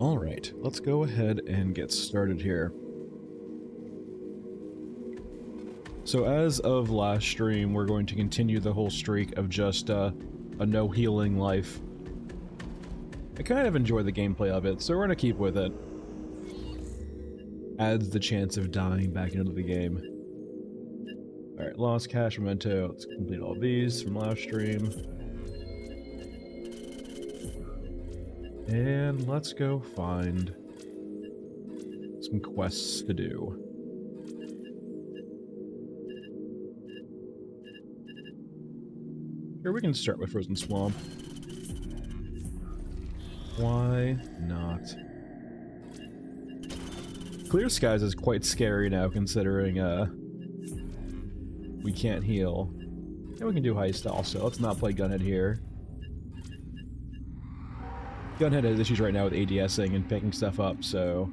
Alright, let's go ahead and get started here. So as of last stream, we're going to continue the whole streak of just a no healing life. I kind of enjoy the gameplay of it, so we're gonna keep with it. Adds the chance of dying back into the game. Alright, lost cash memento. Let's complete all these from last stream. And let's go find some quests to do. Here, we can start with Frozen Swamp. Why not? Clear Skies is quite scary now, considering we can't heal. And we can do Heist also. Let's not play Gunhead here. Gunhead has issues right now with ADSing and picking stuff up, so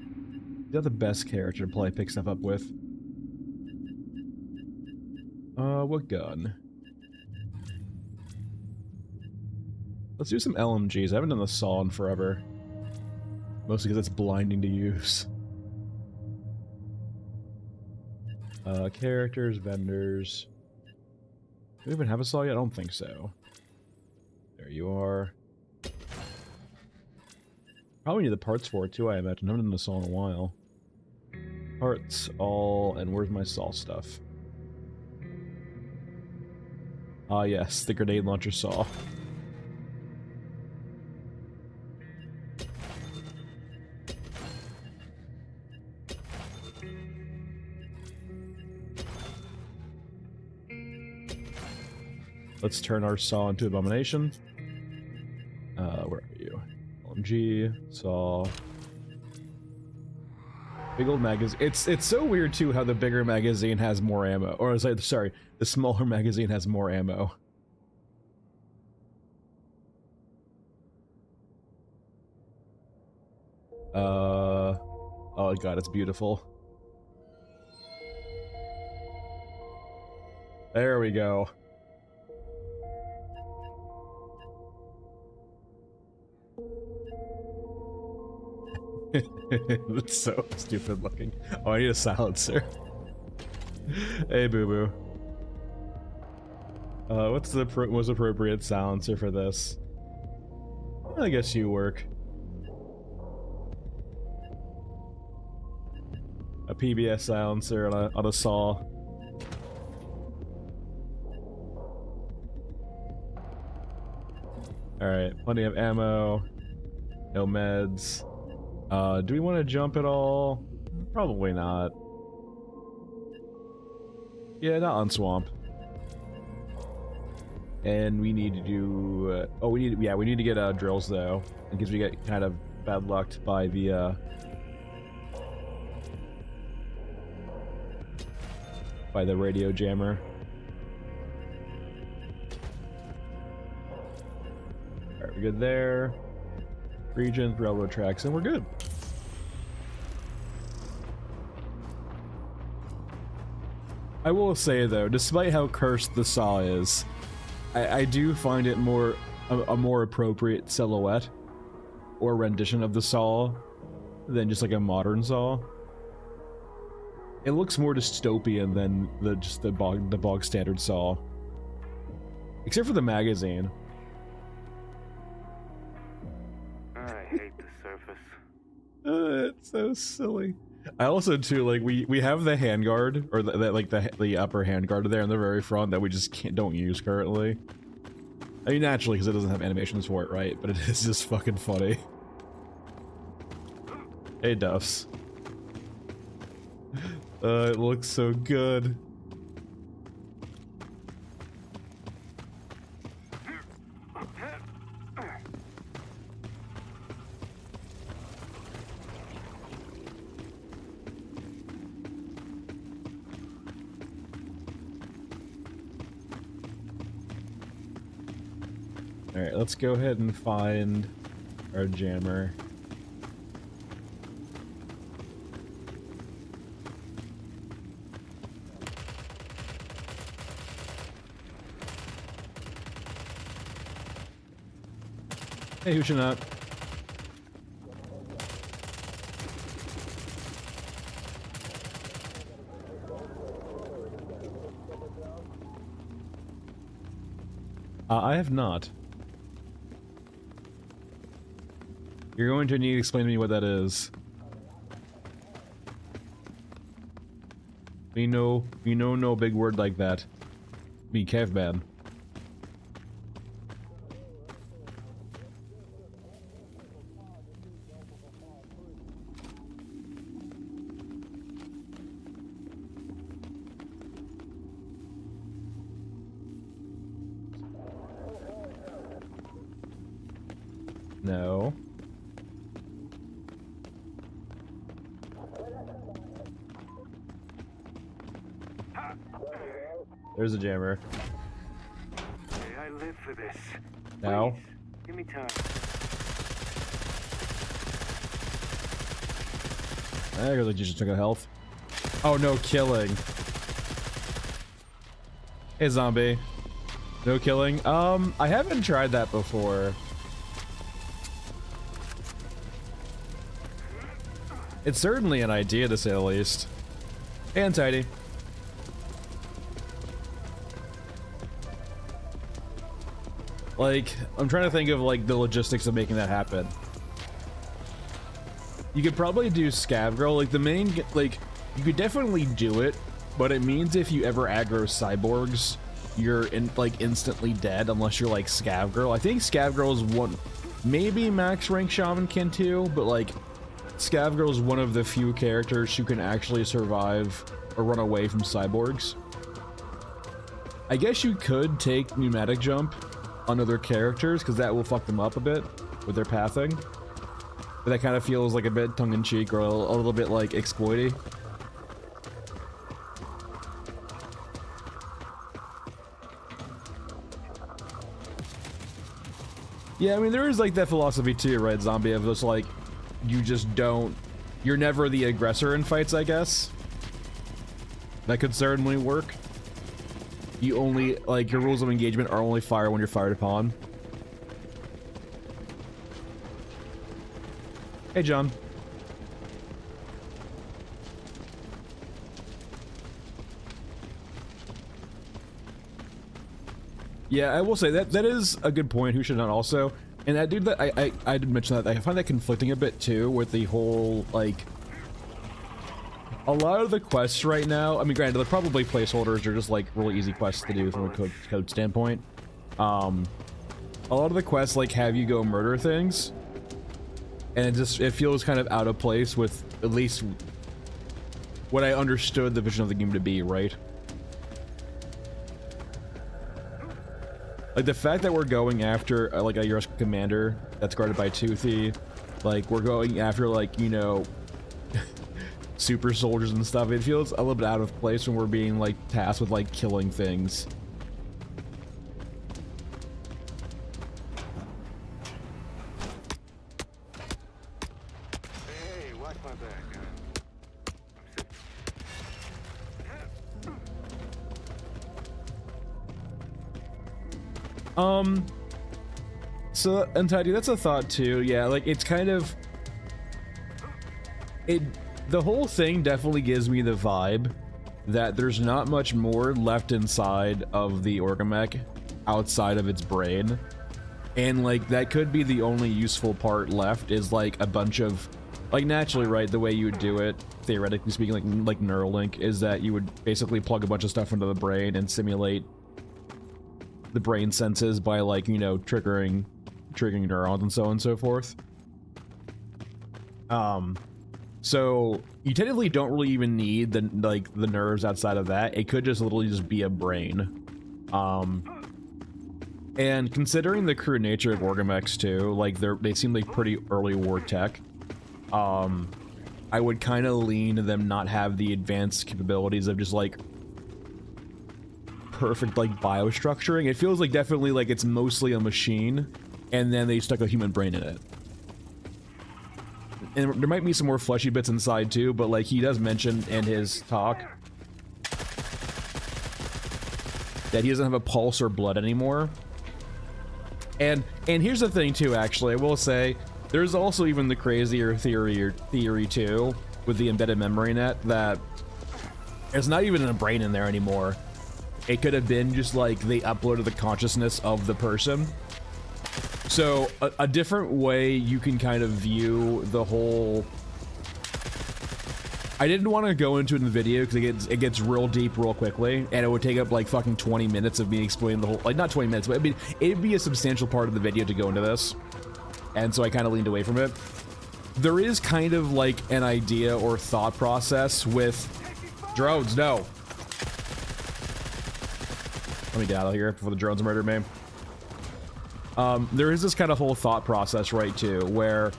he's not the best character to pick stuff up with. What gun? Let's do some LMGs. I haven't done the saw in forever. Mostly because it's blinding to use. Characters, vendors. Do we even have a saw yet? I don't think so. There you are. Probably need the parts for it too, I imagine. I haven't done the saw in a while. Parts, all, and where's my saw stuff? Ah yes, the grenade launcher saw. Let's turn our saw into Abomination. Where are you? LMG, saw. Big old magazine. It's so weird too how the bigger magazine has more ammo. Or sorry, the smaller magazine has more ammo. Oh god, it's beautiful. There we go. That's so stupid looking. Oh, I need a silencer. Hey, boo-boo. What's the most appropriate silencer for this? I guess you work. A PBS silencer on a saw. Alright, plenty of ammo. No meds. Do we want to jump at all? Probably not. Yeah, not on Swamp. And we need to do... we need to get drills though, because we get kind of bad lucked by the radio jammer. Alright, we're good there. Regions, railroad tracks, and we're good. I will say though, despite how cursed the saw is, I do find it a more appropriate silhouette or rendition of the saw than just like a modern saw. It looks more dystopian than the bog standard saw, except for the magazine. I hate the surface. It's so silly. I also too like we have the handguard or the upper handguard there in the very front that we just don't use currently. I mean naturally because it doesn't have animations for it, right? But it is just fucking funny. Hey Duffs. It looks so good. Alright, let's go ahead and find our jammer. Hey, Hushinat. I have not. You're going to need to explain to me what that is. We know no big word like that. Be careful, man. No. There's a jammer. Hey, I live for this. Now. Please, give me time. I really just took a health. Oh, no killing. Hey, zombie. No killing? I haven't tried that before. It's certainly an idea, to say the least. And tidy. Like, I'm trying to think of, like, the logistics of making that happen. You could probably do Scav Girl. Like, the main, like, you could definitely do it, but it means if you ever aggro cyborgs, you're, instantly dead, unless you're, like, Scav Girl. I think Scav Girl is one... Maybe max rank Shaman can too, but, like... Scav Girl is one of the few characters who can actually survive or run away from cyborgs. I guess you could take Pneumatic Jump on other characters, because that will fuck them up a bit with their pathing. But that kind of feels like a bit tongue-in-cheek or a little bit like exploity. Yeah, I mean, there is like that philosophy too, right, Zombie, of just like, you just don't... You're never the aggressor in fights, I guess. That could certainly work. You only, like, your rules of engagement are only fire when you're fired upon. Hey, John. Yeah, I will say that is a good point. Who should not also... And that dude, that I did mention that I find that conflicting a bit too with the whole, like, a lot of the quests right now. I mean, granted, they're probably placeholders or just like really easy quests to do from a code standpoint. A lot of the quests like have you go murder things, and it feels kind of out of place with at least what I understood the vision of the game to be, right? Like, the fact that we're going after, like, a US commander that's guarded by Toothy, like, we're going after, like, you know, super soldiers and stuff, it feels a little bit out of place when we're being, like, tasked with, like, killing things. Hey, watch my back, man. So, Untidy, that's a thought too. Yeah, like, it's kind of... The whole thing definitely gives me the vibe that there's not much more left inside of the Orgamech outside of its brain. And, like, that could be the only useful part left, is, like, a bunch of... Like, naturally, right, the way you would do it, theoretically speaking, like Neuralink, is that you would basically plug a bunch of stuff into the brain and simulate the brain senses by, like, you know, triggering neurons and so on and so forth. So you technically don't really even need the nerves outside of that. It could just literally just be a brain. And considering the crude nature of Orgamechs too, like they seem like pretty early war tech. I would kind of lean to them not have the advanced capabilities of just like perfect like biostructuring. It feels like definitely like it's mostly a machine, and then they stuck a human brain in it. And there might be some more fleshy bits inside too, but like he does mention in his talk that he doesn't have a pulse or blood anymore. And here's the thing too, actually, I will say there's also even the crazier theory too with the embedded memory net that there's not even a brain in there anymore. It could have been just like they uploaded the consciousness of the person. So a different way you can kind of view the whole... I didn't want to go into it in the video because it gets real deep real quickly, and it would take up like fucking 20 minutes of me explaining the whole... Like, not 20 minutes, but it'd be a substantial part of the video to go into this. And so I kind of leaned away from it. There is kind of like an idea or thought process with... Drones, no! Let me get out of here before the drones murder me. There is this kind of whole thought process, right, too, where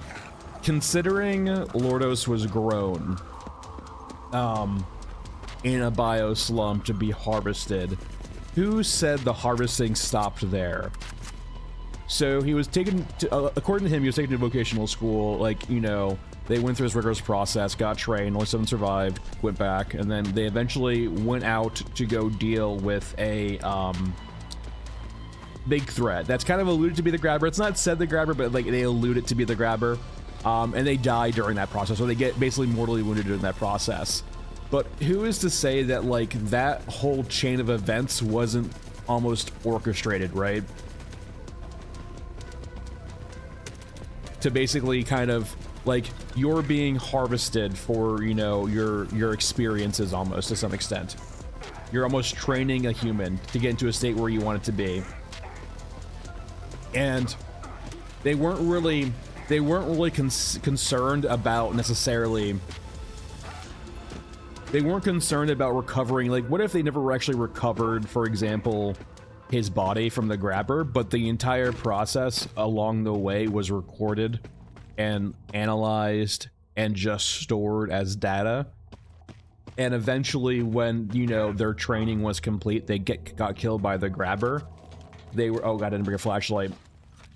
considering Lordos was grown in a bioslump to be harvested, who said the harvesting stopped there? So he was taken to, according to him, he was taken to vocational school, like, you know, they went through this rigorous process, got trained, only 7 survived, went back, and then they eventually went out to go deal with a, big threat that's kind of alluded to be the grabber. It's not said the grabber, but like they allude it to be the grabber, and they die during that process, or they get basically mortally wounded during that process. But who is to say that like that whole chain of events wasn't almost orchestrated, right? To basically kind of like you're being harvested for, you know, your experiences almost to some extent. You're almost training a human to get into a state where you want it to be. And they weren't really concerned about necessarily, they weren't concerned about recovering. Like, what if they never actually recovered, for example, his body from the grabber, but the entire process along the way was recorded and analyzed and just stored as data? And eventually when, you know, their training was complete, they got killed by the grabber. They were, oh god, I didn't bring a flashlight.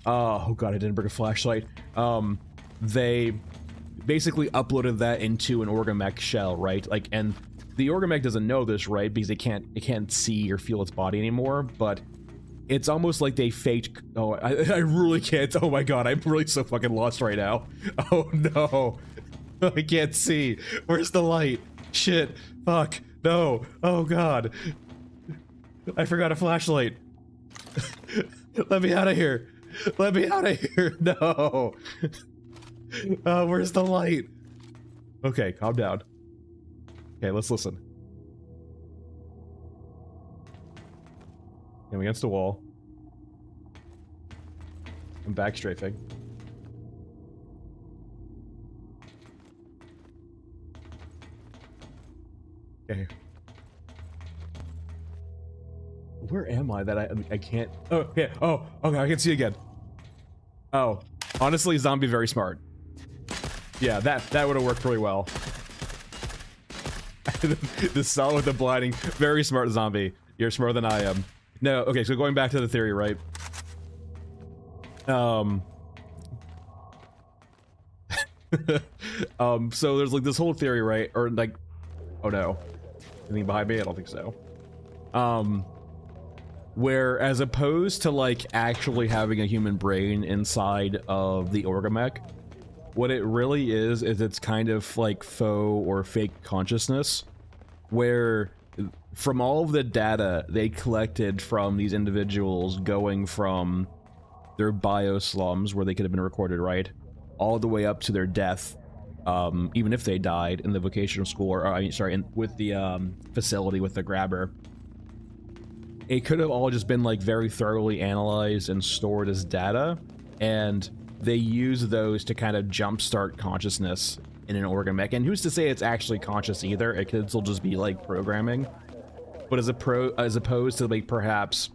Oh god, I didn't bring a flashlight. They basically uploaded that into an Orgamech shell, right? Like, and the Orgamech doesn't know this, right? Because it can't see or feel its body anymore, but it's almost like they faked... Oh, I really can't. Oh my god, I'm really so fucking lost right now. Oh no. I can't see. Where's the light? Shit. Fuck. No. Oh god. I forgot a flashlight. Let me out of here. Let me out of here. No. Where's the light? Okay, calm down. Okay, let's listen. I'm against the wall. I'm back strafing. Okay. Where am I that I can't... Oh, yeah. Oh, okay, I can see again. Oh, honestly, zombie very smart. Yeah, that would have worked pretty well. The saw with the blinding, very smart zombie. You're smarter than I am. No, okay, so going back to the theory, right? So there's like this whole theory, right? Or like, oh no. Anything behind me? I don't think so. Where as opposed to like actually having a human brain inside of the Orgamech, what it really is it's kind of like faux or fake consciousness, where from all of the data they collected from these individuals going from their bioslums where they could have been recorded, right, all the way up to their death, even if they died in the vocational school, or I mean, sorry, with the facility with the grabber, it could have all just been like very thoroughly analyzed and stored as data, and they use those to kind of jumpstart consciousness in an Orgamech. And who's to say it's actually conscious either? It could still just be like programming, but as opposed to like perhaps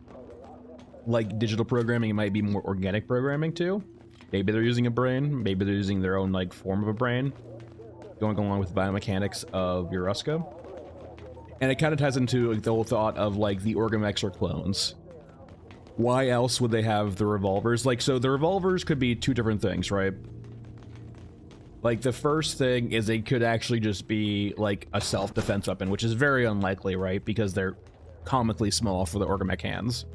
like digital programming, it might be more organic programming too. Maybe they're using a brain, maybe they're using their own like form of a brain, going along with the biomechanics of Eurusca. And it kind of ties into like, the whole thought of like the Orgamechs are clones. Why else would they have the revolvers? Like, so the revolvers could be two different things, right? Like, the first thing is they could actually just be like a self-defense weapon, which is very unlikely, right? Because they're comically small for the Orgamech hands.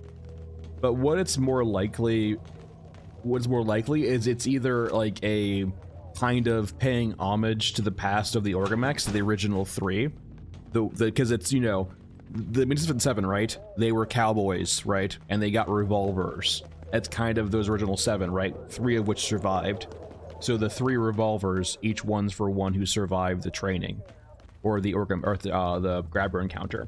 But what's more likely is it's either like a kind of paying homage to the past of the Orgamechs, the original three. Because it's, you know, the Magnificent Seven, right? They were cowboys, right? And they got revolvers. That's kind of those original 7, right? 3 of which survived. So the 3 revolvers, each one's for one who survived the training, or the the grabber encounter.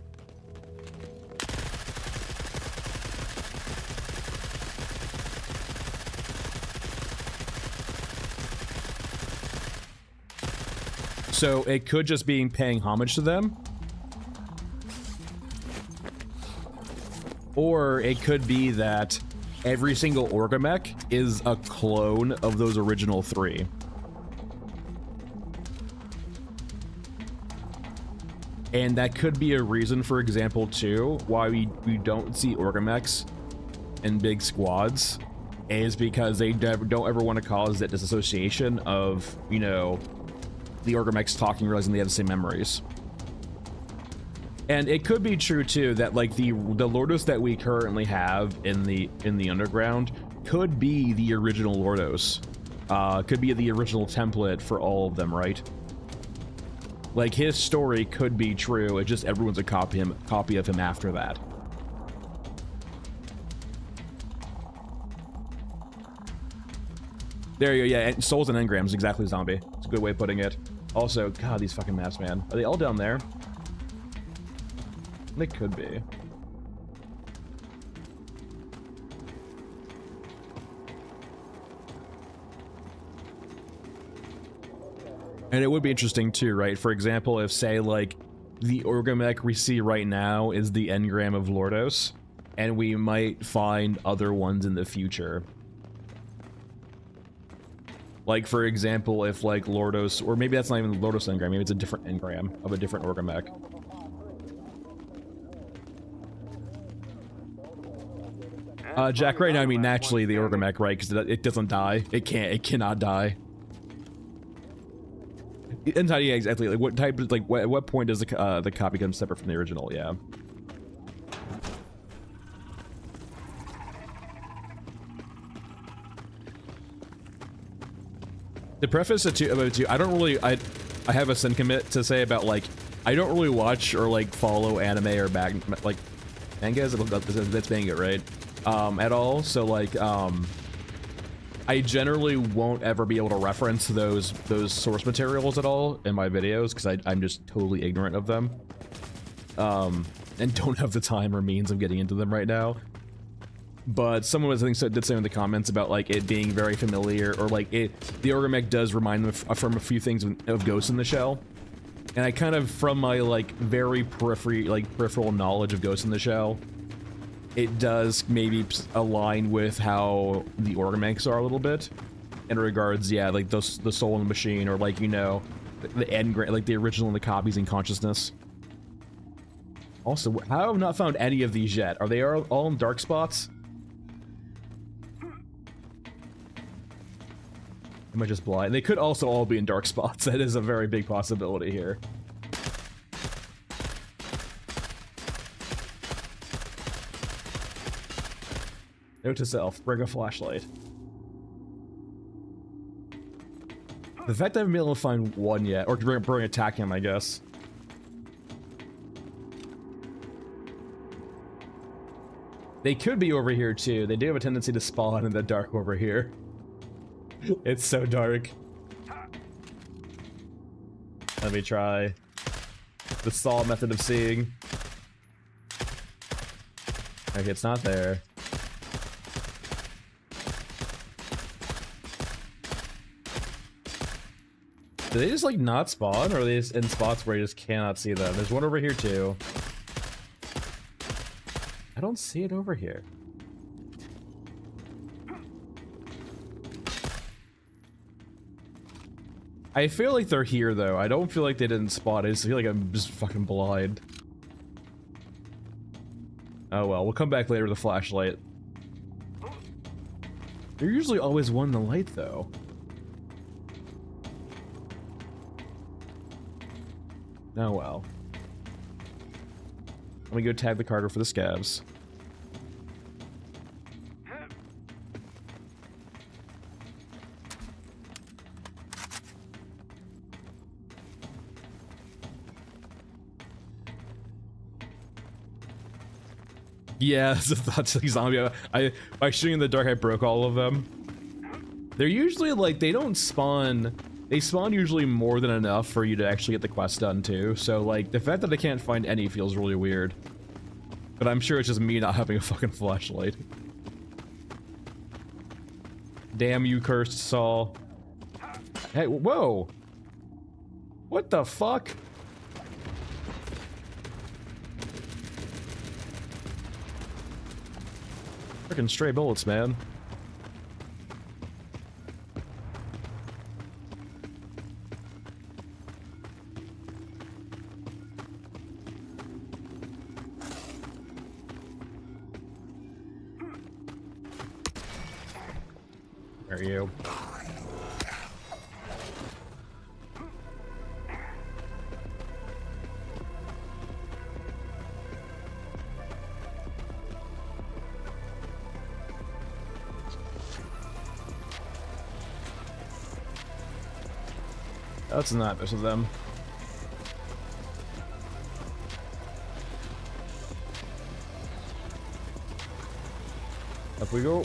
So it could just be paying homage to them, or it could be that every single Orgamech is a clone of those original 3. And that could be a reason, for example, too, why we don't see Orgamechs in big squads, is because they don't ever want to cause that disassociation of, you know, the Orgamechs talking, realizing they have the same memories. And it could be true too that like the Lordos that we currently have in the underground could be the original Lordos. Could be the original template for all of them, right? Like his story could be true. It's just everyone's a copy of him after that. There you go. Yeah, and souls and engrams, exactly, zombie. It's a good way of putting it. Also, God, these fucking maps, man. Are they all down there? They could be. And it would be interesting too, right? For example, if say like the Orgamech we see right now is the engram of Lordos, and we might find other ones in the future. Like, for example, if, like, Lordos... Or maybe that's not even the Lordos engram. Maybe it's a different engram of a different Orgamech. Jack, right now, I mean, naturally, the Orgamech, right? Because it doesn't die. It cannot die. Yeah, exactly. Like, what type... Like, at what point does the copy become separate from the original? Yeah. To preface it to, I don't really, I have a sin commit to say about, like, I don't really watch or, like, follow anime or like, mangas, that's manga, right? At all, so, like, I generally won't ever be able to reference those source materials at all in my videos, because I'm just totally ignorant of them. And don't have the time or means of getting into them right now. But someone was, I think, did say in the comments about, like, it being very familiar, or, like, the Orgamech does remind them from a few things of Ghost in the Shell. And I kind of, from my, like, very peripheral knowledge of Ghost in the Shell, it does maybe align with how the Orgamechs are a little bit. In regards, yeah, like, the soul in the machine, or, like, you know, the end, like, the original and the copies in consciousness. Also, how have I not found any of these yet? Are they all in dark spots? Am I just blind? They could also all be in dark spots. That is a very big possibility here. Note to self, bring a flashlight. The fact that I haven't been able to find one yet, or bring attack him, I guess. They could be over here too. They do have a tendency to spawn in the dark over here. It's so dark. Let me try the Saw method of seeing. Okay, it's not there. Do they just, like, not spawn, or are they just in spots where you just cannot see them? There's one over here too. I don't see it over here. I feel like they're here, though. I don't feel like they didn't spot it. I just feel like I'm just fucking blind. Oh well, we'll come back later with a flashlight. They're usually always one in the light, though. Oh well. Let me go tag the cargo for the scavs. Yeah, that's like zombie. By shooting in the dark, I broke all of them. They're usually like, they don't spawn. They spawn usually more than enough for you to actually get the quest done too. So like, the fact that I can't find any feels really weird. But I'm sure it's just me not having a fucking flashlight. Damn you, cursed Saul. Hey, whoa! What the fuck? Freaking stray bullets, man. There you. Let's not mess with them. Up we go.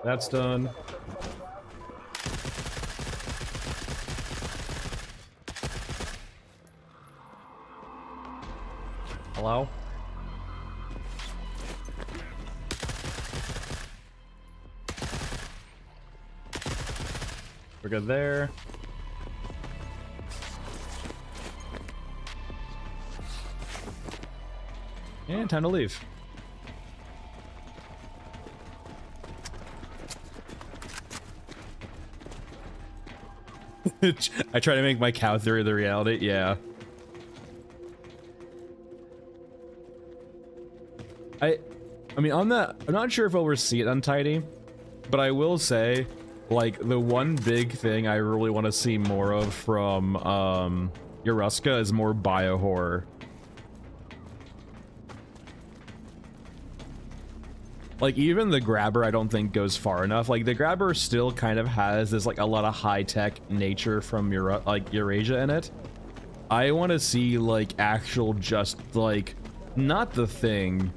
That's done. Hello? We're good there. And time to leave. I try to make my cow theory the reality, yeah. I mean, on that, I'm not sure if I'll ever see it untidy, but I will say, like, the one big thing I really want to see more of from, Yoruska is more bio-horror. Like, even the grabber I don't think goes far enough. Like, the grabber still kind of has this, like, a lot of high-tech nature from Eurasia in it. I want to see, like, actual just, like, not the thing,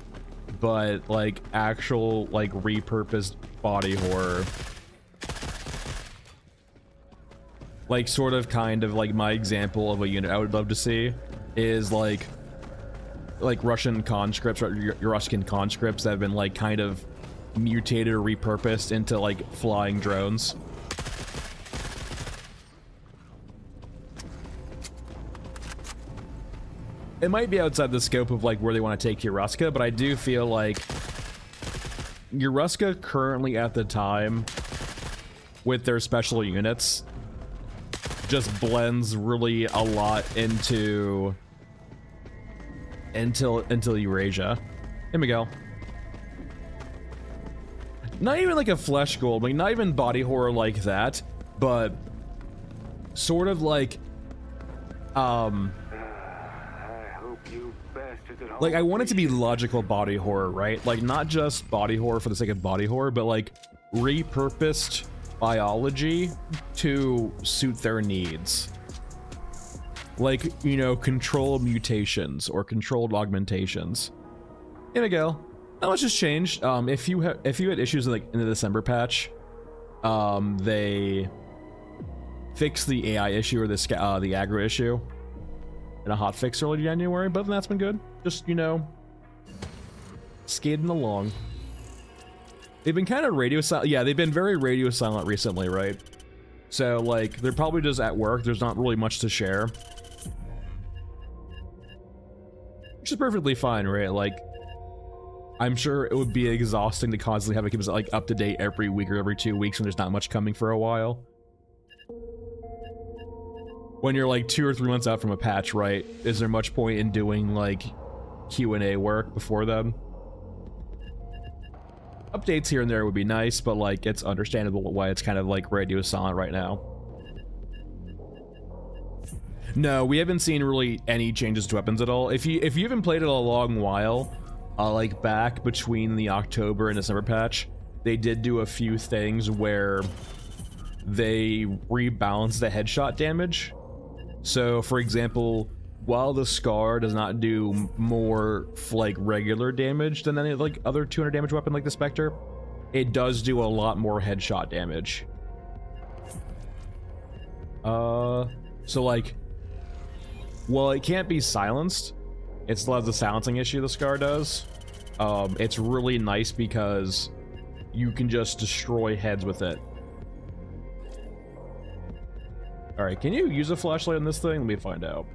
but, like, actual, like, repurposed body horror. Like, sort of, kind of, like, my example of a unit I would love to see is, like Russian conscripts or Eurasian conscripts that have been like kind of mutated or repurposed into like flying drones. It might be outside the scope of like where they want to take Yoruska, but I do feel like Yoruska currently at the time with their special units just blends really a lot into Eurasia. Hey, Miguel. Not even like a flesh gold, like not even body horror like that, but sort of like, I hope you bastards at home. like I want it to be logical body horror, right? Like not just body horror for the sake of body horror, but like repurposed biology to suit their needs. Like, you know, controlled mutations or controlled augmentations. Hey, Miguel. Not much has changed. If you had issues like in the December patch, they fixed the AI issue or the aggro issue in a hotfix early January, but that's been good. Just, you know, skating along. They've been kind of radio silent. Yeah, they've been very radio silent recently, right? So, like, they're probably just at work. There's not really much to share. Which is perfectly fine, right? Like, I'm sure it would be exhausting to constantly have to keep us like up to date every week or every 2 weeks when there's not much coming for a while. When you're like 2 or 3 months out from a patch, right? Is there much point in doing like Q&A work before then? Updates here and there would be nice, but like it's understandable why it's kind of like radio silent right now. No, we haven't seen really any changes to weapons at all. If you haven't played it a long while, like back between the October and December patch, they did do a few things where they rebalanced the headshot damage. So, for example, while the Scar does not do more like regular damage than any like other 200 damage weapon like the Spectre, it does do a lot more headshot damage. So like, well, it can't be silenced. It still has the silencing issue the Scar does. It's really nice because you can just destroy heads with it. Alright, can you use a flashlight on this thing? Let me find out.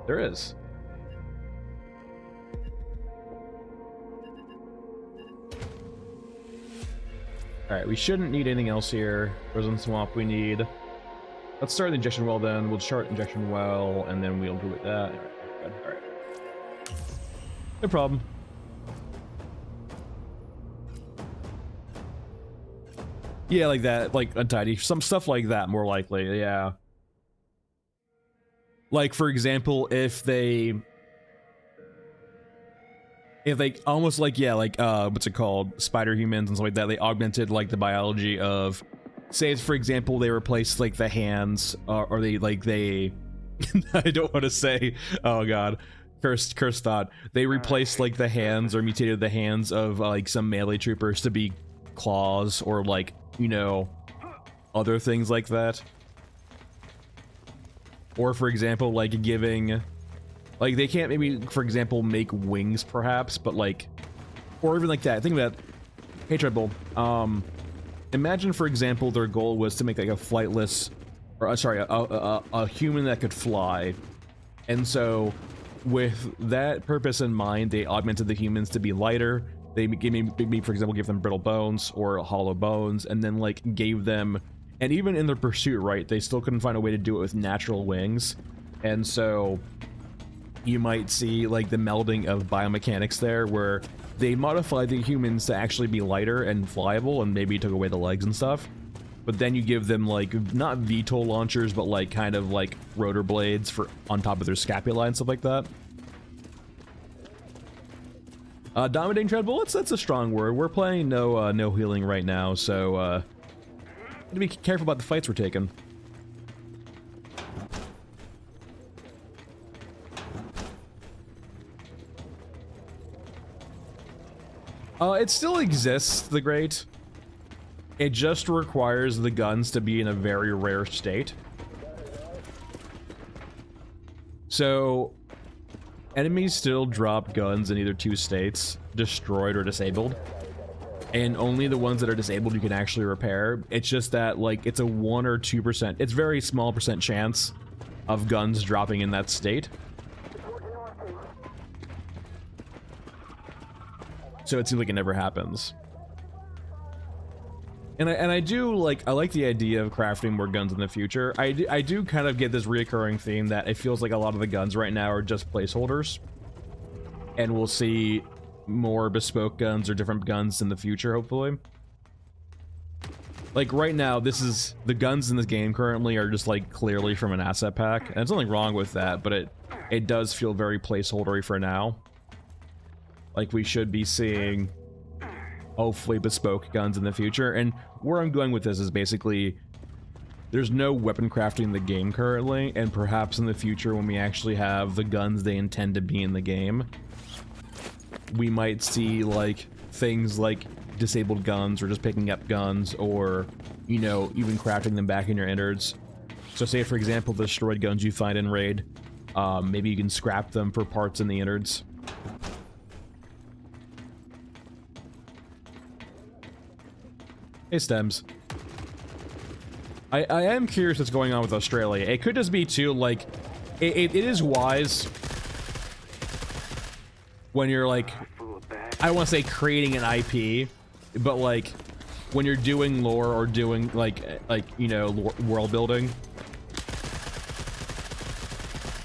There is. Alright, we shouldn't need anything else here. Frozen Swamp we need. Let's start the injection well then. We'll chart injection well, and then we'll do it that. Alright, good. Alright. No problem. Yeah, like that, like untidy. Some stuff like that, more likely, yeah. Like, for example, if they almost like, yeah, like, what's it called? Spider humans and stuff like that, they augmented, like, the biology of, say, for example, they replaced, like, the hands, or they, I don't want to say, oh god, cursed thought. They replaced, like, the hands, or mutated the hands of, like, some melee troopers to be claws, or, like, you know, other things like that. Or, for example, like, giving... Like, they can't maybe, for example, make wings, perhaps, but, like... Or even like that. Think about... Hey, Treadbull. Imagine, for example, their goal was to make, like, a flightless... Or, sorry, a human that could fly. And so, with that purpose in mind, they augmented the humans to be lighter. They maybe, for example, give them brittle bones or hollow bones, and then, like, gave them... And even in their pursuit, right, they still couldn't find a way to do it with natural wings. And so you might see, like, the melding of biomechanics there, where they modified the humans to actually be lighter and flyable, and maybe took away the legs and stuff. But then you give them, like, not VTOL launchers, but, like, kind of, like, rotor blades for on top of their scapula and stuff like that. Dominating Treadbull, that's a strong word. We're playing no healing right now, so, to be careful about the fights we're taking. It still exists, the Great. It just requires the guns to be in a very rare state. So, enemies still drop guns in either two states, destroyed or disabled. And only the ones that are disabled you can actually repair. It's just that, like, it's a 1 or 2%, it's very small percent chance of guns dropping in that state. So it seems like it never happens. And I do, like, I like the idea of crafting more guns in the future. I do kind of get this reoccurring theme that it feels like a lot of the guns right now are just placeholders. And we'll see more bespoke guns or different guns in the future, hopefully. Like, right now, the guns in this game currently are just, like, clearly from an asset pack. And there's nothing wrong with that, but it does feel very placeholdery for now. Like, we should be seeing, hopefully, bespoke guns in the future. And where I'm going with this is basically, there's no weapon crafting in the game currently, and perhaps in the future when we actually have the guns they intend to be in the game, we might see, like, things like disabled guns or just picking up guns, or, you know, even crafting them back in your innards. So say, for example, the destroyed guns you find in Raid, maybe you can scrap them for parts in the innards. Hey, Stems. I am curious what's going on with Australia. It could just be, too, like, it is wise when you're, like, I don't want to say creating an IP, but, like, when you're doing lore or doing, like you know, world building,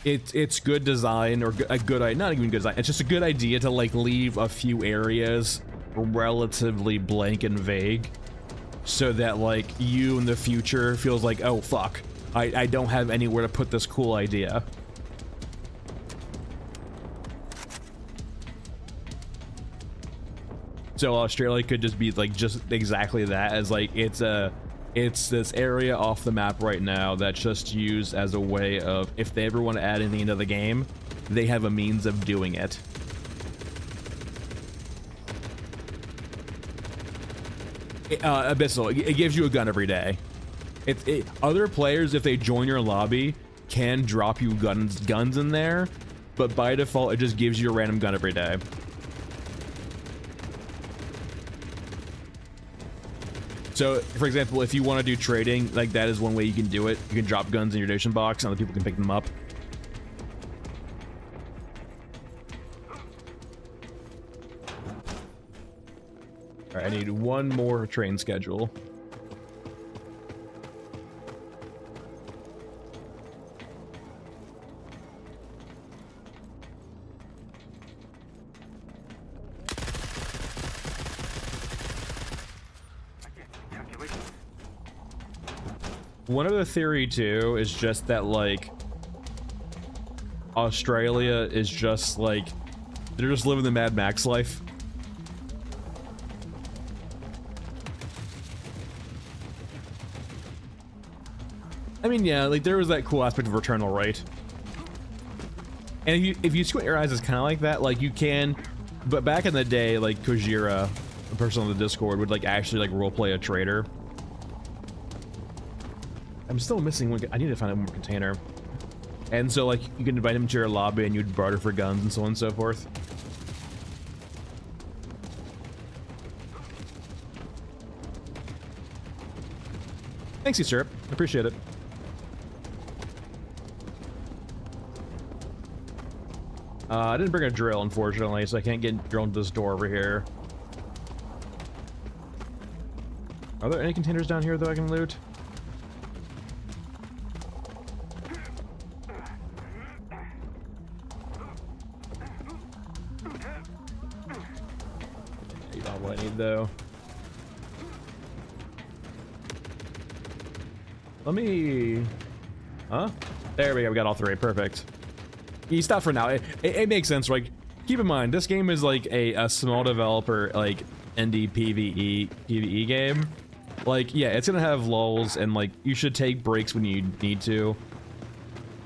it's good design, or a good, not even good design, it's just a good idea to, like, leave a few areas relatively blank and vague, so that, like, you in the future feels like, oh fuck, I don't have anywhere to put this cool idea. So Australia could just be like just exactly that, as like it's this area off the map right now that's just used as a way of, if they ever want to add anything into the game, they have a means of doing it. Abyssal, it gives you a gun every day. Other players, if they join your lobby, can drop you guns in there, but by default, it just gives you a random gun every day. So, for example, if you want to do trading, like that is one way you can do it. You can drop guns in your donation box, and other people can pick them up. All right, I need one more train schedule. One other theory too is just that like Australia is just like they're just living the Mad Max life. I mean, yeah, like there was that cool aspect of Returnal, right? And if you squint your eyes, it's kind of like that. Like you can, but back in the day, like Kojira, a person on the Discord, would like actually like roleplay a trader. I'm still missing one. I need to find one more container. And so, like, you can invite him to your lobby and you'd barter for guns and so on and so forth. Thanks, you, sir. Appreciate it. I didn't bring a drill, unfortunately, so I can't get drilled into this door over here. Are there any containers down here, though, I can loot? What I need, though. Let me... Huh? There we go, we got all three. Perfect. You stop for now. It makes sense, right? Keep in mind, this game is like a small developer, like, indie PvE game. Like, yeah, it's gonna have lulls, and, like, you should take breaks when you need to.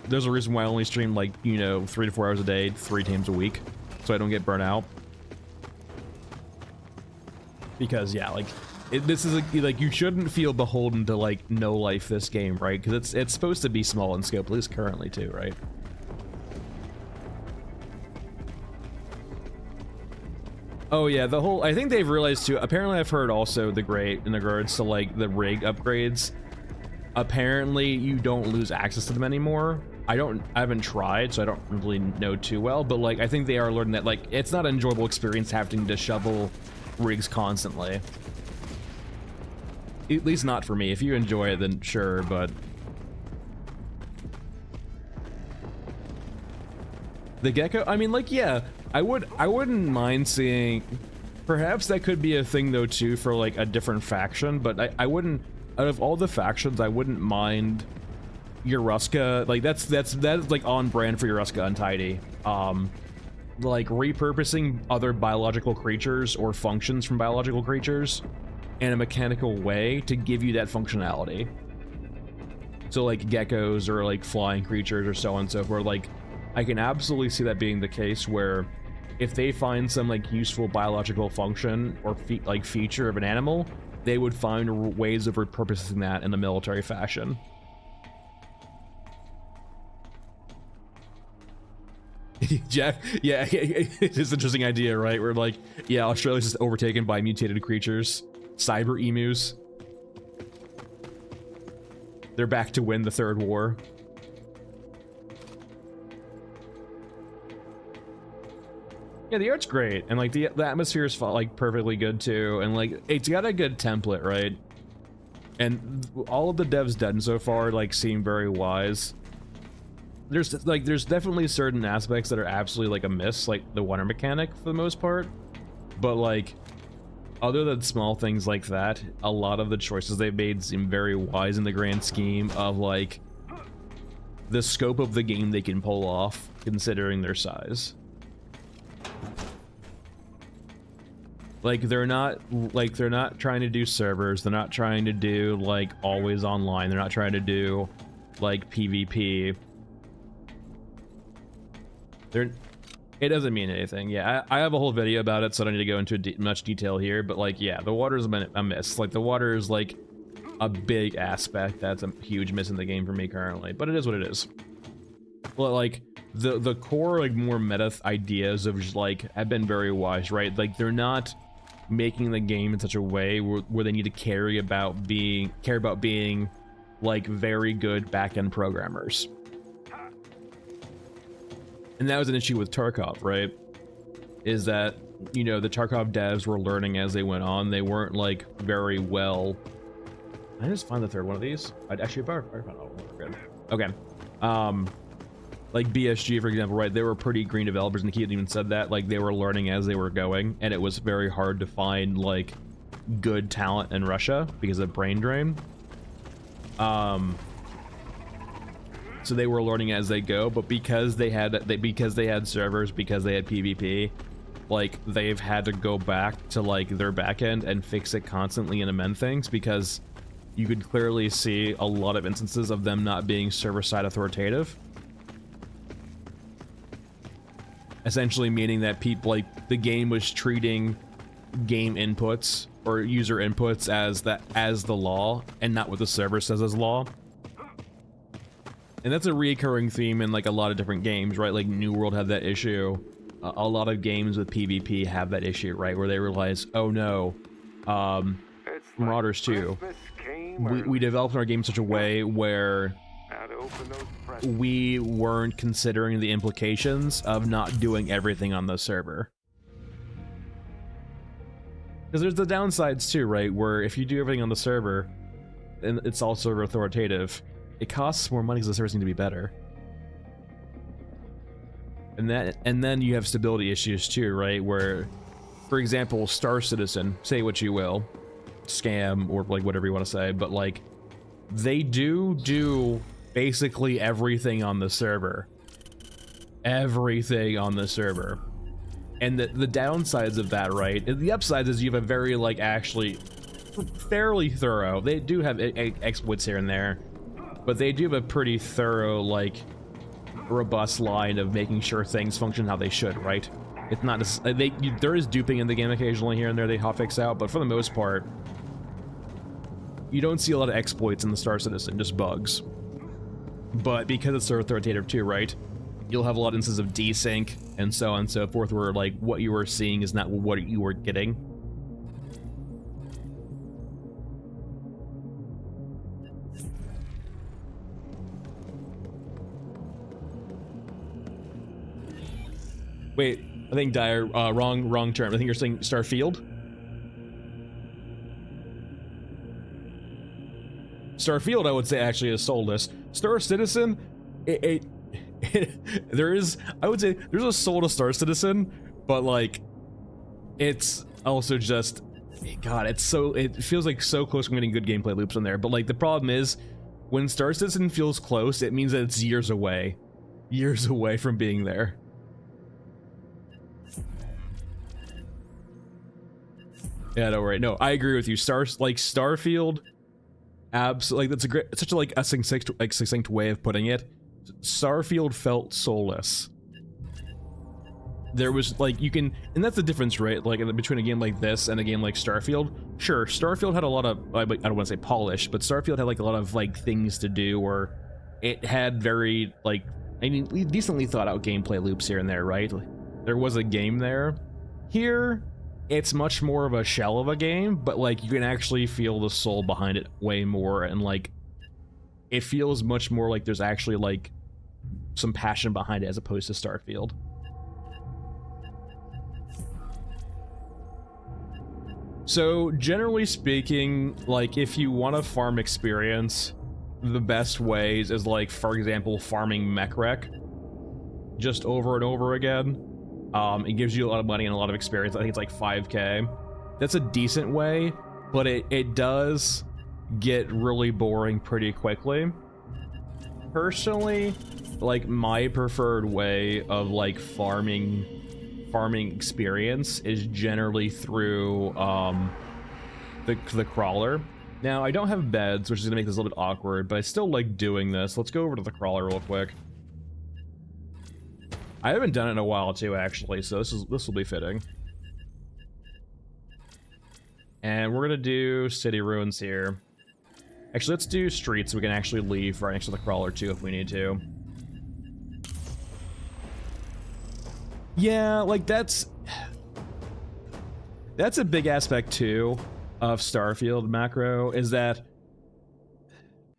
There's a reason why I only stream, like, you know, 3 to 4 hours a day, 3 times a week, so I don't get burnt out. Because, yeah, like, this is, like, you shouldn't feel beholden to, like, no life this game, right? Because it's supposed to be small in scope, at least currently, too, right? Oh, yeah, the whole... I think they've realized, too... Apparently, I've heard also the great in regards to, like, the rig upgrades. Apparently, you don't lose access to them anymore. I haven't tried, so I don't really know too well, but, like, I think they are learning that, like, it's not an enjoyable experience having to shovel rigs constantly. At least not for me. If you enjoy it, then sure, but... The gecko? I mean, like, yeah, I wouldn't mind seeing... Perhaps that could be a thing, though, too, for, like, a different faction, but I wouldn't... Out of all the factions, I wouldn't mind Yoruska. Like, that's like, on brand for Yoruska Untidy. Like, repurposing other biological creatures or functions from biological creatures in a mechanical way to give you that functionality. So, like, geckos or, like, flying creatures or so on and so forth. Like, I can absolutely see that being the case where if they find some, like, useful biological function or, like, feature of an animal, they would find ways of repurposing that in a military fashion. Jeff, yeah, it's an interesting idea, right? Where, like, yeah, Australia's just overtaken by mutated creatures. Cyber emus. They're back to win the third war. Yeah, the art's great, and, like, the atmosphere is, like, perfectly good, too, and, like, it's got a good template, right? And all of the devs done so far, like, seem very wise. There's definitely certain aspects that are absolutely, like, a miss, like the water mechanic for the most part, but, like, other than small things like that, a lot of the choices they've made seem very wise in the grand scheme of, like, the scope of the game they can pull off, considering their size. Like, they're not trying to do servers, they're not trying to do, like, always online, they're not trying to do, like, PvP. It doesn't mean anything. Yeah, I have a whole video about it, so I don't need to go into much detail here, but, like, yeah, the water's been a miss. Like, the water is, like, a big aspect that's a huge miss in the game for me currently, but it is what it is. Well, like, the core, like, more meta ideas of just, like, have been very wise, right? Like, they're not making the game in such a way where they need to care about being like very good back-end programmers. And that was an issue with Tarkov, right? Is that, you know, the Tarkov devs were learning as they went on. They weren't like very well. I just find the third one of these. I'd actually found all of them. Good. Okay. Like BSG, for example, right? They were pretty green developers, and Keaton even said that. Like, they were learning as they were going, and it was very hard to find, like, good talent in Russia because of brain drain. So they were learning as they go, but because they had servers, because they had PvP, like, they've had to go back to, like, their backend and fix it constantly and amend things, because you could clearly see a lot of instances of them not being server-side authoritative. Essentially meaning that people, like, the game was treating game inputs or user inputs as the law and not what the server says is law. And that's a reoccurring theme in, like, a lot of different games, right? Like, New World had that issue. A lot of games with PvP have that issue, right? Where they realize, oh no, Marauders 2, we developed our game in such a way where we weren't considering the implications of not doing everything on the server. Because there's the downsides too, right? Where if you do everything on the server, and it's all server authoritative, it costs more money because the servers need to be better. And then you have stability issues too, right? Where, for example, Star Citizen, say what you will, scam, or like whatever you want to say, but like, they do basically everything on the server. Everything on the server. And the downsides of that, right? The upsides is you have a very, like, actually fairly thorough. They do have exploits here and there, but they do have a pretty thorough, like, robust line of making sure things function how they should, right? It's not there is duping in the game occasionally here and there they hotfix out, but for the most part, you don't see a lot of exploits in the Star Citizen, just bugs. But because it's so authoritative too, right? You'll have a lot of instances of desync and so on and so forth, where like what you were seeing is not what you were getting. Wait, I think Dyer, wrong term. I think you're saying Starfield? Starfield, I would say, actually is soulless. Star Citizen, there is, I would say, there's a soul to Star Citizen, but like, it's also just, God, it feels like so close from getting good gameplay loops in there. But like, the problem is, when Star Citizen feels close, it means that it's years away from being there. Yeah, don't worry. No, I agree with you. Starfield, absolutely. That's such a like a succinct way of putting it. Starfield felt soulless. There was like, you can, and that's the difference, right? Like between a game like this and a game like Starfield. Sure, Starfield had a lot of, I don't want to say polish, but Starfield had like a lot of like things to do, or it had very like, I mean, decently thought out gameplay loops here and there, right? There was a game there. Here, it's much more of a shell of a game, but like you can actually feel the soul behind it way more, and like it feels much more like there's actually like some passion behind it as opposed to Starfield. So generally speaking, like if you want to farm experience, the best ways is like, for example, farming mech wreck just over and over again. It gives you a lot of money and a lot of experience. I think it's like 5k. That's a decent way, but it does get really boring pretty quickly. personally, like, my preferred way of, like, farming experience is generally through, the crawler. Now, I don't have beds, which is gonna make this a little bit awkward, but I still like doing this. Let's go over to the crawler real quick. I haven't done it in a while, too, actually, so this will be fitting. And we're gonna do city ruins here. Actually, let's do streets so we can actually leave right next to the crawler, too, if we need to. Yeah, like, that's a big aspect, too, of Starfield macro, is that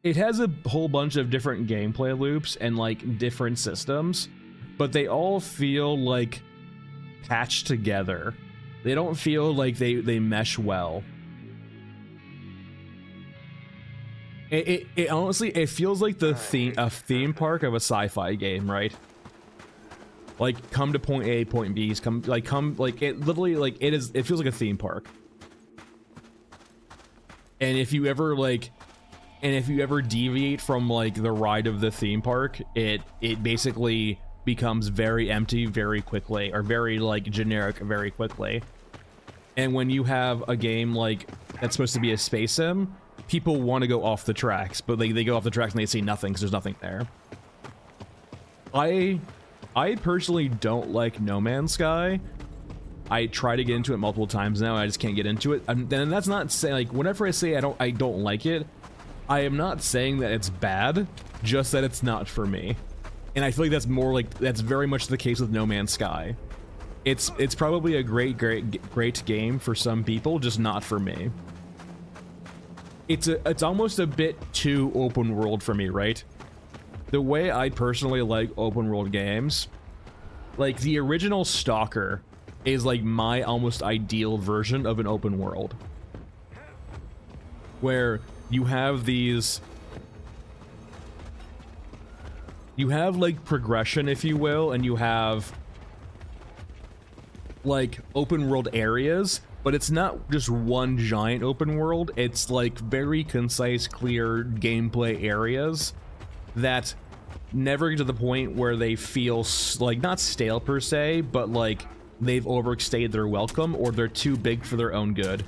it has a whole bunch of different gameplay loops and, like, different systems, but they all feel, like, patched together. They don't feel like they mesh well. It honestly, it feels like a theme park of a sci-fi game, right? Like, come to point A, point B, it literally, like, it feels like a theme park. And if you ever, deviate from, like, the ride of the theme park, it basically becomes very empty very quickly, or very, like, generic very quickly. And when you have a game, like, that's supposed to be a space sim, people want to go off the tracks, but they go off the tracks and they see nothing because there's nothing there. I personally don't like No Man's Sky. I try to get into it multiple times now, I just can't get into it. And that's not saying, like, whenever I say I don't like it, I am not saying that it's bad, just that it's not for me. And I feel like that's very much the case with No Man's Sky. It's probably a great game for some people, just not for me. It's almost a bit too open world for me, right? The way I personally like open world games, like the original Stalker is like my almost ideal version of an open world, where you have like progression, if you will, and you have like open world areas, but it's not just one giant open world. It's like very concise, clear gameplay areas that never get to the point where they feel like, not stale per se, but like they've overstayed their welcome or they're too big for their own good.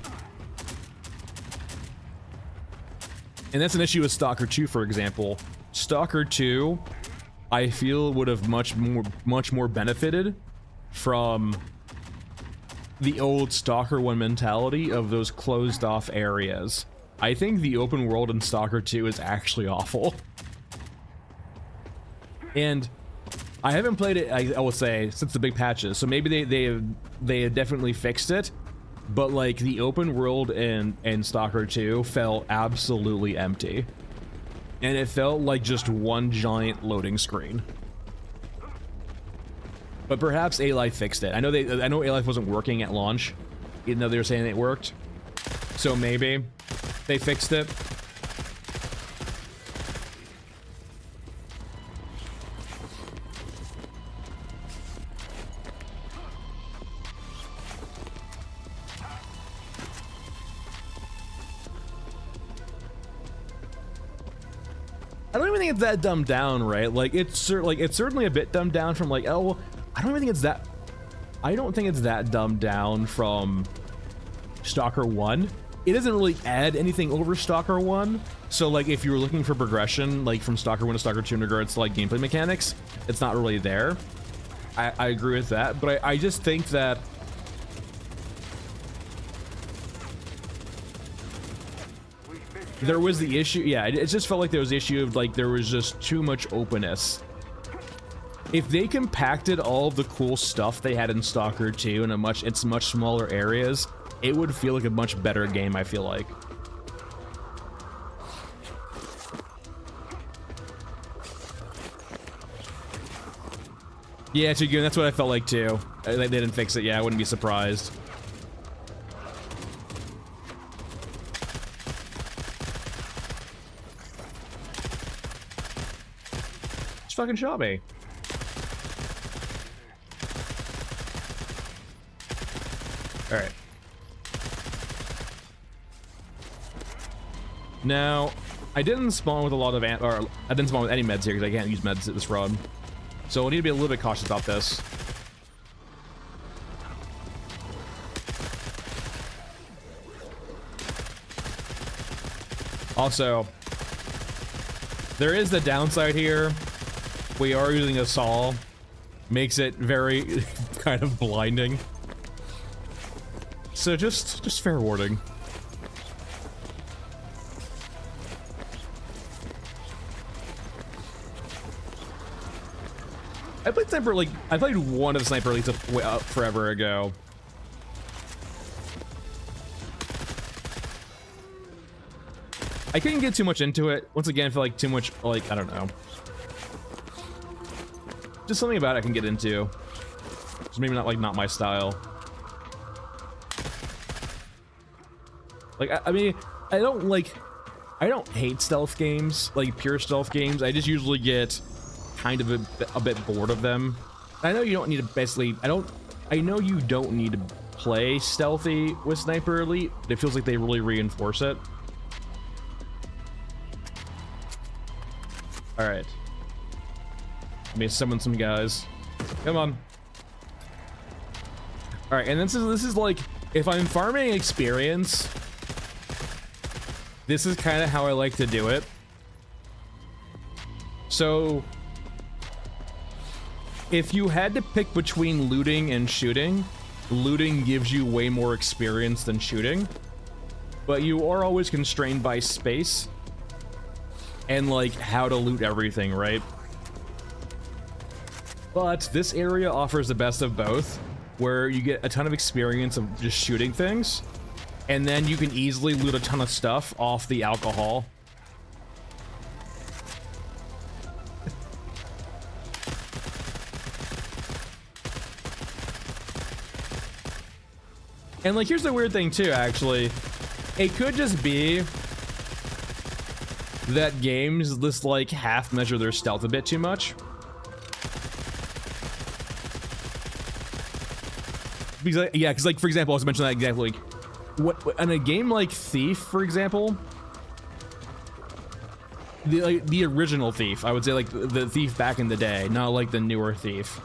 And that's an issue with Stalker 2, for example. Stalker 2, I feel, would have much more benefited from the old Stalker 1 mentality of those closed off areas. I think the open world in Stalker 2 is actually awful. And I haven't played it, I will say, since the big patches, so maybe they have definitely fixed it, but like the open world in Stalker 2 felt absolutely empty. And it felt like just one giant loading screen. But perhaps A-Life fixed it. I know A-Life wasn't working at launch, even though they were saying it worked. So maybe they fixed it. I don't even think it's that dumbed down, right? Like it's certainly a bit dumbed down from like, oh, I don't think it's that dumbed down from Stalker 1. It doesn't really add anything over Stalker 1. So like if you were looking for progression, like from Stalker 1 to Stalker 2 in regards to like gameplay mechanics, it's not really there. I agree with that, but I just think that there was the issue, yeah, it just felt like there was the issue of like there was just too much openness. If they compacted all of the cool stuff they had in Stalker 2 in much smaller areas, it would feel like a much better game, I feel like. Yeah, that's what I felt like too. They didn't fix it, yeah, I wouldn't be surprised. Fucking shot me. All right. Now, I didn't spawn with a lot of or I didn't spawn with any meds here because I can't use meds at this run. So we'll need to be a little bit cautious about this. Also, there is the downside here. We are using a saw. Makes it very kind of blinding. So just fair warning. I played Sniper Elite. I played one of Sniper Elite forever ago. I couldn't get too much into it. Once again, I feel like too much, like, I don't know. Just something about it I can get into. It's maybe not my style. Like, I mean, I don't hate stealth games, like pure stealth games. I just usually get kind of a bit bored of them. I know you don't need to basically, I know you don't need to play stealthy with Sniper Elite, but it feels like they really reinforce it. All right. Let me summon some guys. Come on. All right, and this is like, if I'm farming experience, this is kind of how I like to do it. So, if you had to pick between looting and shooting, looting gives you way more experience than shooting, but you are always constrained by space and like how to loot everything, right? But this area offers the best of both, where you get a ton of experience of just shooting things, and then you can easily loot a ton of stuff off the alcohol. And like, here's the weird thing too, actually. It could just be that games just like half measure their stealth a bit too much. Because, yeah, because like, for example, I was mentioning that example, like, what in a game like Thief, for example, the original Thief, I would say, like the Thief back in the day, not like the newer Thief.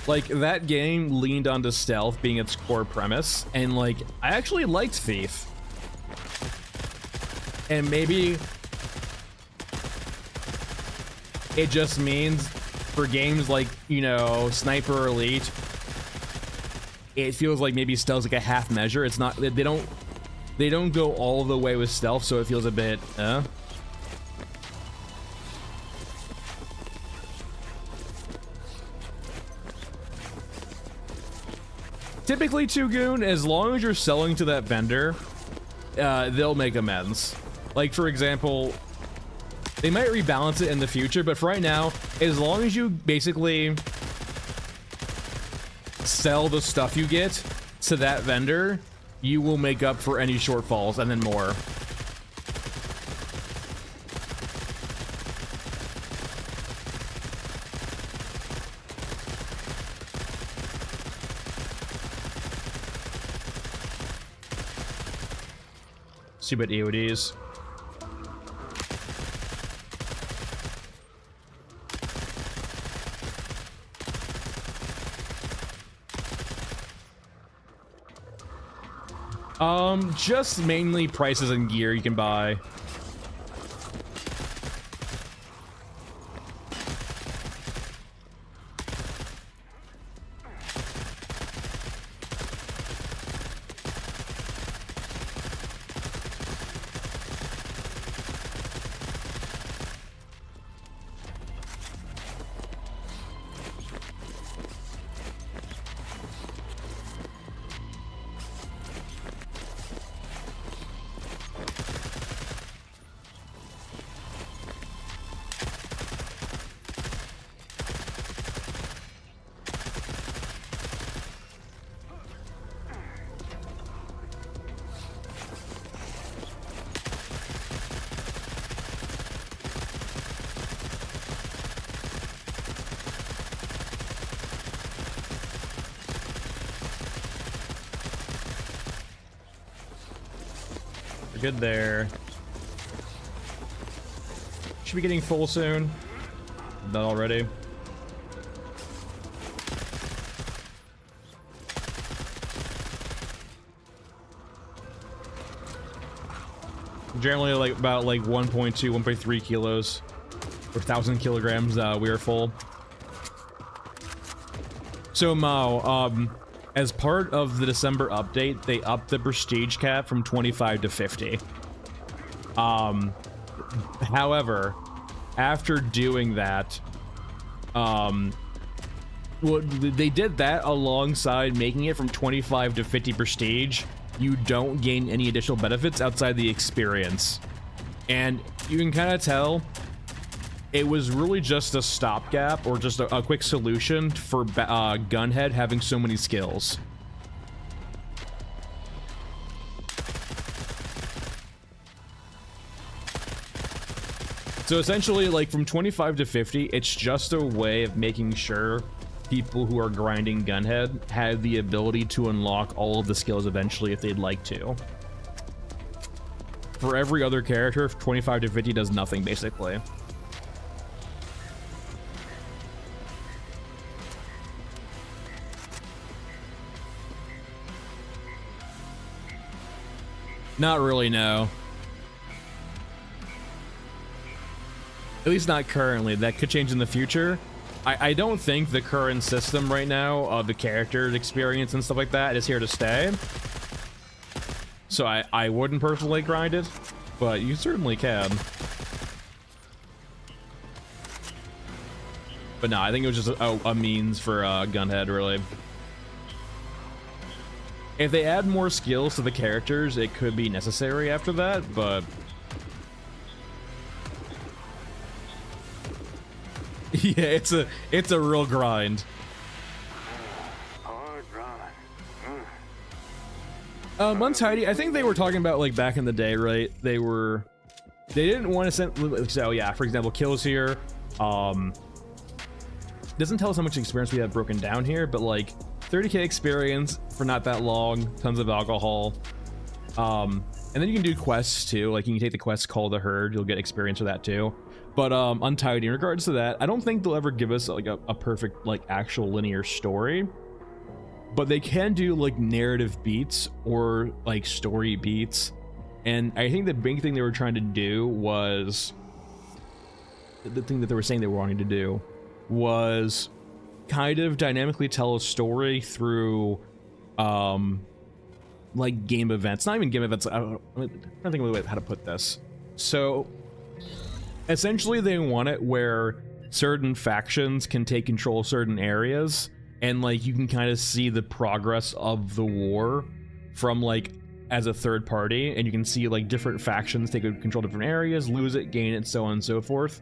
Like, that game leaned onto stealth being its core premise, and like, I actually liked Thief. And maybe it just means for games like, you know, Sniper Elite, it feels like maybe stealth's like a half measure. It's not, they don't go all the way with stealth, so it feels a bit, Typically, Goon, as long as you're selling to that vendor, they'll make amends. Like, for example, they might rebalance it in the future, but for right now, as long as you basically sell the stuff you get to that vendor, you will make up for any shortfalls and then more. Stupid EODs. Just mainly prices and gear you can buy. good there. Should be getting full soon. Not already. Generally like about like 1.2, 1.3 kilos or 1,000 kilograms. We are full. So Mao, as part of the December update, they upped the prestige cap from 25 to 50. However, after doing that, well, they did that alongside making it from 25 to 50 prestige. You don't gain any additional benefits outside the experience. And you can kind of tell it was really just a stopgap or just a quick solution for Gunhead having so many skills. So essentially, like from 25 to 50, it's just a way of making sure people who are grinding Gunhead have the ability to unlock all of the skills eventually if they'd like to. For every other character, 25 to 50 does nothing, basically. Not really, no. At least not currently. That could change in the future. I don't think the current system right now of the character experience and stuff like that is here to stay. So I wouldn't personally grind it, but you certainly can. But no, I think it was just a means for Gunhead, really. If they add more skills to the characters, it could be necessary after that, but... yeah, it's a real grind. Hard run. Untidy, I think they were talking about like back in the day, right? They didn't want to send, so yeah, for example, kills here. Doesn't tell us how much experience we have broken down here, but like 30k experience for not that long, tons of alcohol. And then you can do quests too, like you can take the quest Call the Herd, you'll get experience for that too. But Untidy, in regards to that, I don't think they'll ever give us like a perfect like actual linear story, but they can do like narrative beats or like story beats. And I think the big thing they were trying to do was, the thing that they were saying they were wanting to do was kind of dynamically tell a story through like game events. Not even game events, I don't think of how to put this. So essentially they want it where certain factions can take control of certain areas, and like you can kind of see the progress of the war from like as a third party, and you can see like different factions take control of different areas, lose it, gain it, so on and so forth.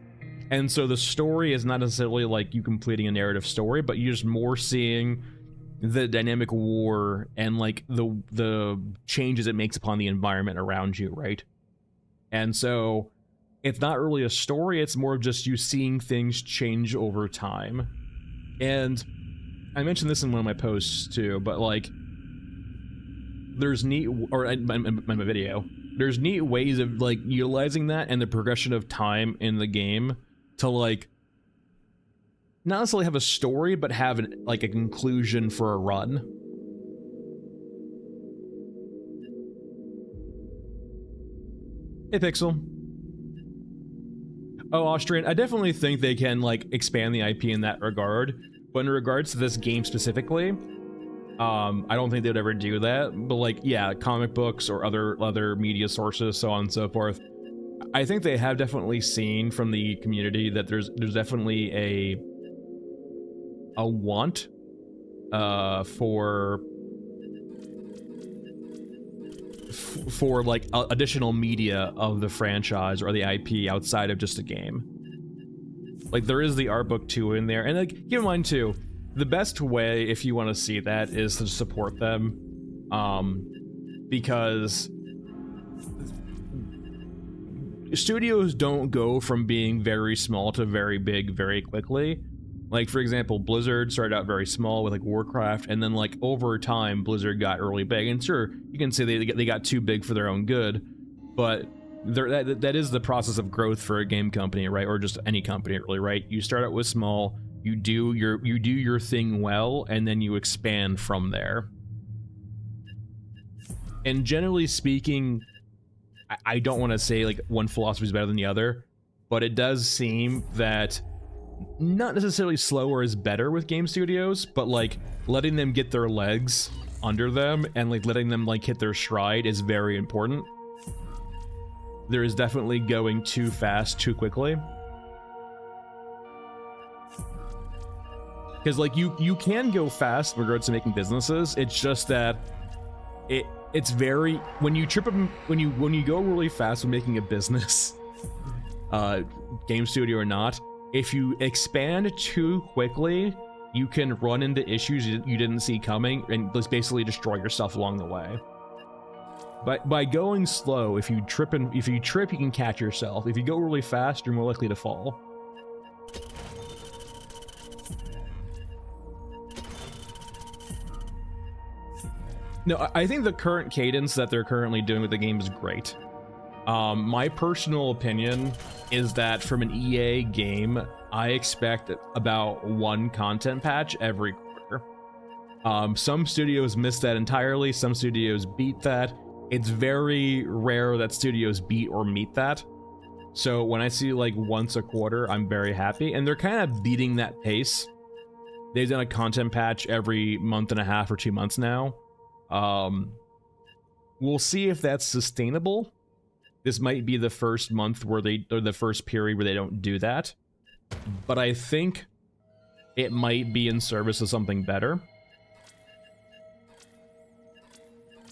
And so the story is not necessarily like you completing a narrative story, but you're just more seeing the dynamic war and like the changes it makes upon the environment around you, right? And so it's not really a story, it's more of just you seeing things change over time. And I mentioned this in one of my posts too, but like there's neat, or in my video, there's neat ways of like utilizing that and the progression of time in the game to like not necessarily have a story, but have like a conclusion for a run. Hey Pixel. Oh, Austrian, I definitely think they can like expand the IP in that regard, but in regards to this game specifically, I don't think they'd ever do that. But like, yeah, comic books or other media sources, so on and so forth. I think they have definitely seen from the community that there's definitely a want for like additional media of the franchise or the IP outside of just a game. Like there is the art book too in there, and like keep in mind too, the best way if you want to see that is to support them, because studios don't go from being very small to very big very quickly. Like for example, Blizzard started out very small with like Warcraft, and then like over time Blizzard got really big, and sure you can say they got too big for their own good, but that is the process of growth for a game company, right? Or just any company, really, right? You start out with small, you do your thing well, and then you expand from there. And generally speaking, I don't want to say like one philosophy is better than the other, but it does seem that not necessarily slower is better with game studios, but like letting them get their legs under them and like letting them like hit their stride is very important. There is definitely going too fast too quickly, because like you can go fast in regards to making businesses. It's just that it's very, when you go really fast with making a business, game studio or not, if you expand too quickly, you can run into issues you didn't see coming and just basically destroy yourself along the way. But by going slow, if you trip, you can catch yourself. If you go really fast, you're more likely to fall. No, I think the current cadence that they're currently doing with the game is great. My personal opinion is that from an EA game, I expect about one content patch every quarter. Some studios miss that entirely. Some studios beat that. It's very rare that studios beat or meet that. So when I see like once a quarter, I'm very happy. And they're kind of beating that pace. They've done a content patch every month and a half or 2 months now. We'll see if that's sustainable. This might be the first month or the first period where they don't do that. But I think it might be in service of something better.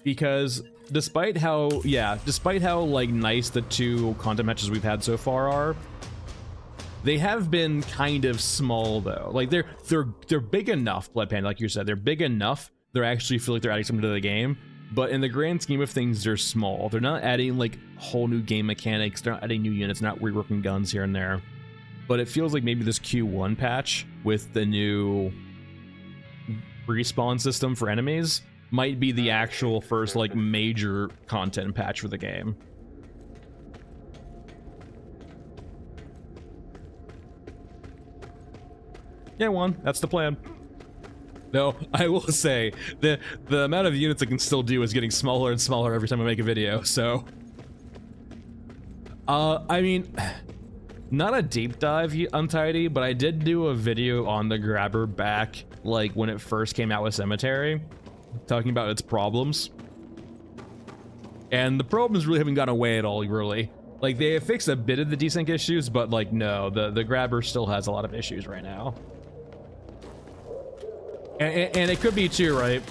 Because despite how like nice the 2 content matches we've had so far are, they have been kind of small though. Like they're big enough, Blood Panda, like you said, they're big enough. They actually feel like they're adding something to the game, but in the grand scheme of things, they're small. They're not adding like whole new game mechanics. They're not adding new units, not reworking guns here and there. But it feels like maybe this Q1 patch with the new respawn system for enemies might be the actual first like major content patch for the game. Yeah, Juan, that's the plan. No, I will say the amount of units I can still do is getting smaller and smaller every time I make a video, so I mean, not a deep dive Untidy, but I did do a video on the grabber back like when it first came out with Cemetery, talking about its problems. And the problems really haven't gone away at all, really. Like, they have fixed a bit of the desync issues, but like, no, the grabber still has a lot of issues right now. And it could be too, right?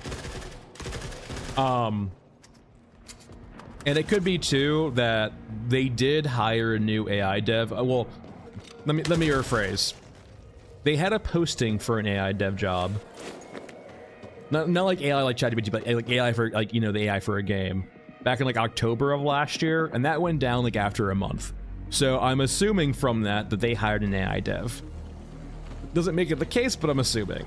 And it could be too that they did hire a new AI dev. Well, let me rephrase. They had a posting for an AI dev job. Not like AI like ChatGPT, but like AI for like, you know, the AI for a game. Back in like October of last year, and that went down like after a month. So I'm assuming from that they hired an AI dev. Doesn't make it the case, but I'm assuming.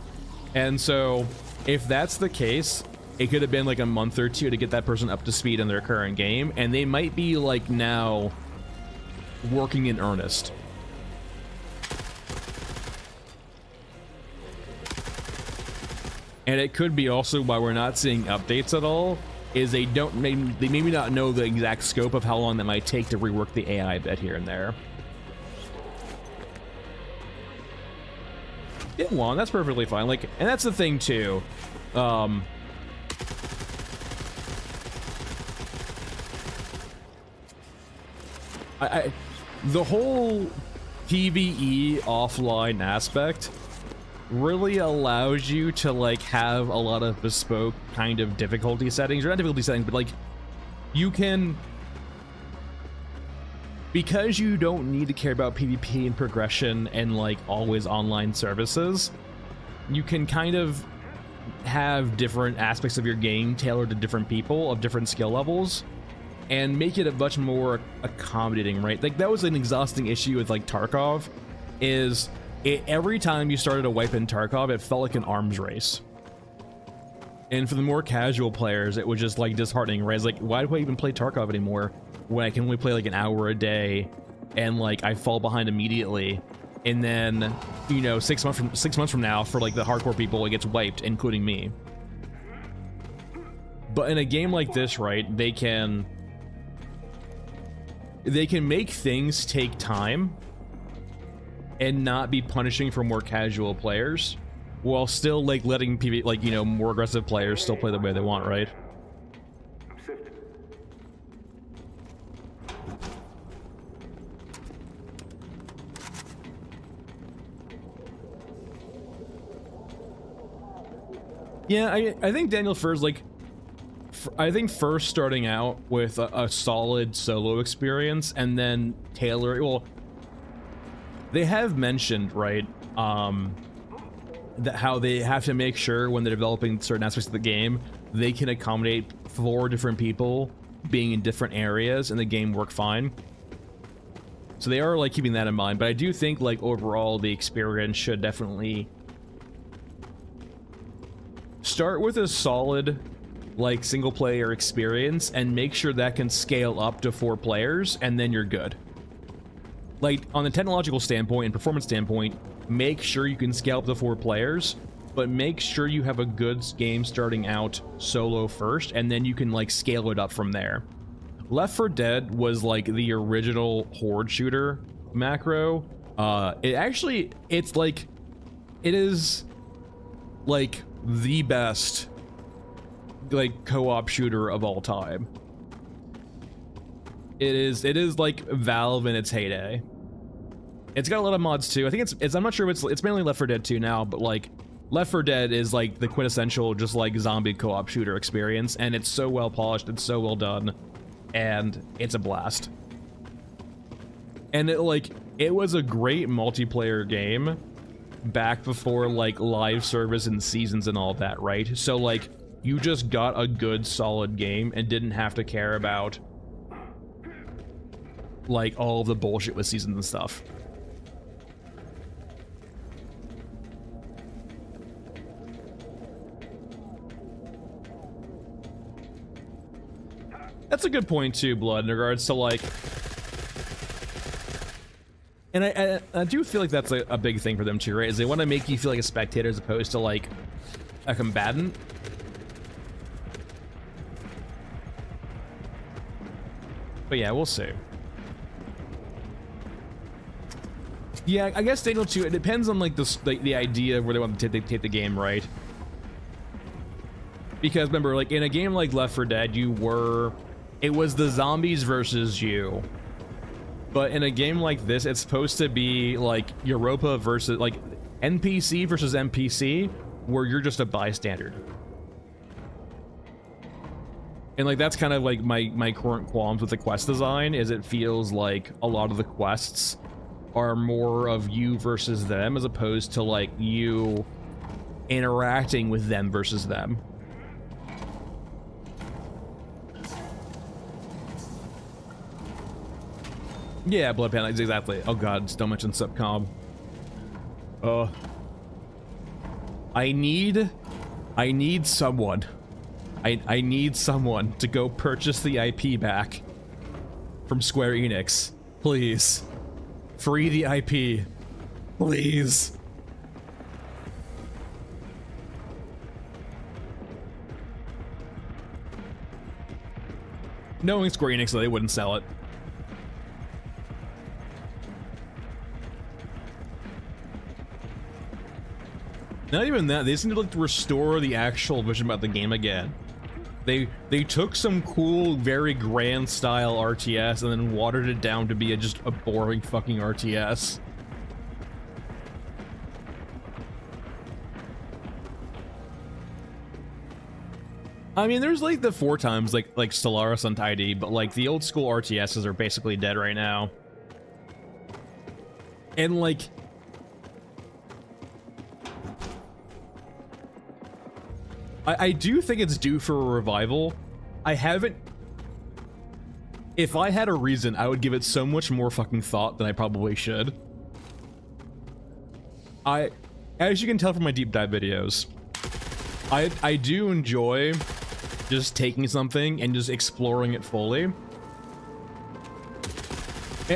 And so if that's the case, it could have been like a month or 2 to get that person up to speed in their current game, and they might be like now working in earnest. And it could be also why we're not seeing updates at all, is they maybe not know the exact scope of how long that might take to rework the AI a bit here and there. Yeah, Juan, that's perfectly fine. Like, and that's the thing too. The whole PvE offline aspect really allows you to like have a lot of bespoke kind of difficulty settings, or not difficulty settings, but like you can, because you don't need to care about PvP and progression and like always online services, you can kind of have different aspects of your game tailored to different people of different skill levels and make it a much more accommodating, right? Like that was an exhausting issue with like Tarkov, is every time you started a wipe in Tarkov, it felt like an arms race. And for the more casual players, it was just like disheartening, right? It's like, why do I even play Tarkov anymore when I can only play like an hour a day and like I fall behind immediately? And then, you know, 6 months from now, for like the hardcore people, it gets wiped, including me. But in a game like this, right, they can make things take time and not be punishing for more casual players, while still like letting people, like, you know, more aggressive players still play the way they want, right? Yeah, I think Daniel Fur's like, I think first starting out with a solid solo experience and then tailor, well, they have mentioned, right, that how they have to make sure when they're developing certain aspects of the game, they can accommodate 4 different people being in different areas and the game work fine. So they are like keeping that in mind, but I do think like overall the experience should definitely start with a solid like single player experience and make sure that can scale up to 4 players, and then you're good. Like on the technological standpoint and performance standpoint, make sure you can scale up to 4 players, but make sure you have a good game starting out solo first, and then you can like scale it up from there. Left 4 Dead was like the original horde shooter macro. It's like, it is like the best like co-op shooter of all time. It is like Valve in its heyday. It's got a lot of mods too. I think it's I'm not sure if it's mainly Left 4 Dead 2 now, but like Left 4 Dead is like the quintessential just like zombie co-op shooter experience, and it's so well polished, it's so well done, and it's a blast. And it was a great multiplayer game back before like live service and seasons and all that, right? So like you just got a good solid game and didn't have to care about like all of the bullshit with seasons and stuff. That's a good point too, Blood, in regards to like, and I do feel like that's a big thing for them too, right? Is they want to make you feel like a spectator as opposed to like a combatant. But yeah, we'll see. Yeah, I guess Daniel too. It depends on like the idea of where they want to take the game, right? Because remember, like in a game like Left 4 Dead, it was the zombies versus you. But in a game like this, it's supposed to be like Europa versus like NPC versus NPC, where you're just a bystander. And like that's kind of like my current qualms with the quest design, is it feels like a lot of the quests are more of you versus them as opposed to like you interacting with them versus them. Yeah, Blood Panda, exactly. Oh god, just don't mention Subcom. I need someone. I need someone to go purchase the IP back from Square Enix. Please. Free the IP. Please. Knowing Square Enix, they wouldn't sell it. Not even that, they just need to like restore the actual vision about the game again. They took some cool, very grand style RTS and then watered it down to be just a boring fucking RTS. I mean, there's like the 4 times like Stellaris Untidy, but like the old school RTSs are basically dead right now. And like, I do think it's due for a revival. I haven't... If I had a reason, I would give it so much more fucking thought than I probably should. As you can tell from my deep dive videos, I do enjoy just taking something and just exploring it fully.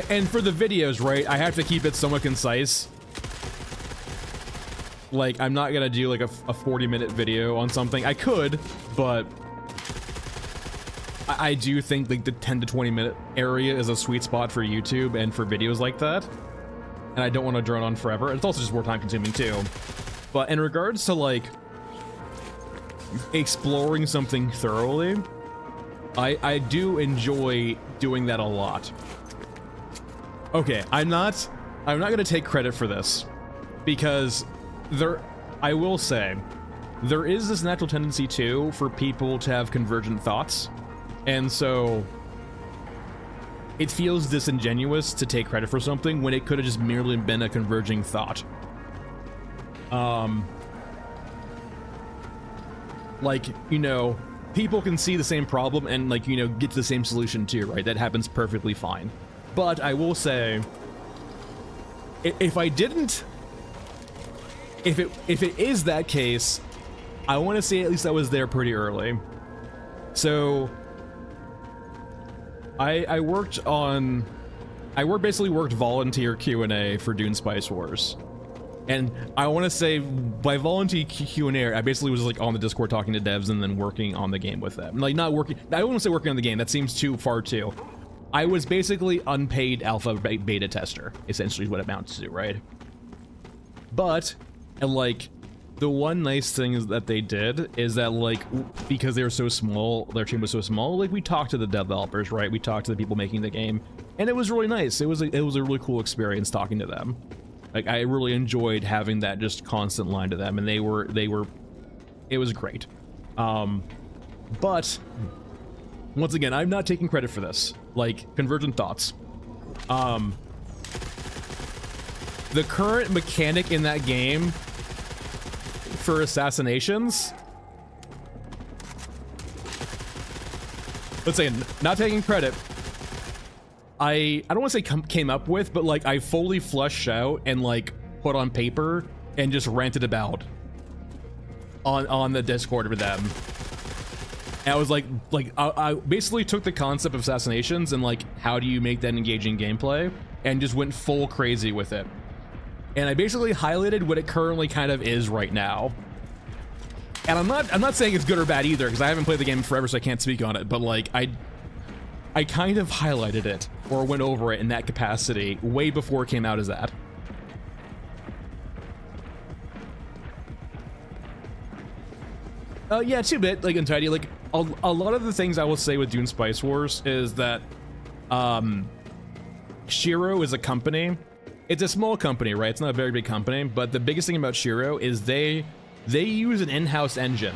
And for the videos, right, I have to keep it somewhat concise. Like, I'm not gonna do like a 40-minute video on something. I could, but I do think like the 10 to 20-minute area is a sweet spot for YouTube and for videos like that. And I don't want to drone on forever. It's also just more time consuming too. But in regards to like exploring something thoroughly, I do enjoy doing that a lot. Okay, I'm not gonna take credit for this, because I will say there is this natural tendency too for people to have convergent thoughts, and so it feels disingenuous to take credit for something when it could have just merely been a converging thought. Like, you know, people can see the same problem and, like, you know, get to the same solution too, right? That happens perfectly fine. But I will say, if it is that case, I want to say at least I was there pretty early. So I basically worked volunteer Q&A for Dune Spice Wars. And I want to say, by volunteer Q&A, I basically was like on the Discord talking to devs and then working on the game with them. Like, not working, I don't want to say working on the game, that seems too far too. I was basically unpaid alpha beta tester, essentially is what it amounts to, right? But, and like, the one nice thing is that they did is that, like, because they were so small, their team was so small, like, we talked to the developers, right? We talked to the people making the game, and it was really nice. It was a really cool experience talking to them. Like, I really enjoyed having that just constant line to them, and it was great. But once again, I'm not taking credit for this. Like, convergent thoughts. The current mechanic in that game for assassinations, let's say, not taking credit, I don't want to say came up with, but like I fully fleshed out and like put on paper and just ranted about on the Discord with them. And I was like I basically took the concept of assassinations and like how do you make that engaging gameplay, and just went full crazy with it. And I basically highlighted what it currently kind of is right now. And I'm not saying it's good or bad either, because I haven't played the game forever, so I can't speak on it. But like I kind of highlighted it or went over it in that capacity way before it came out as that. Yeah, 2-bit, like, untidy. Like, a lot of the things I will say with Dune Spice Wars is that Shiro is a company. It's a small company, right? It's not a very big company, but the biggest thing about Shiro is they use an in-house engine.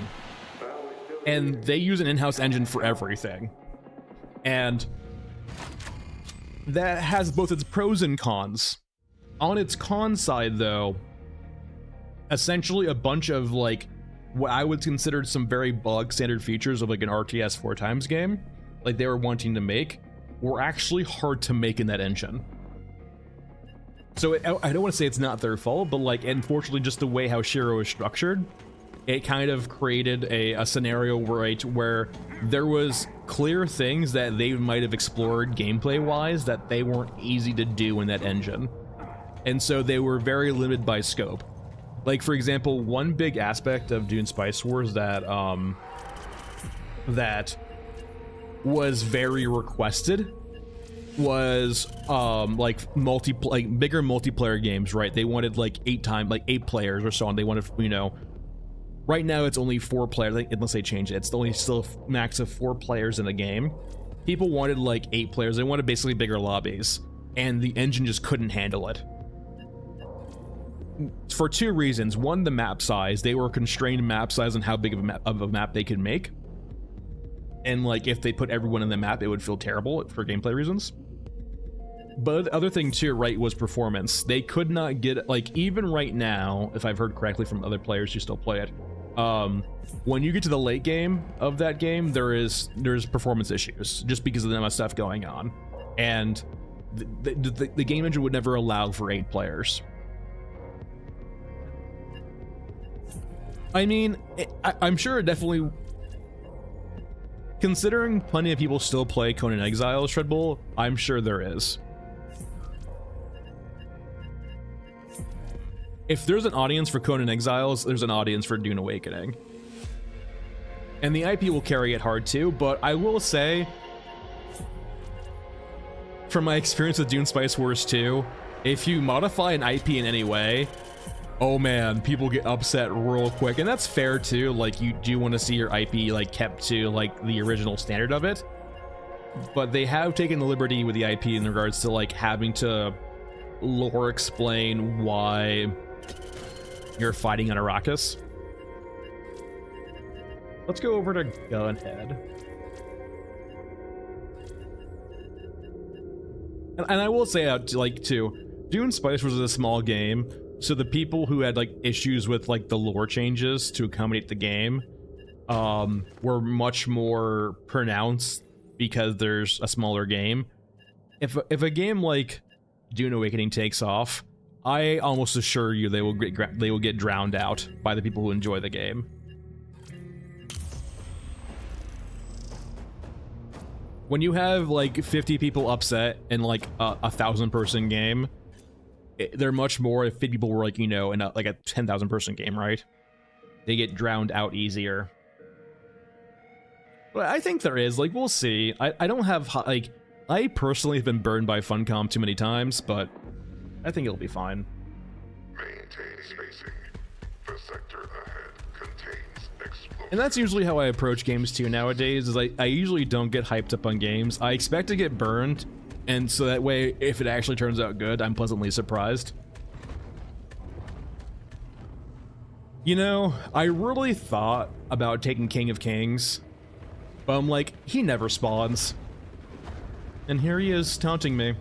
And they use an in-house engine for everything. And that has both its pros and cons. On its con side, though, essentially a bunch of, like, what I would consider some very bug standard features of like an RTS 4x game, like they were wanting to make, were actually hard to make in that engine. So I don't want to say it's not their fault, but like, unfortunately, just the way how Shiro is structured, it kind of created a scenario where there was clear things that they might have explored gameplay-wise that they weren't easy to do in that engine. And so they were very limited by scope. Like, for example, one big aspect of Dune Spice Wars that that was very requested was like bigger multiplayer games, right? They wanted like 8 players or so on. They wanted, you know, right now it's only 4 players, unless they change it. It's only still a max of 4 players in a game. People wanted like 8 players. They wanted basically bigger lobbies, and the engine just couldn't handle it. For 2 reasons. One, the map size. They were constrained map size on how big of a map they could make. And like, if they put everyone in the map, it would feel terrible for gameplay reasons. But the other thing too, right, was performance. They could not get, like, even right now, if I've heard correctly from other players who still play it, when you get to the late game of that game, there's performance issues just because of the amount of stuff going on. And the game engine would never allow for 8 players. I mean, I'm sure it definitely, considering plenty of people still play Conan Exiles Treadbull, I'm sure there is. If there's an audience for Conan Exiles, there's an audience for Dune Awakening. And the IP will carry it hard too, but I will say, from my experience with Dune Spice Wars 2, if you modify an IP in any way, oh man, people get upset real quick. And that's fair too, like you do want to see your IP like kept to like the original standard of it. But they have taken the liberty with the IP in regards to like having to lore explain why you're fighting on Arrakis. Let's go over to Gunhead. And I will say like too, Dune Spice was a small game, so the people who had like issues with like the lore changes to accommodate the game were much more pronounced because there's a smaller game. If a game like Dune Awakening takes off, I almost assure you they will get drowned out by the people who enjoy the game. When you have like 50 people upset in like a 1,000-person game, they're much more if 50 people were like, you know, in like a 10,000-person game, right? They get drowned out easier. But I think there is, like, we'll see. I don't have, like, I personally have been burned by Funcom too many times, but I think it'll be fine. Maintain spacing. The sector ahead contains explosives. And that's usually how I approach games too nowadays, is I usually don't get hyped up on games. I expect to get burned, and so that way, if it actually turns out good, I'm pleasantly surprised. You know, I really thought about taking King of Kings, but I'm like, he never spawns. And here he is taunting me.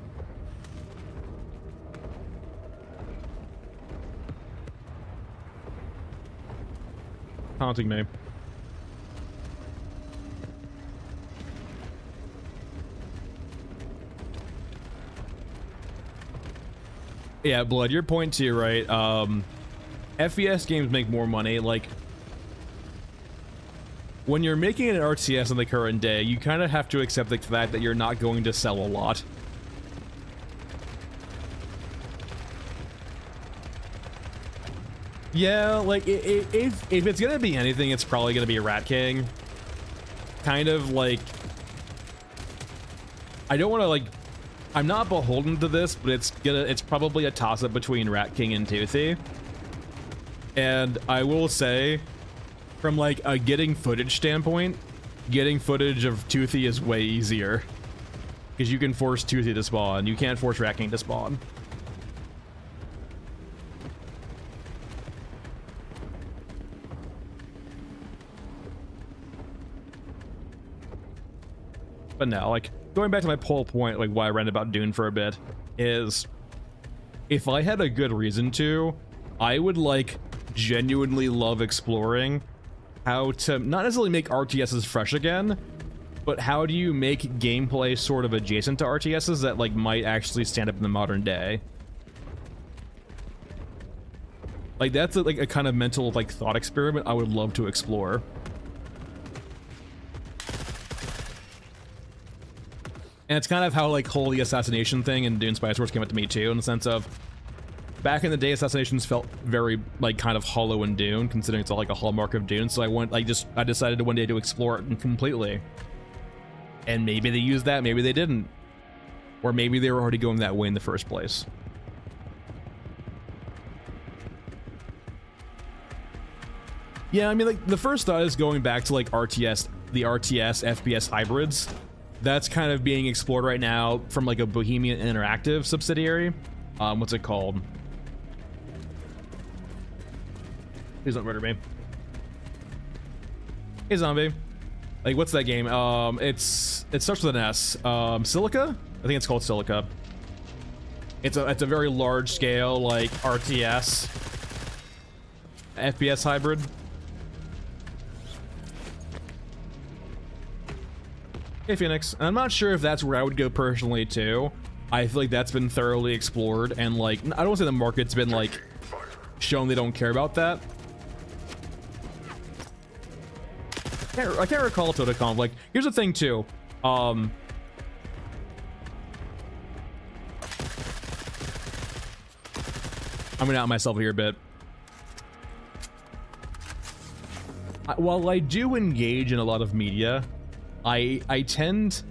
Taunting me. Yeah, Blood, your point too, right? FPS games make more money. Like, when you're making an RTS in the current day, you kind of have to accept the fact that you're not going to sell a lot. Yeah, like, if it's gonna be anything, it's probably gonna be a Rat King. Kind of like, I don't want to like, I'm not beholden to this, but it's probably a toss-up between Rat King and Toothy. And I will say, from like a getting footage standpoint, getting footage of Toothy is way easier. Because you can force Toothy to spawn, you can't force Rat King to spawn. But no, like, going back to my whole point, like why I ranted about Dune for a bit, is if I had a good reason to, I would like genuinely love exploring how to not necessarily make RTSs fresh again, but how do you make gameplay sort of adjacent to RTSs that like might actually stand up in the modern day. Like that's like a kind of mental like thought experiment I would love to explore. And it's kind of how like whole the assassination thing in Dune Spice Wars came up to me too, in the sense of back in the day, assassinations felt very like kind of hollow in Dune, considering it's all like a hallmark of Dune. So I decided one day to explore it completely. And maybe they used that, maybe they didn't, or maybe they were already going that way in the first place. Yeah, I mean, like the first thought is going back to like RTS, the RTS FPS hybrids. That's kind of being explored right now from like a Bohemian Interactive subsidiary. What's it called? Please don't murder me. Hey, zombie. Like, what's that game? It starts with an S. Silica? I think it's called Silica. It's a very large scale like RTS FPS hybrid. Hey, Phoenix. And I'm not sure if that's where I would go personally too. I feel like that's been thoroughly explored, and like I don't want to say the market's been like shown they don't care about that. I can't recall Total Conflict. Here's the thing too. I'm gonna out myself here a bit. While I do engage in a lot of media, I tend.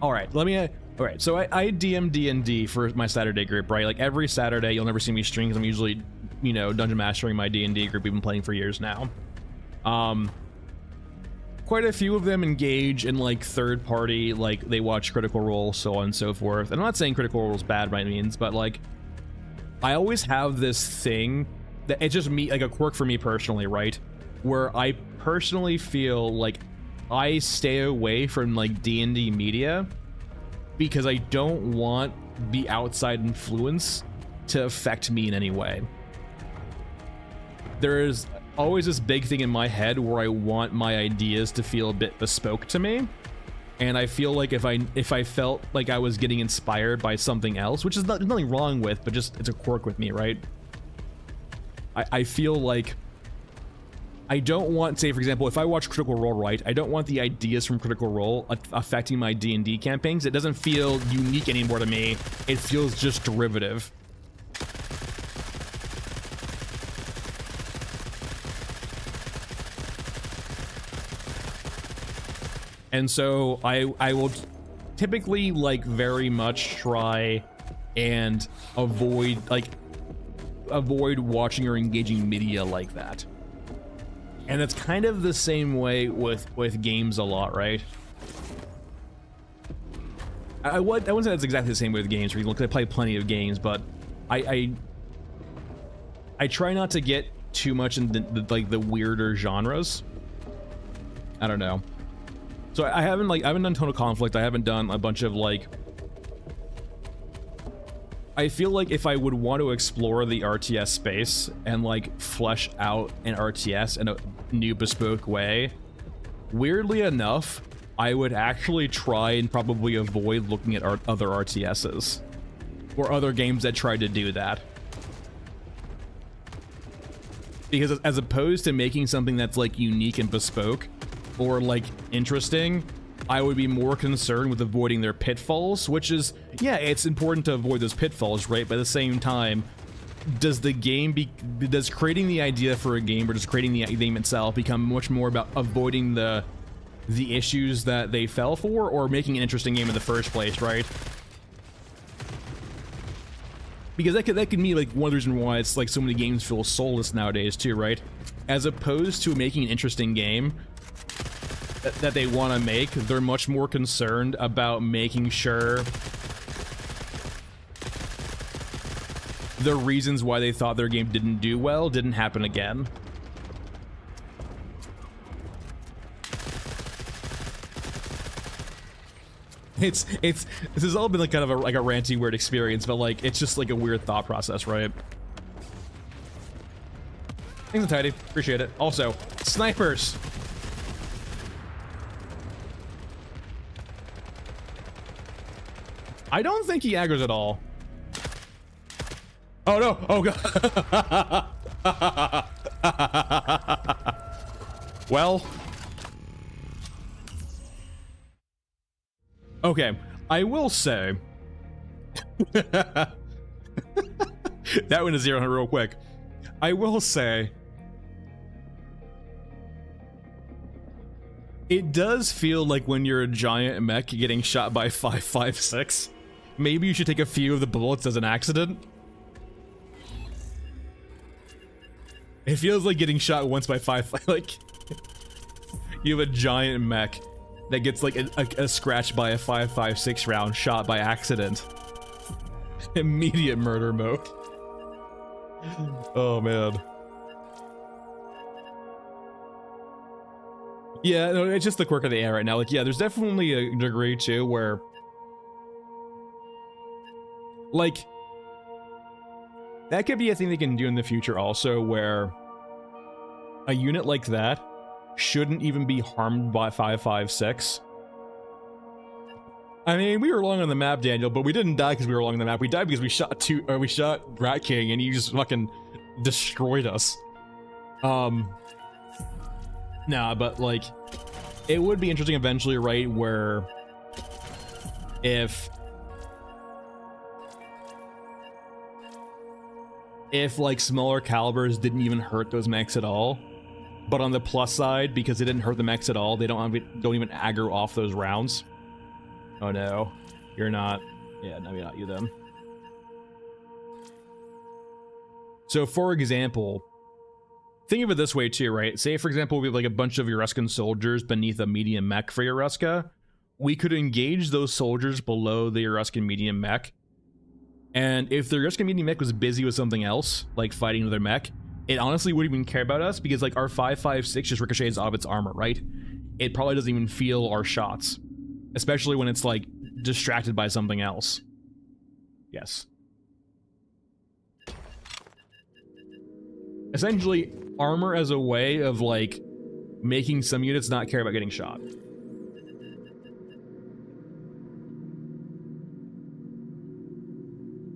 All right, so I DM D&D for my Saturday group, right? Like every Saturday, you'll never see me stream because I'm usually, you know, dungeon mastering my D&D group. We've been playing for years now. Quite a few of them engage in like third party, like they watch Critical Role, so on and so forth. And I'm not saying Critical Role is bad by any means, but like I always have this thing that it's just me, like a quirk for me personally, right? Where I personally feel like I stay away from like D&D media because I don't want the outside influence to affect me in any way. There is always this big thing in my head where I want my ideas to feel a bit bespoke to me, and I feel like if I felt like I was getting inspired by something else, which is there's nothing wrong with, but just it's a quirk with me, right? I feel like I don't want, say for example, if I watch Critical Role, right, I don't want the ideas from Critical Role affecting my D&D campaigns. It doesn't feel unique anymore to me. It feels just derivative. And so I will typically like very much try and avoid watching or engaging media like that. And it's kind of the same way with games a lot, right? I wouldn't say that's exactly the same way with games. I play plenty of games, but I try not to get too much in the weirder genres. I don't know. So I haven't done Total Conflict. I haven't done a bunch of like. I feel like if I would want to explore the RTS space and like flesh out an RTS in a new bespoke way, weirdly enough, I would actually try and probably avoid looking at other RTSs or other games that tried to do that. Because as opposed to making something that's like unique and bespoke or like interesting, I would be more concerned with avoiding their pitfalls, which is, yeah, it's important to avoid those pitfalls, right? But at the same time, does creating the idea for a game or just creating the game itself become much more about avoiding the issues that they fell for, or making an interesting game in the first place, right? Because that could mean like one reason why it's like so many games feel soulless nowadays too, right? As opposed to making an interesting game that they want to make, they're much more concerned about making sure the reasons why they thought their game didn't do well didn't happen again. This has all been like kind of a ranty weird experience, but like it's just like a weird thought process, right? Thanks, Tidy. Appreciate it. Also, snipers. I don't think he aggroes at all. Oh no! Oh god! Well. Okay, I will say. That went to 0 real quick. I will say. It does feel like when you're a giant mech getting shot by 5.56. Maybe you should take a few of the bullets as an accident. It feels like getting shot once by 5. Like you have a giant mech that gets like a scratch by a 5.56 round shot by accident. Immediate murder mode. Oh man. Yeah, no, it's just the quirk of the air right now. Like, yeah, there's definitely a degree too where, like, that could be a thing they can do in the future also, where a unit like that shouldn't even be harmed by 5.56. I mean, we were long on the map, Daniel, but we didn't die because we were long on the map. We died because we shot Rat King and he just fucking destroyed us. Nah, but like, it would be interesting eventually, right? Where if like smaller calibers didn't even hurt those mechs at all, but on the plus side, because they didn't hurt the mechs at all, they don't even aggro off those rounds. Oh no, you're not. Yeah, no, you're not you then. So for example, think of it this way too, right? Say for example, we have like a bunch of Euruscan soldiers beneath a medium mech for Eurusca. We could engage those soldiers below the Euruscan medium mech. And if the Euruscan medium mech was busy with something else, like fighting another mech, it honestly wouldn't even care about us because like our 5.56 just ricochets off its armor, right? It probably doesn't even feel our shots, especially when it's like distracted by something else. Yes. Essentially, armor as a way of like making some units not care about getting shot.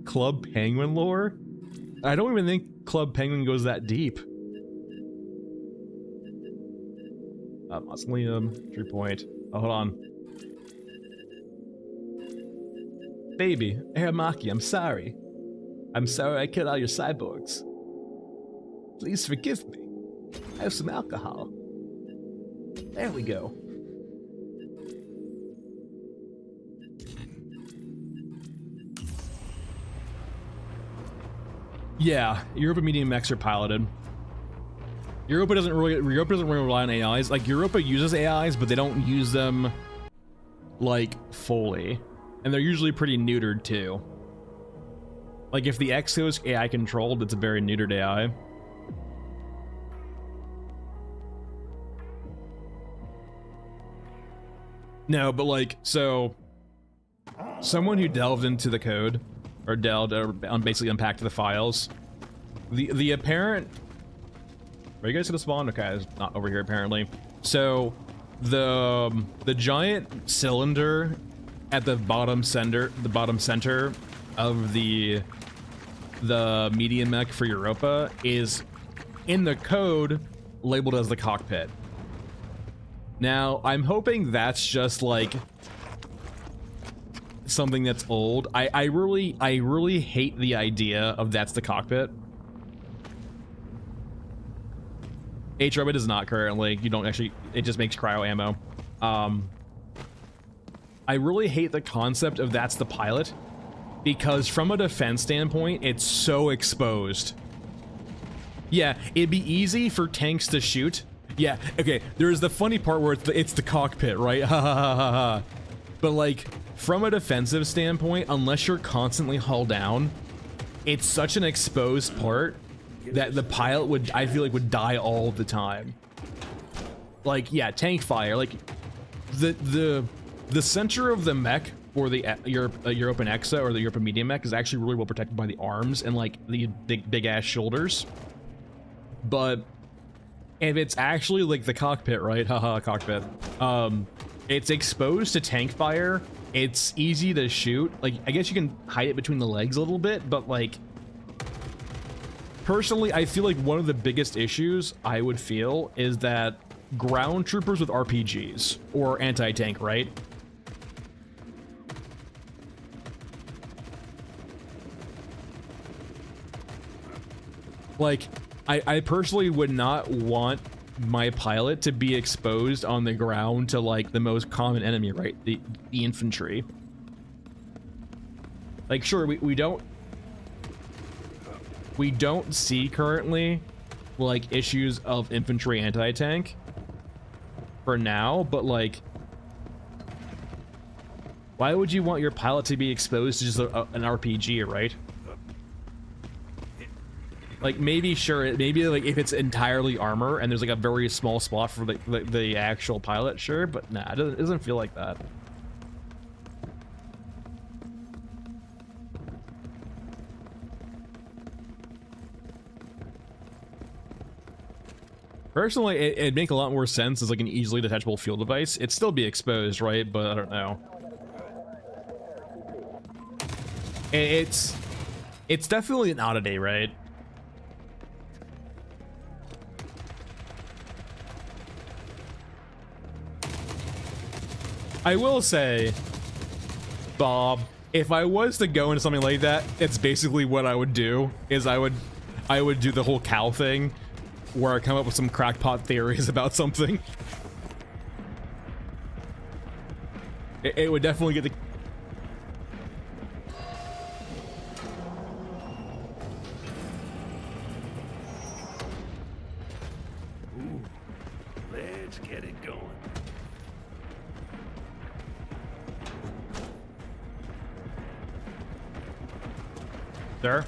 Club Penguin lore? I don't even think Club Penguin goes that deep. Mausoleum, True Point. Oh, hold on. Baby, Aramaki, I'm sorry. I'm sorry I killed all your cyborgs. Please forgive me. I have some alcohol. There we go. Yeah, Europa medium mechs are piloted. Europa doesn't really rely on AIs. Like Europa uses AIs, but they don't use them like fully. And they're usually pretty neutered too. Like if the Exo's AI controlled, it's a very neutered AI. No, but like, so someone who delved into the code or basically unpacked the files, the apparent, are you guys gonna spawn? Okay, it's not over here apparently. So the giant cylinder at the bottom center of the medium mech for Europa is in the code labeled as the cockpit. Now, I'm hoping that's just like something that's old. I really hate the idea of that's the cockpit. H-Robot is not currently. You don't actually, it just makes cryo ammo. I really hate the concept of that's the pilot because from a defense standpoint, it's so exposed. Yeah, it'd be easy for tanks to shoot. Yeah, okay, there's the funny part where it's the cockpit, right? Ha ha ha ha ha. But like, from a defensive standpoint, unless you're constantly hull down, it's such an exposed part that the pilot would, I feel like, would die all the time. Like, yeah, tank fire, like, the center of the mech for the European Exa or the European medium mech is actually really well protected by the arms and like the big ass shoulders. But if it's actually like the cockpit, right? Haha, cockpit. It's exposed to tank fire. It's easy to shoot. Like, I guess you can hide it between the legs a little bit, but like, personally, I feel like one of the biggest issues I would feel is that ground troopers with RPGs or anti-tank, right? Like, I personally would not want my pilot to be exposed on the ground to like the most common enemy, right? The infantry. Like, sure, we don't see currently like issues of infantry anti-tank for now, but like, why would you want your pilot to be exposed to just an RPG, right? Like, maybe, sure, maybe like if it's entirely armor and there's like a very small spot for the actual pilot, sure, but nah, it doesn't feel like that. Personally, it'd make a lot more sense as like an easily detachable fuel device. It'd still be exposed, right? But I don't know. It's definitely an oddity, right? I will say, Bob, if I was to go into something like that, it's basically what I would do. Is I would do the whole cow thing, where I come up with some crackpot theories about something. It would definitely get the. Ooh, let's get it going. Sir?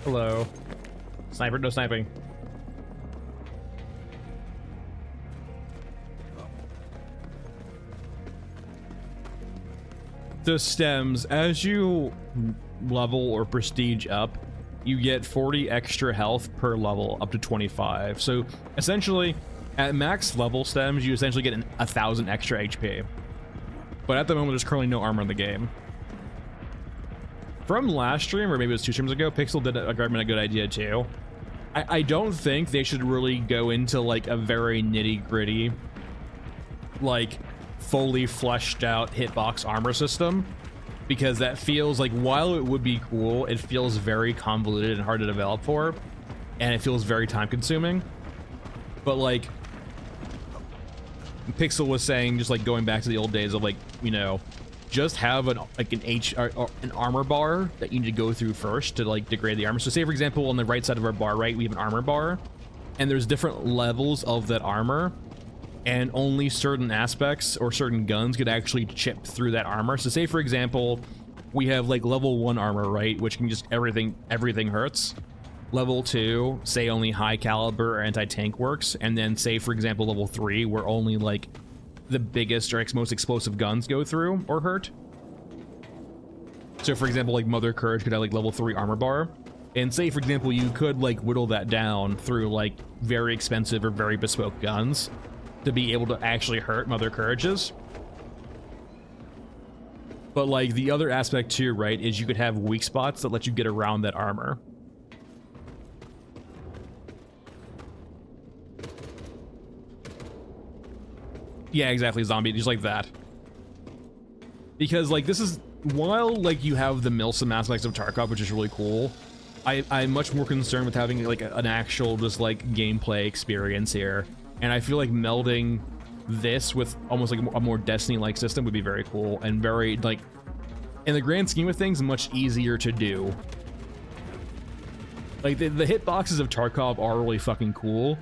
Hello. Sniper, no sniping. The stems, as you level or prestige up, you get 40 extra health per level, up to 25. So essentially, at max level stems, you essentially get 1,000 extra HP. But at the moment, there's currently no armor in the game. From last stream, or maybe it was 2 streams ago, Pixel did a good idea too. I don't think they should really go into like a very nitty-gritty, like fully fleshed out hitbox armor system, because that feels like, while it would be cool, it feels very convoluted and hard to develop for, and it feels very time consuming. But like Pixel was saying, just like going back to the old days of like, you know, just have an armor bar that you need to go through first to like degrade the armor. So say for example, on the right side of our bar, right, we have an armor bar, and there's different levels of that armor, and only certain aspects or certain guns could actually chip through that armor. So say for example, we have like level 1 armor, right, which can just everything hurts. Level 2, say only high caliber or anti-tank works, and then say for example level 3, where only like the biggest or most explosive guns go through or hurt. So for example, like Mother Courage could have like level 3 armor bar, and say for example you could like whittle that down through like very expensive or very bespoke guns to be able to actually hurt Mother Courages. But like the other aspect too, right, is you could have weak spots that let you get around that armor. Yeah, exactly, zombie, just like that. Because like this is, while like you have the Milsim aspects of Tarkov, which is really cool, I'm much more concerned with having like an actual just like gameplay experience here. And I feel like melding this with almost like a more Destiny-like system would be very cool, and very like, in the grand scheme of things, much easier to do. Like the hitboxes of Tarkov are really fucking cool,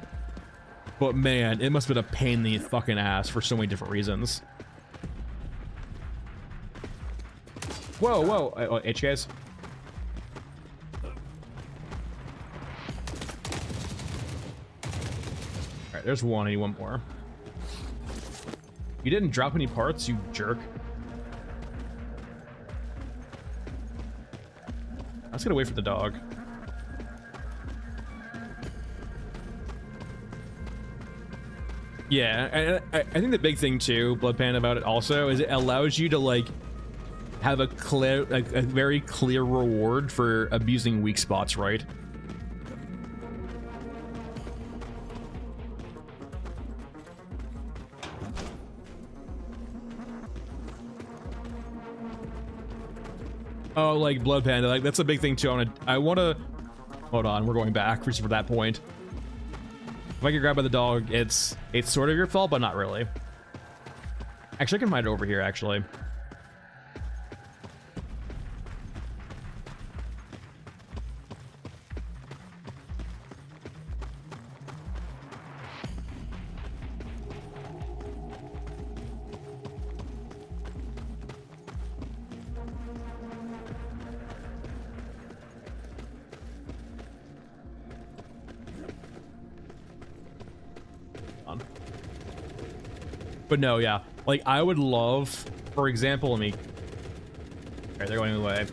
but man, it must have been a pain in the fucking ass for so many different reasons. Whoa, whoa, H guys. Alright, there's one, I need one more. You didn't drop any parts, you jerk. I was gonna wait for the dog. Yeah, I think the big thing too, Bloodpan, about it also is it allows you to like have a clear, like a very clear reward for abusing weak spots, right? Oh, like Blood Panda, like that's a big thing too. I wanna hold on, we're going back for that point. If I get grabbed by the dog, it's sort of your fault, but not really. Actually, I can find it over here, actually. But no, yeah, like I would love, for example, let me Alright, they're going away.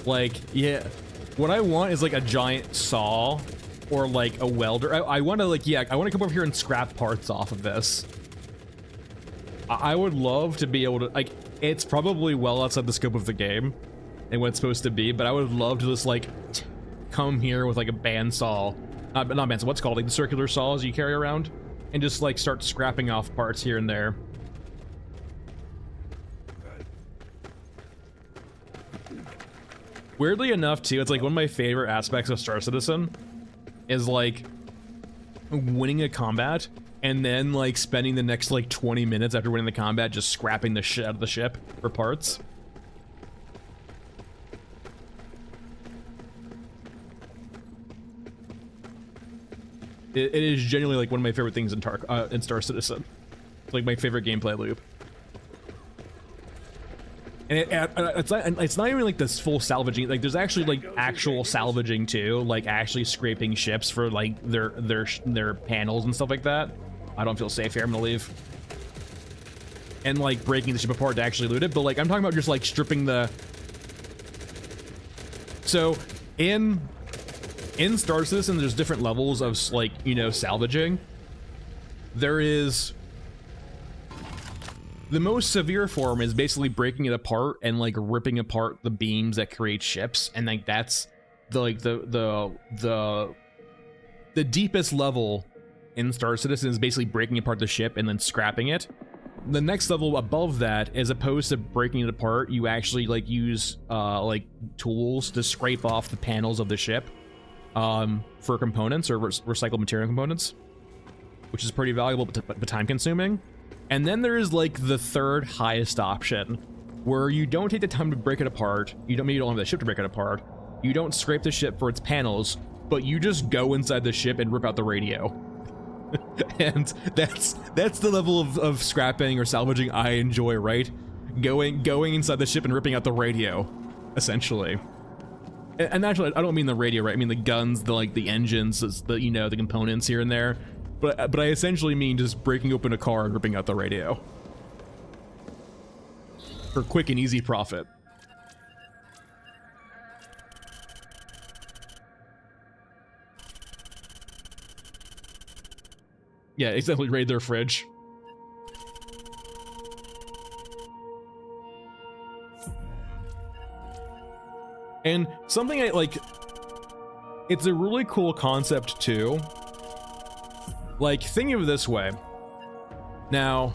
Like, yeah. What I want is like a giant saw or like a welder. I want to like, yeah, I want to come over here and scrap parts off of this. I would love to be able to, like, it's probably well outside the scope of the game and what it's supposed to be, but I would love to just like come here with like a bandsaw, not bandsaw, what's it called, like the circular saws you carry around, and just like start scrapping off parts here and there. Weirdly enough, too, it's like one of my favorite aspects of Star Citizen is like winning a combat and then like spending the next like 20 minutes after winning the combat just scrapping the shit out of the ship for parts. It is genuinely like one of my favorite things in Star Citizen. It's like my favorite gameplay loop. And it's not even like this full salvaging. Like there's actually like actual salvaging too, like actually scraping ships for like their panels and stuff like that. I don't feel safe here. I'm gonna leave. And like breaking the ship apart to actually loot it. But like I'm talking about just like stripping the. So in Star Citizen, there's different levels of like, you know, salvaging. There is. The most severe form is basically breaking it apart and like ripping apart the beams that create ships, and like that's the like the deepest level in Star Citizen is basically breaking apart the ship and then scrapping it. The next level above that, as opposed to breaking it apart, you actually like use like tools to scrape off the panels of the ship for components or recycled material components, which is pretty valuable but time consuming. And then there is like the third highest option, where you don't take the time to break it apart. Maybe you don't have the ship to break it apart. You don't scrape the ship for its panels, but you just go inside the ship and rip out the radio. And that's the level of scrapping or salvaging I enjoy, right? Going inside the ship and ripping out the radio, essentially. And actually, I don't mean the radio, right? I mean the guns, the engines, the you know, the components here and there. But I essentially mean just breaking open a car and ripping out the radio. For quick and easy profit. Yeah, exactly, raid their fridge. And something I like, it's a really cool concept too. Like, think of it this way. Now,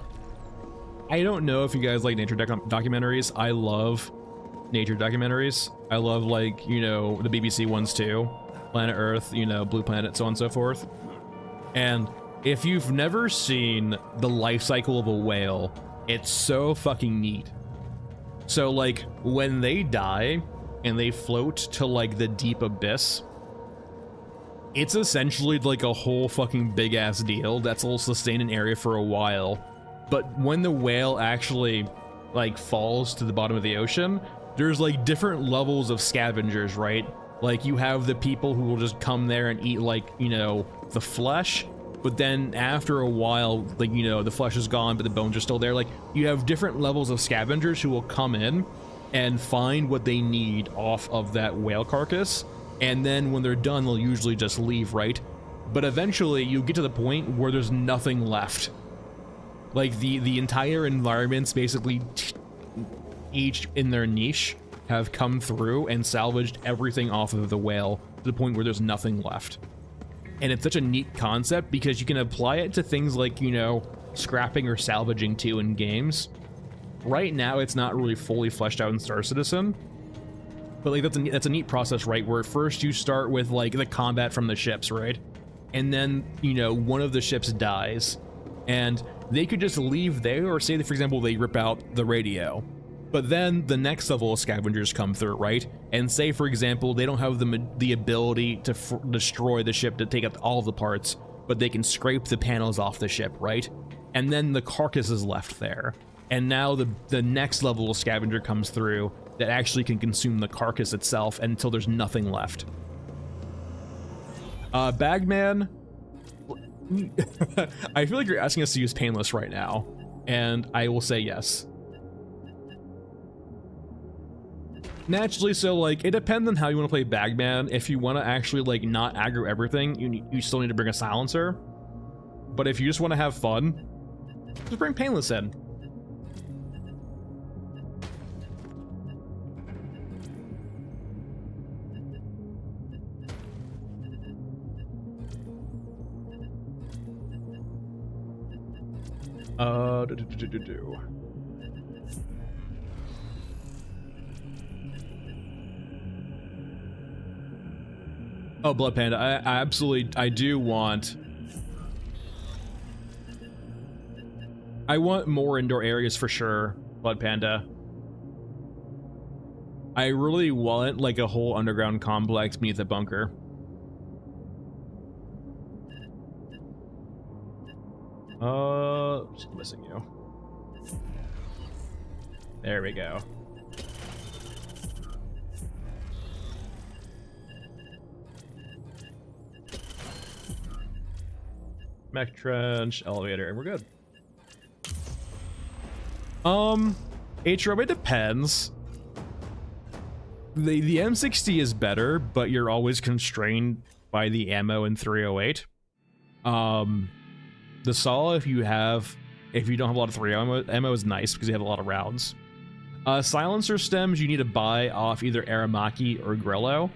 I don't know if you guys like nature documentaries. I love nature documentaries. I love, like, you know, the BBC ones too. Planet Earth, you know, Blue Planet, so on and so forth. And if you've never seen the life cycle of a whale, it's so fucking neat. So, like, when they die and they float to, like, the deep abyss, it's essentially like a whole fucking big ass deal that's will sustain an area for a while. But when the whale actually like falls to the bottom of the ocean, there's like different levels of scavengers, right? Like you have the people who will just come there and eat, like, you know, the flesh, but then after a while, like, you know, the flesh is gone but the bones are still there. Like you have different levels of scavengers who will come in and find what they need off of that whale carcass. And then when they're done, they'll usually just leave, right? But eventually you get to the point where there's nothing left. Like the entire environments basically each in their niche have come through and salvaged everything off of the whale to the point where there's nothing left. And it's such a neat concept because you can apply it to things like, you know, scrapping or salvaging too in games. Right now it's not really fully fleshed out in Star Citizen. But like that's a neat process, right? Where first you start with like the combat from the ships, right? And then, you know, one of the ships dies, and they could just leave there, or say that, for example, they rip out the radio. But then the next level of scavengers come through, right? And say, for example, they don't have the ability to destroy the ship to take out all the parts, but they can scrape the panels off the ship, right? And then the carcass is left there. And now the next level of scavenger comes through that actually can consume the carcass itself until there's nothing left. Bagman, I feel like you're asking us to use painless right now, and I will say yes. Naturally, so like it depends on how you want to play Bagman. If you want to actually like not aggro everything, you still need to bring a silencer. But if you just want to have fun, just bring Painless in. Oh, Blood Panda, I absolutely, I want more indoor areas for sure, Blood Panda. I really want like a whole underground complex beneath the bunker. Just missing you. There we go. Mech trench, elevator, and we're good. Atro, it depends. The M60 is better, but you're always constrained by the ammo in 308. The Saw, if you don't have a lot of 308 ammo is nice because you have a lot of rounds. Silencer stems you need to buy off either Aramaki or Grillo.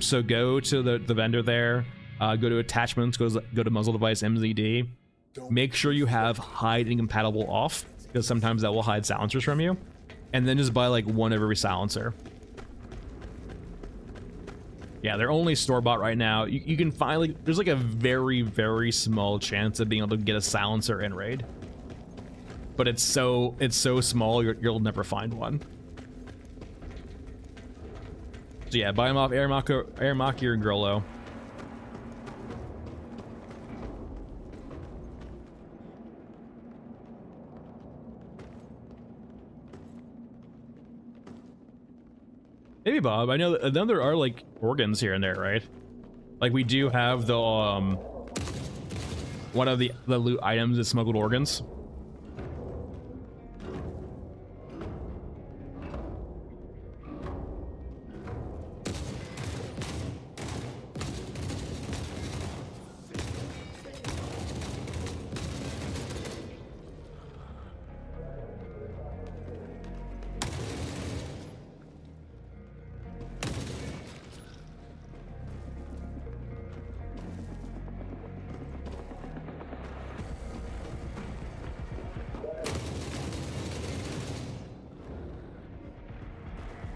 So go to the vendor there, go to attachments, go to muzzle device MZD. Make sure you have hide incompatible off, because sometimes that will hide silencers from you. And then just buy like one of every silencer. Yeah, they're only store-bought right now. You can find like there's like a very, very small chance of being able to get a silencer in raid. But it's so small you'll never find one. So yeah, buy them off Aramaki or Grillo. Maybe Bob. I know there are like organs here and there, right? Like we do have the one of the loot items is smuggled organs.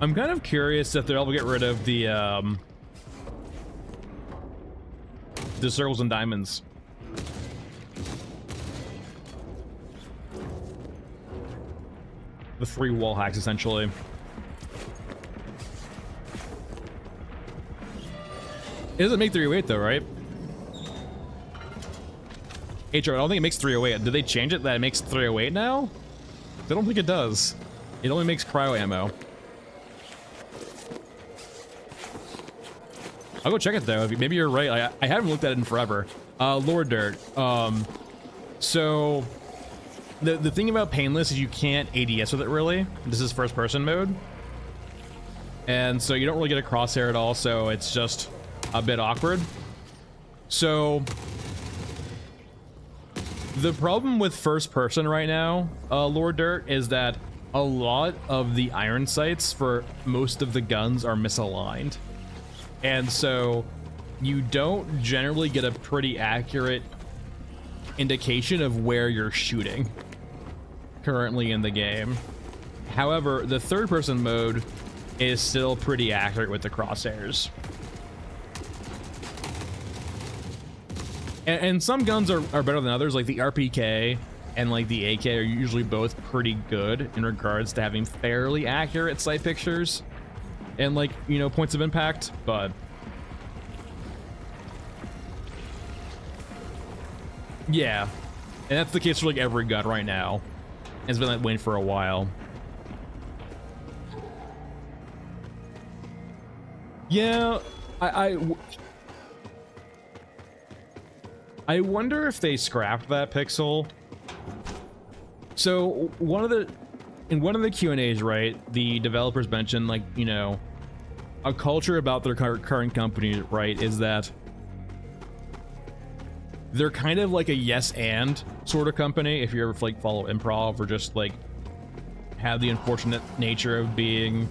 I'm kind of curious if they'll ever get rid of the circles and diamonds. The 3 wall hacks, essentially. It doesn't make 308 though, right? HR, I don't think it makes 308. Did they change it that it makes 308 now? I don't think it does. It only makes cryo ammo. I'll go check it though. Maybe you're right. I haven't looked at it in forever. Lord Dirt. So the thing about Painless is you can't ADS with it really. This is first person mode. And so you don't really get a crosshair at all, so it's just a bit awkward. So the problem with first person right now, Lord Dirt, is that a lot of the iron sights for most of the guns are misaligned. And so you don't generally get a pretty accurate indication of where you're shooting currently in the game. However, the third person mode is still pretty accurate with the crosshairs. And some guns are better than others, like the RPK and like the AK are usually both pretty good in regards to having fairly accurate sight pictures and like, you know, points of impact, but yeah, and that's the case for like every gun right now. It's been that way for a while. Yeah, I wonder if they scrapped that pixel. So one of the in one of the Q&As, right, the developers mentioned, like, you know, a culture about their current company, right, is that they're kind of like a yes and sort of company. If you ever like follow improv or just like have the unfortunate nature of being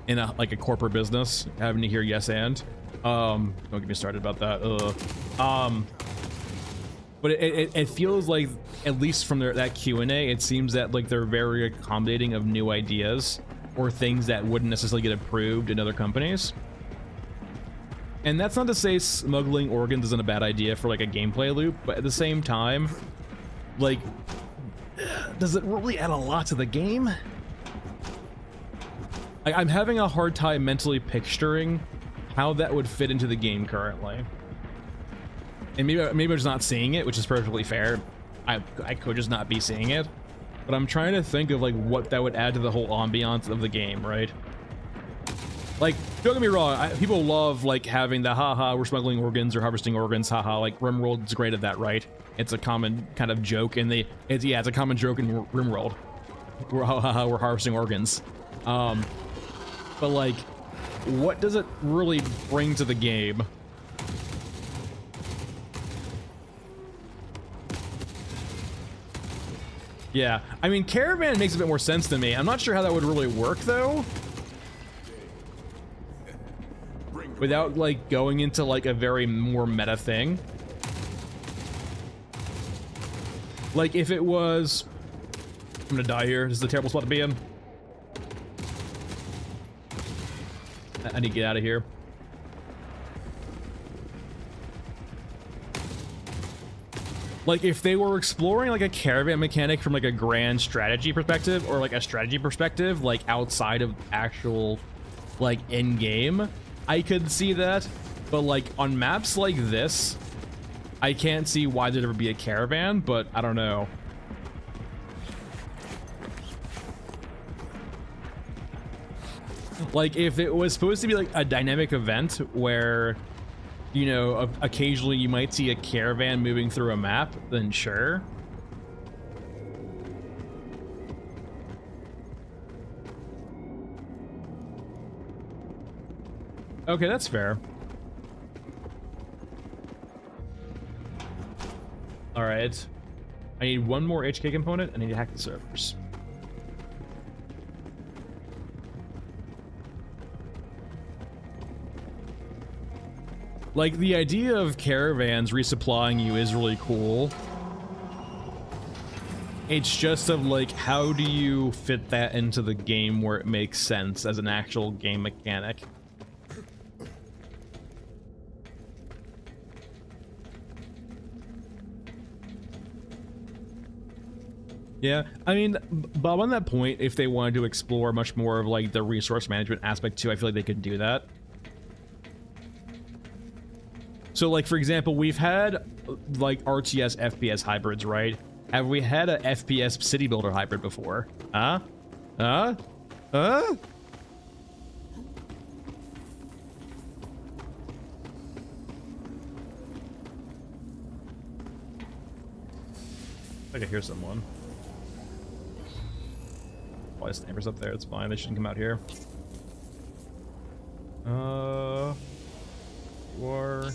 in a like a corporate business, having to hear yes and don't get me started about that. But it feels like, at least from that Q&A, it seems that like they're very accommodating of new ideas or things that wouldn't necessarily get approved in other companies. And that's not to say smuggling organs isn't a bad idea for like a gameplay loop, but at the same time, like, does it really add a lot to the game? I'm having a hard time mentally picturing how that would fit into the game currently. And maybe I'm just not seeing it, which is perfectly fair. I could just not be seeing it, but I'm trying to think of like what that would add to the whole ambiance of the game, right? Like, don't get me wrong, people love like having the haha, we're smuggling organs or harvesting organs, haha, like RimWorld's great at that, right? It's a common kind of joke, and it's a common joke in RimWorld. We're harvesting organs. But like, what does it really bring to the game? Yeah, I mean, Caravan makes a bit more sense to me. I'm not sure how that would really work though, without like going into like a very more meta thing. Like if it was, I'm gonna die here. This is a terrible spot to be in. I need to get out of here. Like if they were exploring like a caravan mechanic from like a grand strategy perspective, or like a strategy perspective, like outside of actual like in-game, I could see that. But like on maps like this, I can't see why there'd ever be a caravan, but I don't know. Like if it was supposed to be like a dynamic event where, you know, occasionally you might see a caravan moving through a map, then sure. Okay, that's fair. All right. I need one more HK component. I need to hack the servers. Like, the idea of caravans resupplying you is really cool. It's just of, like, how do you fit that into the game where it makes sense as an actual game mechanic? Yeah, I mean, Bob, on that point, if they wanted to explore much more of, like, the resource management aspect, too, I feel like they could do that. So, like, for example, we've had, like, RTS FPS hybrids, right? Have we had a FPS city builder hybrid before? Huh? Huh? Huh? I can hear someone. Why snipers up there? It's fine. They shouldn't come out here. You are...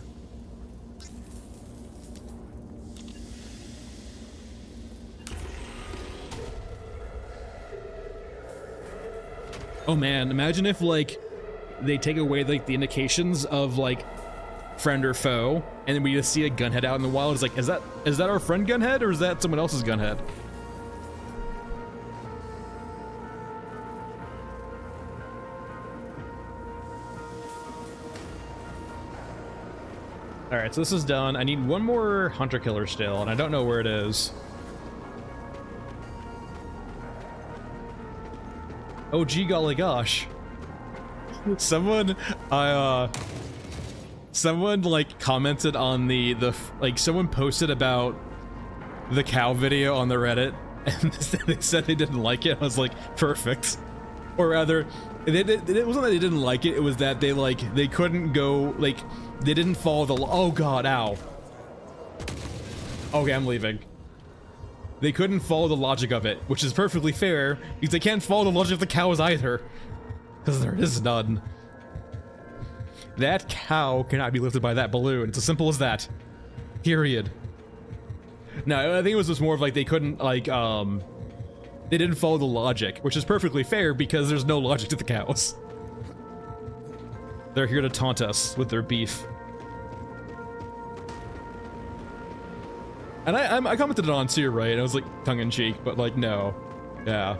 Oh man, imagine if like they take away like the indications of like friend or foe, and then we just see a gunhead out in the wild. It's like, is that our friend gunhead, or is that someone else's gunhead? All right, so this is done. I need one more hunter killer still, and I don't know where it is. Oh gee golly gosh. Someone like commented on the like someone posted about the cow video on the Reddit, and they said they didn't like it. I was like, perfect. Or rather, it wasn't that they didn't like it, it was that they couldn't go, like, they didn't follow the oh god, ow. Okay, I'm leaving. They couldn't follow the logic of it, which is perfectly fair, because they can't follow the logic of the cows either. Because there is none. That cow cannot be lifted by that balloon. It's as simple as that. Period. No, I think it was just more of like they couldn't, like, they didn't follow the logic, which is perfectly fair because there's no logic to the cows. They're here to taunt us with their beef. And I commented on too, right? I was like tongue-in-cheek, but like, no. Yeah.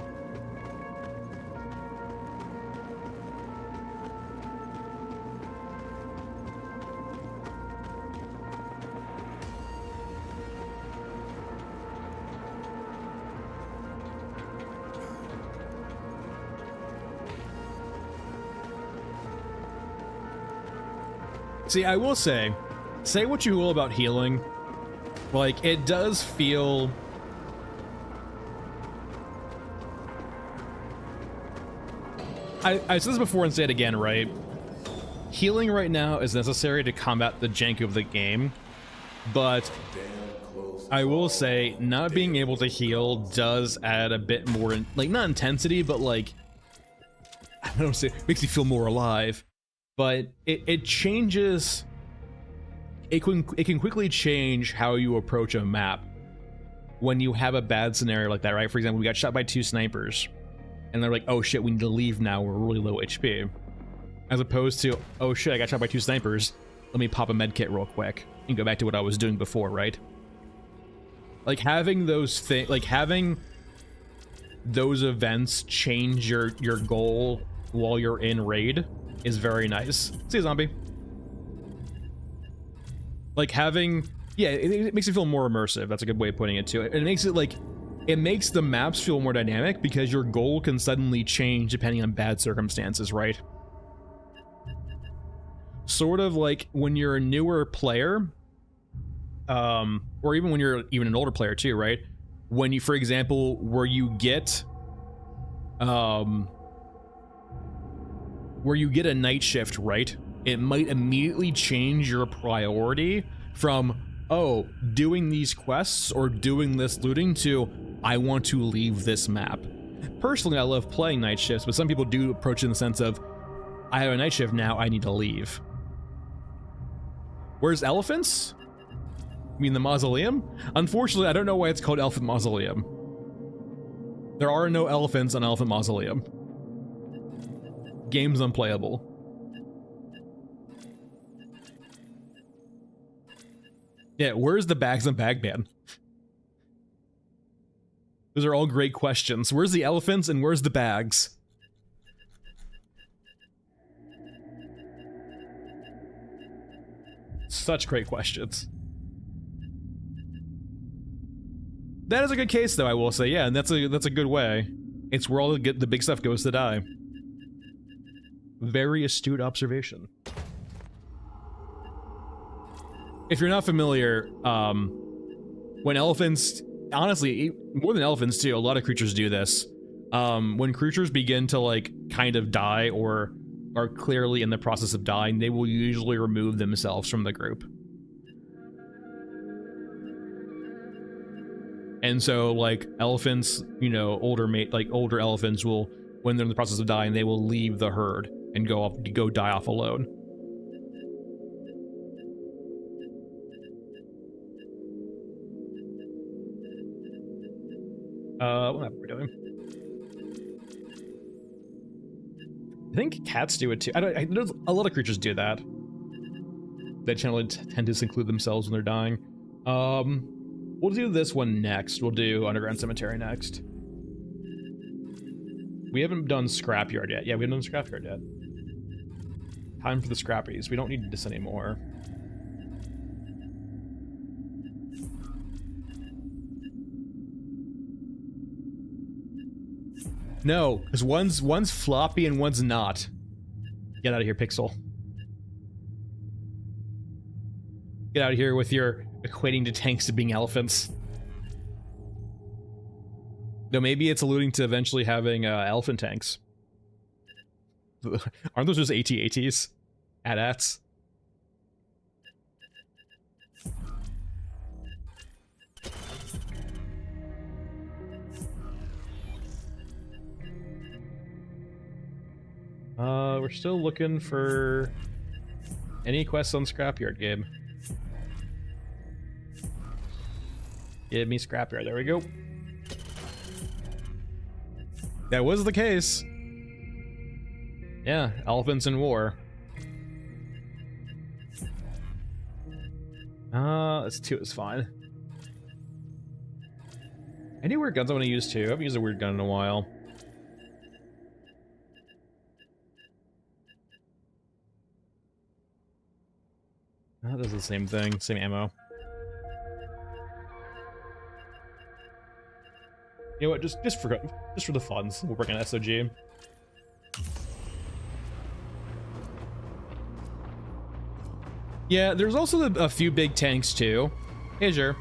See, I will say what you will about healing. Like, it does feel... I said this before and say it again, right? Healing right now is necessary to combat the jank of the game, but I will say not being able to heal does add a bit more, like, not intensity, but like, I don't say, makes you feel more alive. But it changes, it can quickly change how you approach a map when you have a bad scenario like that, right? For example, we got shot by 2 snipers, and they're like, oh shit, we need to leave now, we're really low HP. As opposed to, oh shit, I got shot by 2 snipers, let me pop a medkit real quick, and go back to what I was doing before, right? Like, having those things, like, having those events change your goal while you're in raid is very nice. See you, zombie. Like, having, yeah, it makes it feel more immersive. That's a good way of putting it too. It makes it like, it makes the maps feel more dynamic because your goal can suddenly change depending on bad circumstances, right? Sort of like when you're a newer player, or even when you're even an older player too, right? When you, for example, where you get a night shift, right? It might immediately change your priority from, oh, doing these quests or doing this looting to, I want to leave this map. Personally, I love playing night shifts, but some people do approach it in the sense of, I have a night shift now, I need to leave. Where's elephants? You mean the mausoleum? Unfortunately, I don't know why it's called Elephant Mausoleum. There are no elephants on Elephant Mausoleum. Game's unplayable. Yeah, where's the bags and Bagman? Those are all great questions. Where's the elephants and where's the bags? Such great questions. That is a good case, though, I will say. Yeah, and that's a good way. It's where all the big stuff goes to die. Very astute observation. If you're not familiar, when elephants, honestly, more than elephants too, a lot of creatures do this. When creatures begin to like kind of die or are clearly in the process of dying, they will usually remove themselves from the group. And so like elephants, you know, older elephants will, when they're in the process of dying, they will leave the herd and go die off alone. What are we doing? I think cats do it too. There's a lot of creatures do that. They generally tend to seclude themselves when they're dying. We'll do this one next. We'll do Underground Cemetery next. We haven't done Scrapyard yet. Yeah, we haven't done Scrapyard yet. Time for the scrappies. We don't need this anymore. No, because one's floppy and one's not. Get out of here, Pixel. Get out of here with your equating to tanks to being elephants. No, maybe it's alluding to eventually having elephant tanks. Aren't those just AT-ATs? AT-ATs? We're still looking for any quests on Scrapyard, Gabe. Give me Scrapyard. There we go. That was the case. Yeah, elephants in war. This 2 is fine. Any weird guns I want to use too? I haven't used a weird gun in a while. That does the same thing, same ammo. You know what? Just for the funds, we'll bring an SOG. Yeah, there's also a few big tanks too. Hey, sure.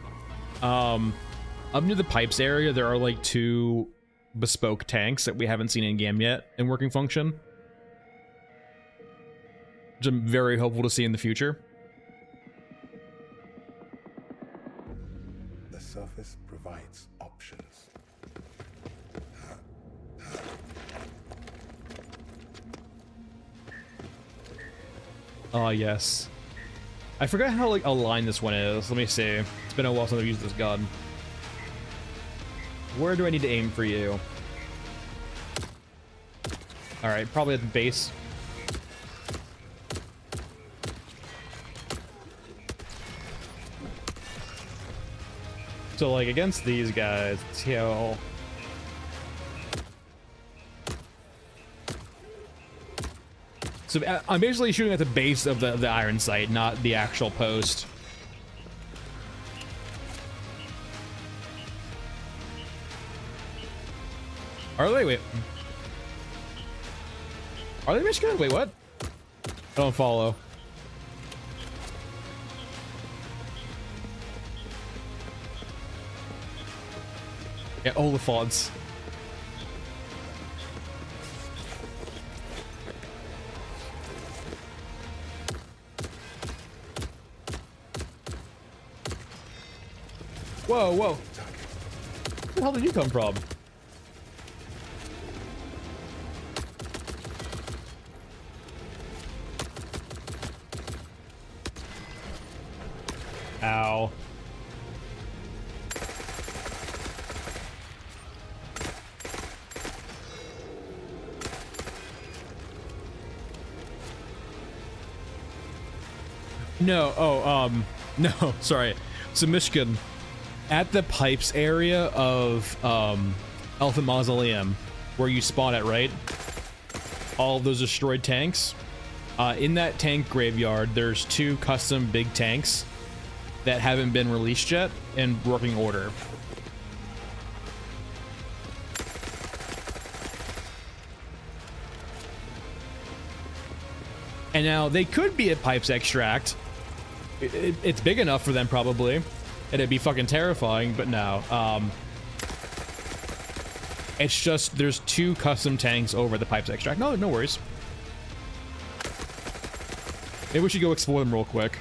Up near the pipes area, there are like 2 bespoke tanks that we haven't seen in game yet in working function, which I'm very hopeful to see in the future. The surface provides options. Oh, yes. I forgot how, like, aligned this one is. Let me see. It's been a while since I've used this gun. Where do I need to aim for you? Alright, probably at the base. So, like, against these guys, TL. So I'm basically shooting at the base of the iron sight, not the actual post. Are they? Wait. Are they Michigan? Wait, what? I don't follow. Yeah, Oliphants. Whoa, whoa. Where the hell did you come from? Ow. No, no, sorry. So Michigan, at the pipes area of Elephant Mausoleum, where you spawn at, right? All of those destroyed tanks. In that tank graveyard, there's 2 custom big tanks that haven't been released yet in working order. And now they could be at Pipes Extract. It's big enough for them probably. And it'd be fucking terrifying, but no. It's just there's 2 custom tanks over the Pipes Extract. No, no worries. Maybe we should go explore them real quick.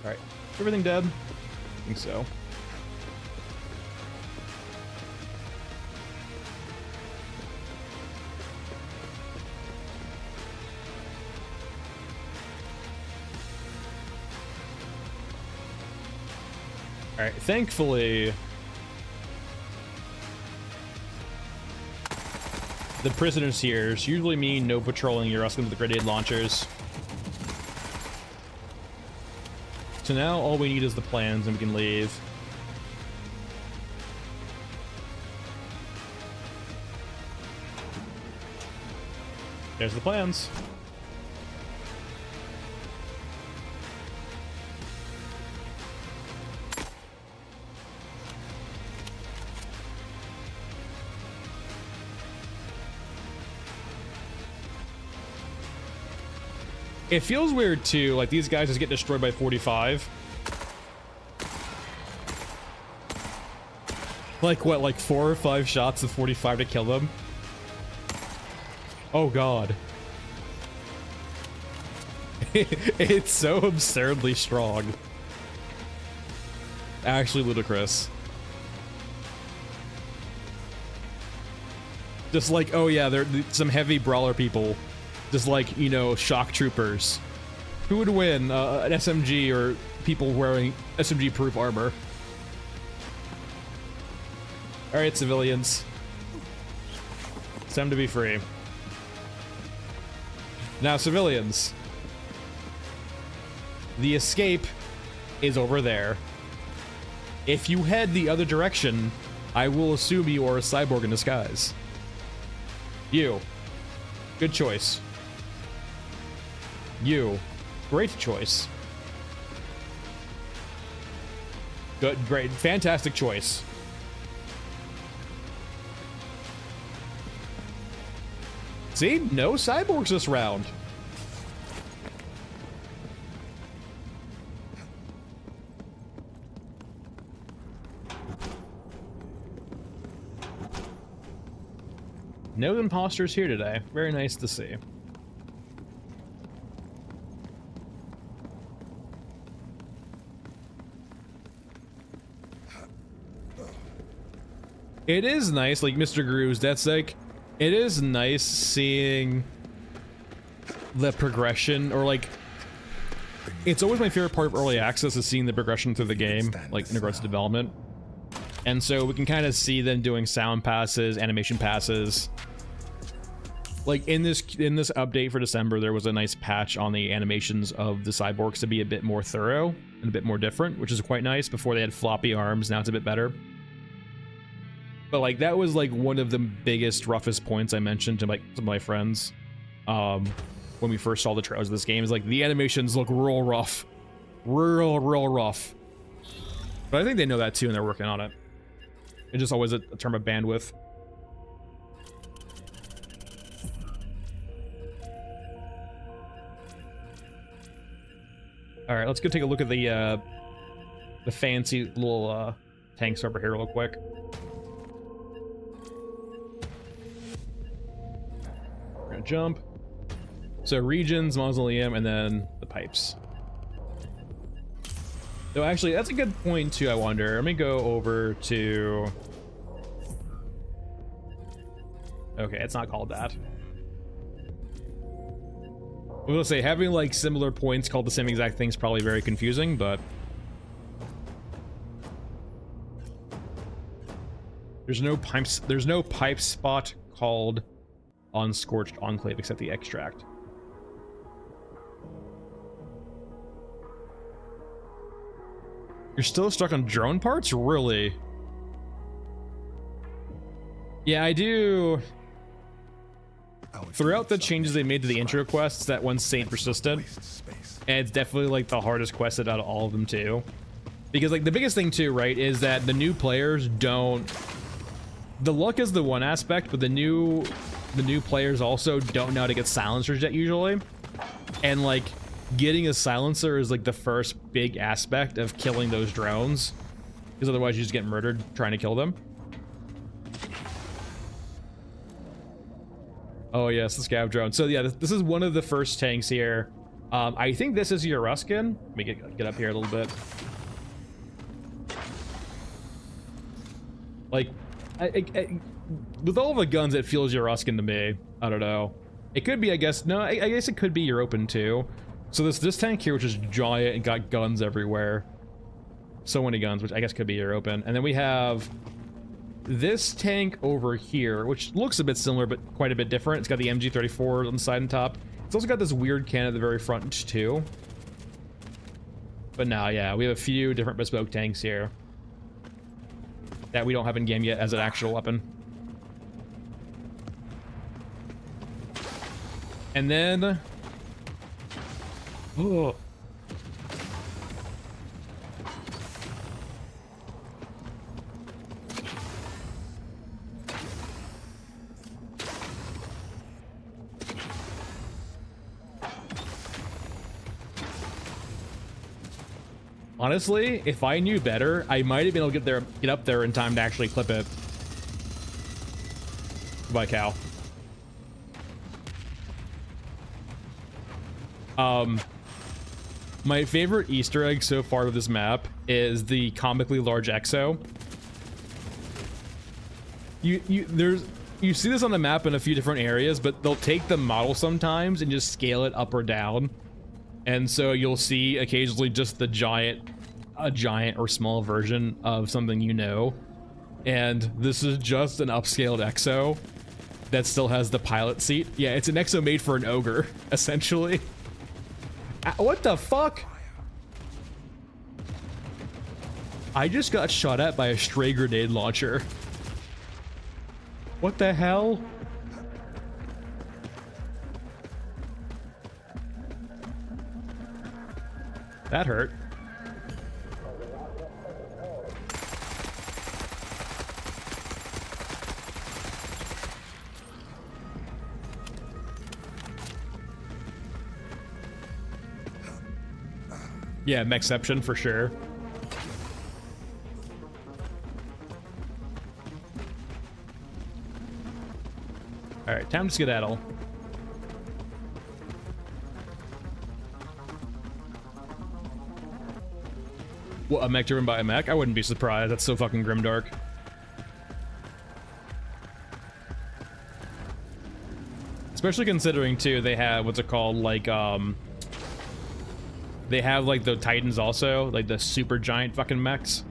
Alright. Everything dead? I think so. Alright, thankfully the prisoners here usually mean no patrolling your Ruskin with the grenade launchers. So now all we need is the plans and we can leave. There's the plans. It feels weird too, like these guys just get destroyed by 45. Like what, like 4 or 5 shots of 45 to kill them? Oh god. It's so absurdly strong. Actually ludicrous. Just like, oh yeah, they're some heavy brawler people. Just like, you know, shock troopers. Who would win, an SMG or people wearing SMG-proof armor? Alright, civilians. It's time to be free. Now, civilians. The escape is over there. If you head the other direction, I will assume you are a cyborg in disguise. You. Good choice. You. Great choice. Good, great, fantastic choice. See? No cyborgs this round. No imposters here today. Very nice to see. It is nice, like Mr. Grooves, that's like, it is nice seeing the progression, or like, it's always my favorite part of early access is seeing the progression through the game, like in regards to development. And so we can kind of see them doing sound passes, animation passes. Like in this update for December, there was a nice patch on the animations of the cyborgs to be a bit more thorough and a bit more different, which is quite nice. Before they had floppy arms, now it's a bit better. But like that was like one of the biggest, roughest points I mentioned to like some of my friends when we first saw the trailers of this game. Is like the animations look real rough, real rough. But I think they know that too, and they're working on it. It's just always a term of bandwidth. All right, let's go take a look at the fancy little tanks over here real quick. We're gonna jump. So regions, mausoleum, and then the pipes. So actually, that's a good point too, I wonder. Let me go over to... Okay, it's not called that. I will say, having like similar points called the same exact thing is probably very confusing, but... There's no pipe spot called Unscorched Enclave except the extract. You're still stuck on drone parts? Really? Yeah, I do. Throughout the changes they made to the intro quests, that one stayed persistent. And it's definitely like the hardest quest out of all of them too. Because like the biggest thing too, right, is that the new players don't... The luck is the one aspect, but the new players also don't know how to get silencers yet usually. And like... Getting a silencer is like the first big aspect of killing those drones, because otherwise you just get murdered trying to kill them. Oh yes, the scav drone. So yeah, this is one of the first tanks here. I think this is your Ruskin. Let me get up here a little bit. Like, with all the guns, it feels your Ruskin to me. I don't know. It could be, I guess. No, I guess it could be European too. So this tank here, which is giant and got guns everywhere. So many guns, which I guess could be European. And then we have this tank over here, which looks a bit similar, but quite a bit different. It's got the MG34 on the side and top. It's also got this weird cannon at the very front too. But now, yeah, we have a few different bespoke tanks here that we don't have in game yet as an actual weapon. And then... Oh. Honestly, if I knew better, I might have been able to get up there in time to actually clip it. Goodbye, cow. My favorite Easter egg so far with this map is the comically large exo. you see this on the map in a few different areas, but they'll take the model sometimes and just scale it up or down. And so you'll see occasionally just a giant or small version of something you know. And this is just an upscaled exo that still has the pilot seat. Yeah, it's an exo made for an ogre, essentially. What the fuck? I just got shot at by a stray grenade launcher. What the hell? That hurt. Yeah, mexception for sure. All right, time to skedaddle. What, a mech driven by a mech? I wouldn't be surprised. That's so fucking grimdark. Especially considering too, they have what's it called, like they have like the Titans also, like the super giant fucking mechs.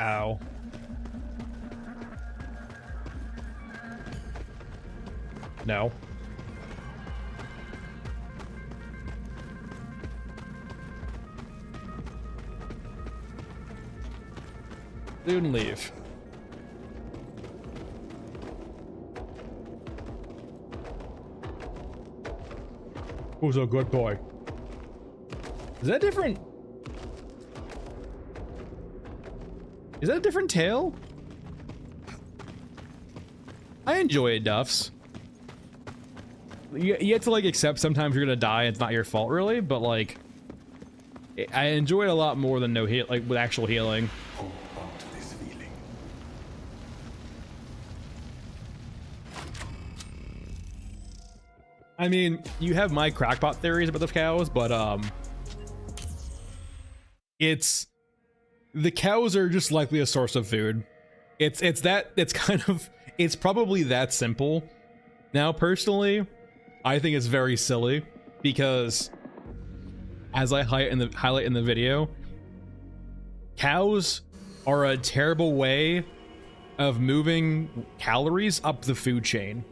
Ow. No. Dude, and leave. Who's a good boy? Is that different? Is that a different tail? I enjoy it, Duffs. You have to like accept sometimes you're gonna die. It's not your fault really, but like I enjoy it a lot more than no heal, like with actual healing. Hold on to this feeling. I mean, you have my crackpot theories about the cows, but it's the cows are just likely a source of food. It's probably that simple. Now, personally, I think it's very silly because, as I highlight in the video, cows are a terrible way of moving calories up the food chain.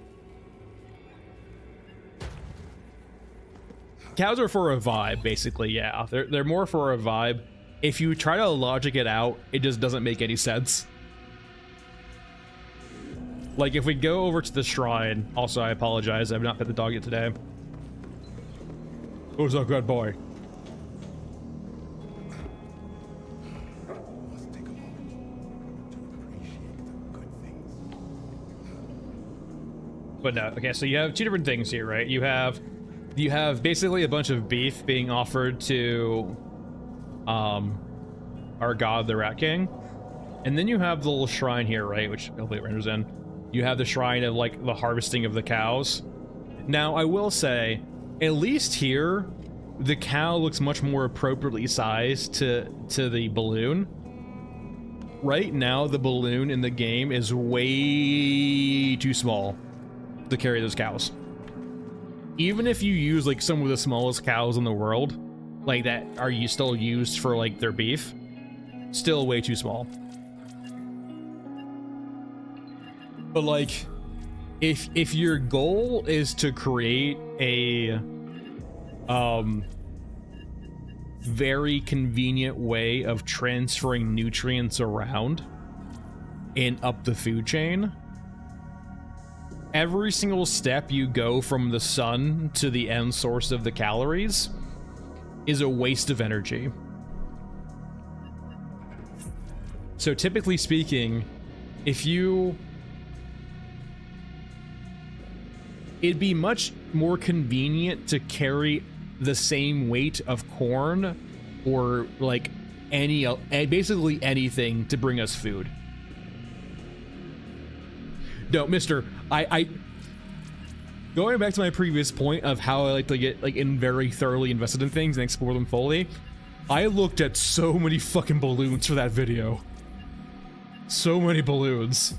Cows are for a vibe, basically. Yeah, they're more for a vibe. If you try to logic it out, it just doesn't make any sense. Like, if we go over to the shrine... Also, I apologize. I've not pet the dog yet today. Who's a good boy? Must take a moment to appreciate the good things. But no, okay, so you have two different things here, right? You have basically a bunch of beef being offered to our god, the Rat King. And then you have the little shrine here, right? Which hopefully it renders in. You have the shrine of like the harvesting of the cows. Now, I will say, at least here, the cow looks much more appropriately sized to the balloon. Right now, the balloon in the game is way too small to carry those cows. Even if you use like some of the smallest cows in the world, like that are you still used for like their beef, still way too small. But like, if your goal is to create a very convenient way of transferring nutrients around and up the food chain, every single step you go from the sun to the end source of the calories is a waste of energy. So typically speaking, it'd be much more convenient to carry the same weight of corn or like basically anything to bring us food. No, mister, going back to my previous point of how I like to get like in very thoroughly invested in things and explore them fully, I looked at so many fucking balloons for that video. So many balloons.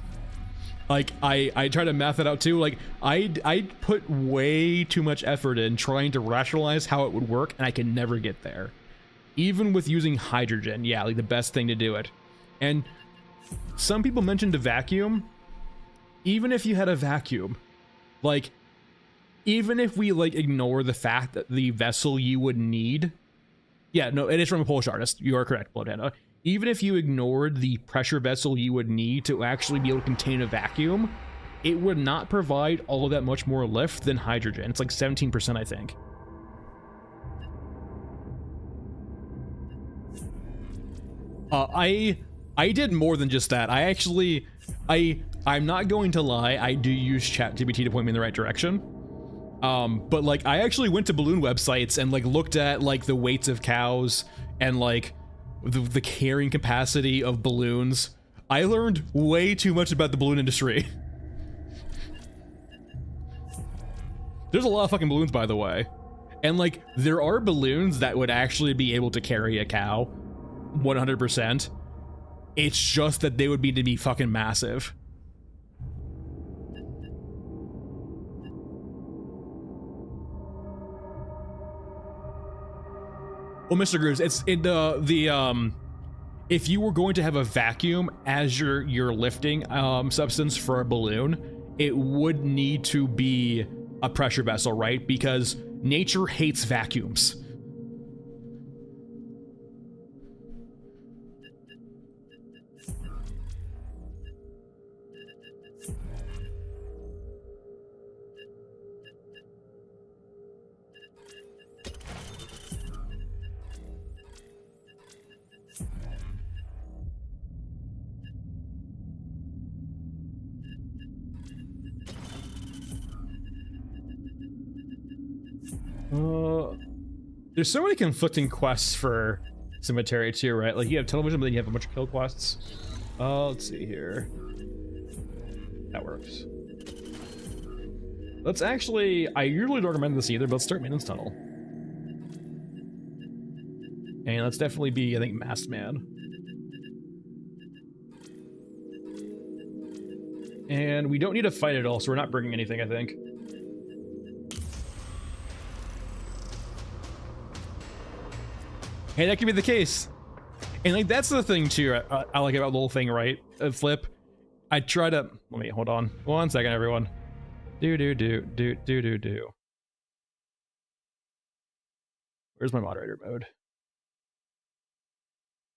Like I try to math it out too. Like I put way too much effort in trying to rationalize how it would work, and I can never get there. Even with using hydrogen, yeah, like the best thing to do it. And some people mentioned a vacuum. Even if you had a vacuum, like even if we like ignore the fact that the vessel you would need, yeah, no, it is from a Polish artist. You are correct, Bloodhanda. Even if you ignored the pressure vessel you would need to actually be able to contain a vacuum, it would not provide all that much more lift than hydrogen. It's like 17%, I think. I did more than just that. I'm not going to lie, I do use ChatGPT to point me in the right direction. But like I actually went to balloon websites and like looked at like the weights of cows and like the carrying capacity of balloons. I learned way too much about the balloon industry. There's a lot of fucking balloons, by the way. And like there are balloons that would actually be able to carry a cow 100%. It's just that they would need to be fucking massive. Well, Mr. Grooves, if you were going to have a vacuum as your lifting substance for a balloon, it would need to be a pressure vessel, right? Because nature hates vacuums. There's so many conflicting quests for Cemetery too, right? Like you have television, but then you have a bunch of kill quests. Let's see here. That works. Let's actually, I usually don't recommend this either, but let's start Maintenance Tunnel. And let's definitely be, I think, Masked Man. And we don't need to fight at all, so we're not bringing anything, I think. Hey, that could be the case. And like that's the thing too I like about the whole thing, right? Flip. I try to let me hold on 1 second, everyone. Do. Where's my moderator mode?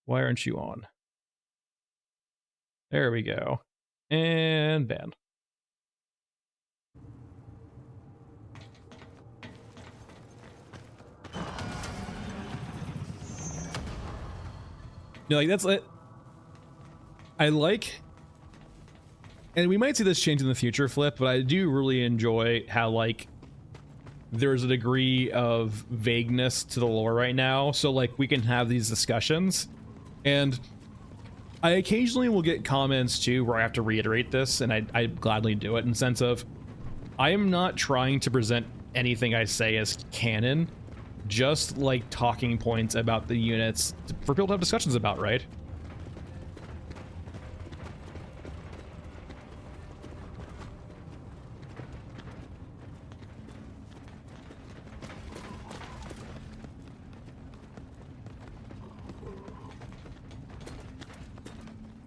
Why aren't you on? There we go. And ban. Yeah, like that's it. I like, and we might see this change in the future, Flip, but I do really enjoy how like there's a degree of vagueness to the lore right now. So like we can have these discussions, and I occasionally will get comments too where I have to reiterate this, and I gladly do it in the sense of I am not trying to present anything I say as canon. Just like talking points about the units for people to have discussions about, right?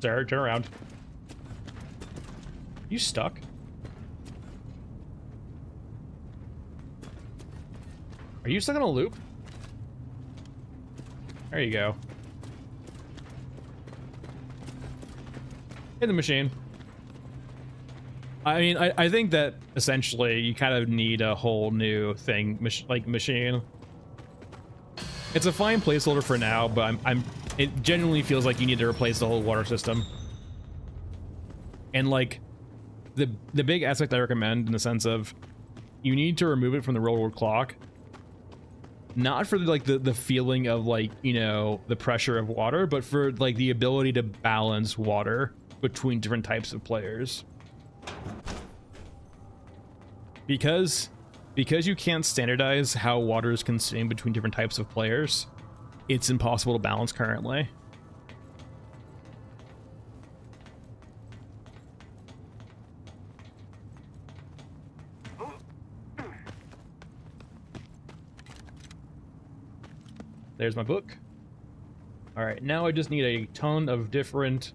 Sarah, turn around. You stuck? Are you stuck in a loop? There you go. In the machine. I mean, I think that essentially you kind of need a whole new thing, like machine. It's a fine placeholder for now, but it genuinely feels like you need to replace the whole water system. And like, the big aspect I recommend in the sense of you need to remove it from the real world clock. Not for like the feeling of like, you know, the pressure of water, but for like the ability to balance water between different types of players. because you can't standardize how water is consumed between different types of players, it's impossible to balance currently. There's my book. All right, now I just need a ton of different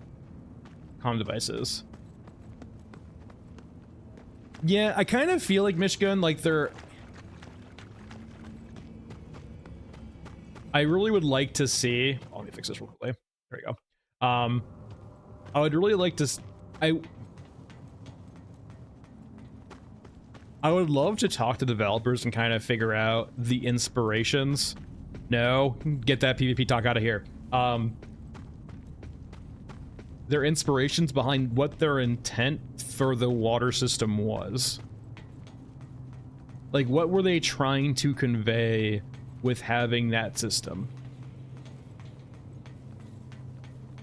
comm devices. Yeah, I kind of feel like Michigan, like they're... I really would like to see... Oh, let me fix this real quickly. There we go. I would really like to... I would love to talk to developers and kind of figure out the inspirations. No, get that PvP talk out of here. Their inspirations behind what their intent for the water system was. Like, what were they trying to convey with having that system?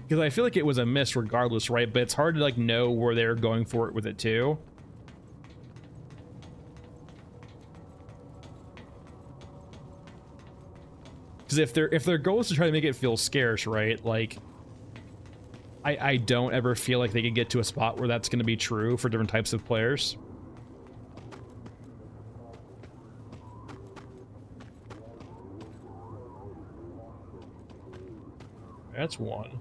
Because I feel like it was a miss regardless, right? But it's hard to, like, know where they're going for it with it, too. Because if their goal is to try to make it feel scarce, right? Like, I don't ever feel like they could get to a spot where that's going to be true for different types of players. That's one.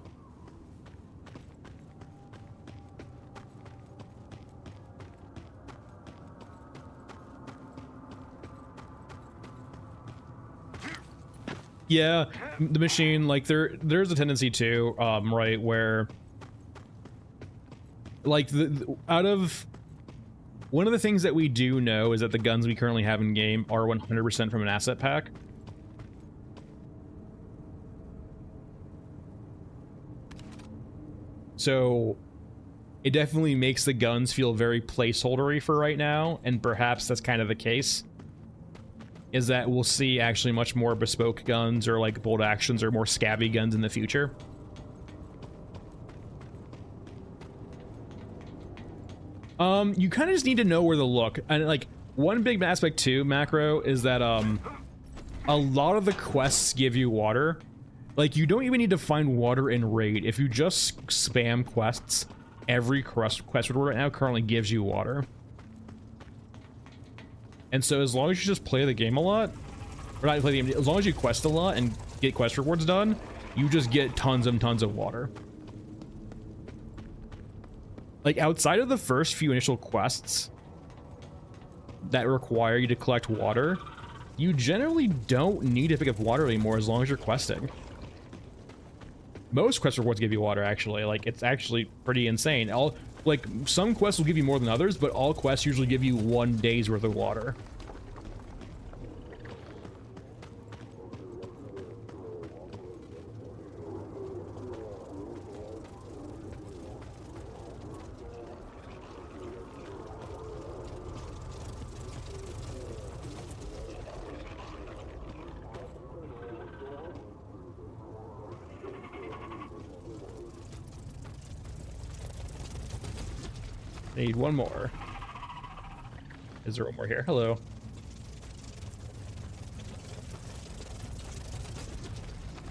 Yeah, the machine, like there's a tendency to, right, where like out of one of the things that we do know is that the guns we currently have in game are 100% from an asset pack. So it definitely makes the guns feel very placeholdery for right now, and perhaps that's kind of the case. Is that we'll see actually much more bespoke guns or like bolt actions or more scabby guns in the future. You kind of just need to know where to look. And like one big aspect too, Macro, is that a lot of the quests give you water. Like you don't even need to find water in raid. If you just spam quests, every quest reward right now currently gives you water. And so as long as you just play the game a lot, or not play the game, as long as you quest a lot and get quest rewards done, you just get tons and tons of water. Like outside of the first few initial quests that require you to collect water, you generally don't need to pick up water anymore as long as you're questing. Most quest rewards give you water, actually. Like, it's actually pretty insane. Like, some quests will give you more than others, but all quests usually give you 1 day's worth of water. Need one more. Is there one more here? Hello.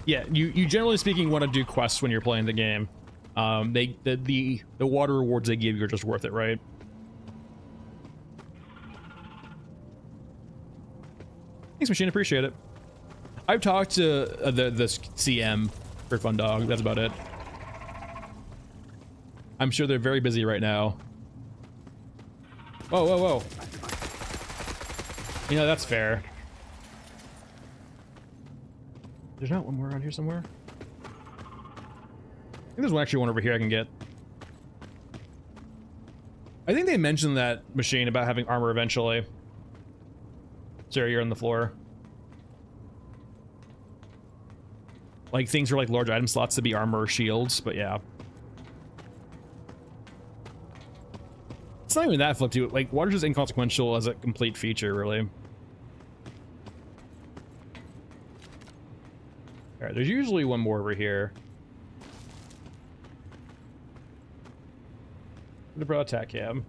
Yeah, you generally speaking want to do quests when you're playing the game. The water rewards they give you are just worth it, right? Thanks, Machine. Appreciate it. I've talked to the CM for Fun Dog. That's about it. I'm sure they're very busy right now. Whoa, whoa, whoa. You know, that's fair. There's not one more around here somewhere? I think there's actually one over here I can get. I think they mentioned that Machine about having armor eventually. Sarah, you're on the floor. Like, things are like large item slots to be armor or shields, but yeah. It's not even that flip to it. Like, water's just inconsequential as a complete feature, really. Alright, there's usually one more over here. What about attack cam?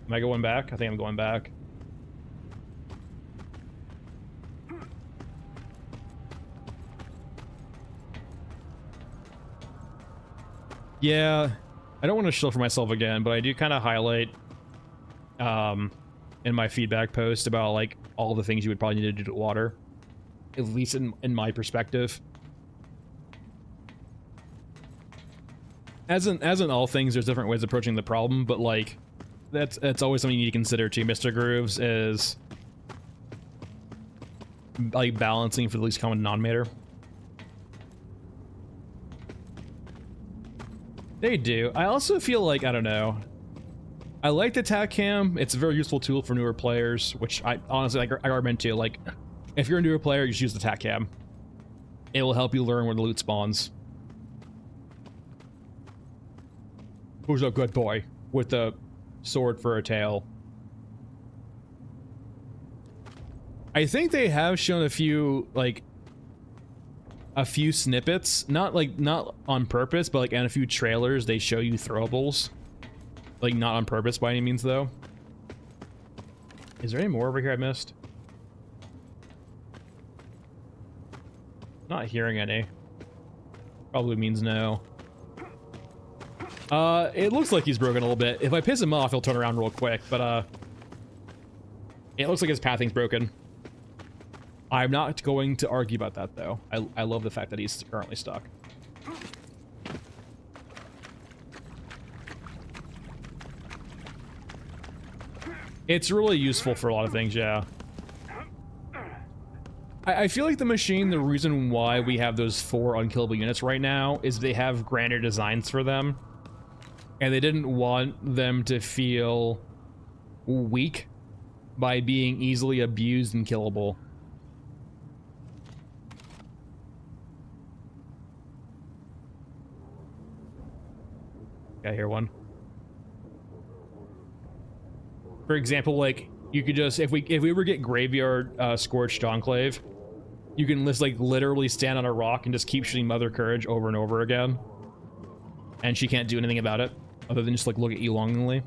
Am I going back? I think I'm going back. Yeah, I don't want to shill for myself again, but I do kind of highlight in my feedback post about like all the things you would probably need to do to water, at least in my perspective. As in all things, there's different ways of approaching the problem, but like that's always something you need to consider too, Mr. Grooves, is like balancing for the least common denominator. They do. I also feel like, I don't know, I like the tac cam. It's a very useful tool for newer players, which I honestly I recommend too. Like, if you're a newer player, you should use the tac cam. It will help you learn where the loot spawns. Who's a good boy with a sword for a tail? I think they have shown a few, like, a few snippets, not on purpose, but like in a few trailers they show you throwables. Like, not on purpose by any means, though. Is there any more over here I missed? Not hearing any. Probably means no. It looks like he's broken a little bit. If I piss him off, he'll turn around real quick, but, it looks like his pathing's broken. I'm not going to argue about that, though. I love the fact that he's currently stuck. It's really useful for a lot of things, yeah. I feel like the machine, the reason why we have those 4 unkillable units right now is they have grander designs for them. And they didn't want them to feel weak by being easily abused and killable. I hear one. For example, like, you could just, if we ever get Graveyard Scorched Enclave, you can just, like, literally stand on a rock and just keep shooting Mother Courage over and over again. And she can't do anything about it, other than just, like, look at you longingly.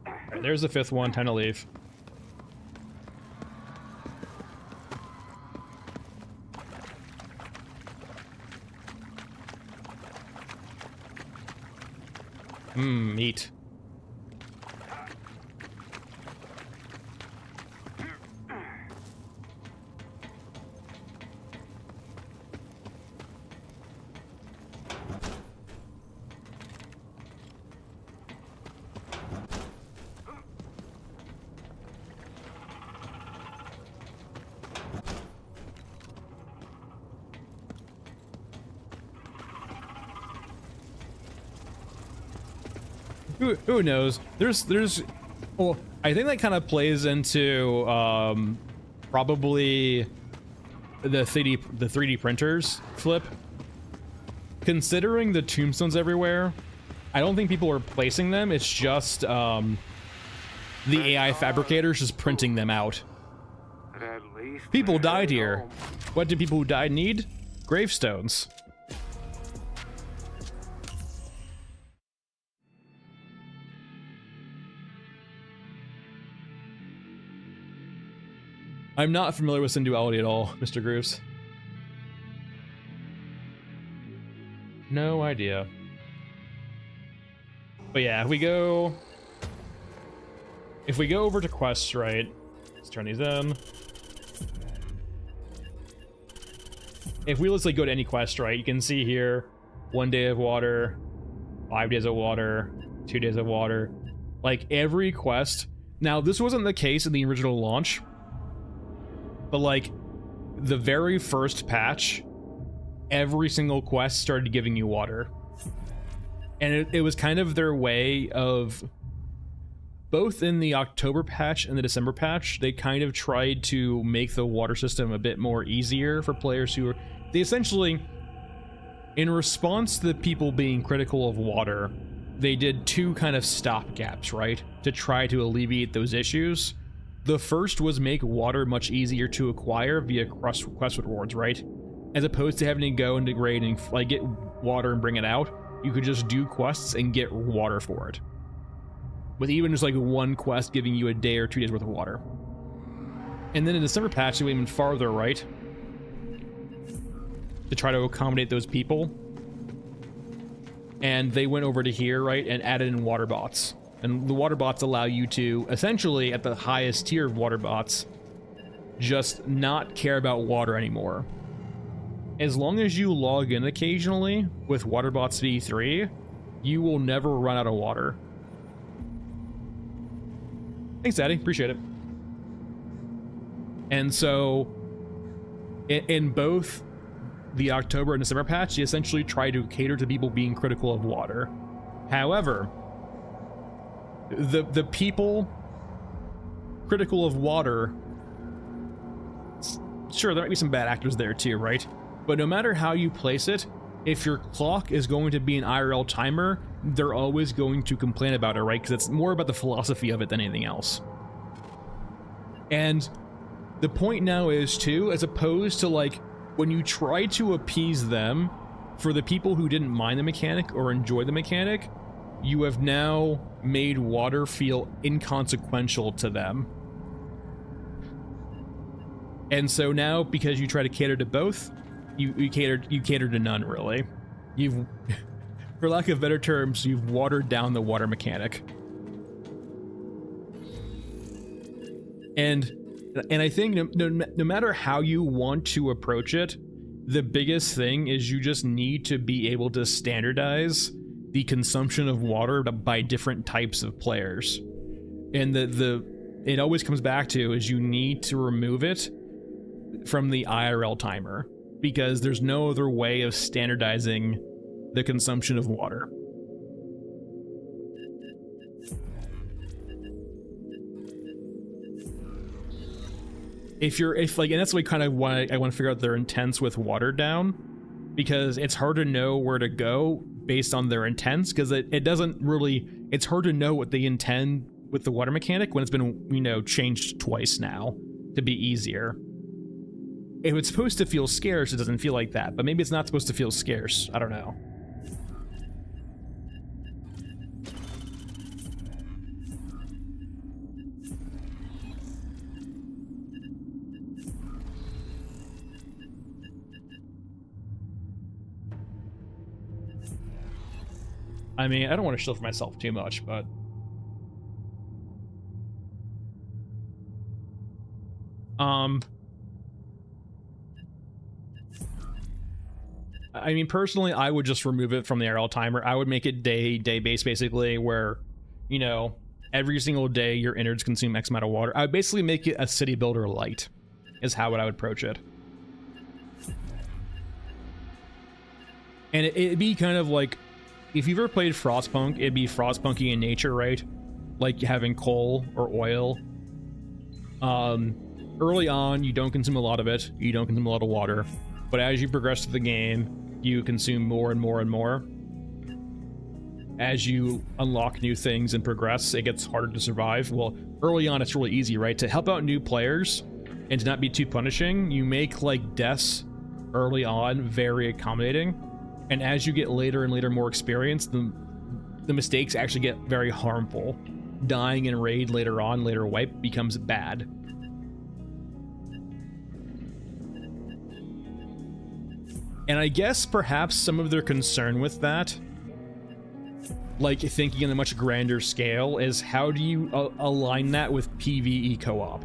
Alright, there's the 5th one, time to leave. Meat. Who knows? There's well, I think that kind of plays into probably the 3D printers flip. Considering the tombstones everywhere, I don't think people are placing them. It's just the AI fabricators just printing them out. People died here. What do people who died need? Gravestones. I'm not familiar with Sim Duality at all, Mr. Grooves. No idea. But yeah, if we go over to quests, right? Let's turn these in. If we let's like go to any quest, right? You can see here 1 day of water, 5 days of water, 2 days of water. Like every quest. Now, this wasn't the case in the original launch. But like the very first patch, every single quest started giving you water. And it was kind of their way of, both in the October patch and the December patch, they kind of tried to make the water system a bit more easier for players who were, they essentially, in response to the people being critical of water, they did 2 kind of stopgaps, right? To try to alleviate those issues. The first was make water much easier to acquire via quest rewards, right? As opposed to having to go and degrade and like get water and bring it out. you could just do quests and get water for it. With even just like one quest giving you a day or 2 days worth of water. And then in the summer patch, they went even farther right to try to accommodate those people. And they went over to here, right, and added in water bots. And the water bots allow you to, essentially, at the highest tier of water bots, just not care about water anymore. As long as you log in occasionally with WaterBots v3, you will never run out of water. Thanks, Daddy. Appreciate it. And so, in both the October and December patch, you essentially try to cater to people being critical of water. However, the people critical of water, sure, there might be some bad actors there too, right? But no matter how you place it, if your clock is going to be an IRL timer, they're always going to complain about it, right? Because it's more about the philosophy of it than anything else. And the point now is too, as opposed to like when you try to appease them, for the people who didn't mind the mechanic or enjoy the mechanic, you have now made water feel inconsequential to them. And so now, because you try to cater to both, you cater to none, really. You've, for lack of better terms, you've watered down the water mechanic. And I think no matter how you want to approach it, the biggest thing is you just need to be able to standardize the consumption of water by different types of players. And it always comes back to is you need to remove it from the IRL timer, because there's no other way of standardizing the consumption of water. And that's like kind of why I want to figure out their intents with water down, because it's hard to know where to go based on their intents, because it doesn't really, it's hard to know what they intend with the water mechanic when it's been, you know, changed twice now to be easier. If it's supposed to feel scarce, it doesn't feel like that, but maybe it's not supposed to feel scarce. I don't know. I mean, I don't want to shield for myself too much, but I mean, personally, I would just remove it from the RL timer. I would make it day based, basically, where, you know, every single day your innards consume X amount of water. I would basically make it a city builder light, is how I would approach it. And it'd be kind of like, if you've ever played Frostpunk, it'd be Frostpunky in nature, right? Like having coal or oil. Early on, you don't consume a lot of it. You don't consume a lot of water. But as you progress through the game, you consume more and more and more. As you unlock new things and progress, it gets harder to survive. Well, early on, it's really easy, right? To help out new players and to not be too punishing, you make like deaths early on very accommodating. And as you get later and later more experience, the mistakes actually get very harmful. Dying in raid later on, later wipe, becomes bad. And I guess perhaps some of their concern with that, like thinking on a much grander scale, is how do you align that with PvE co-op?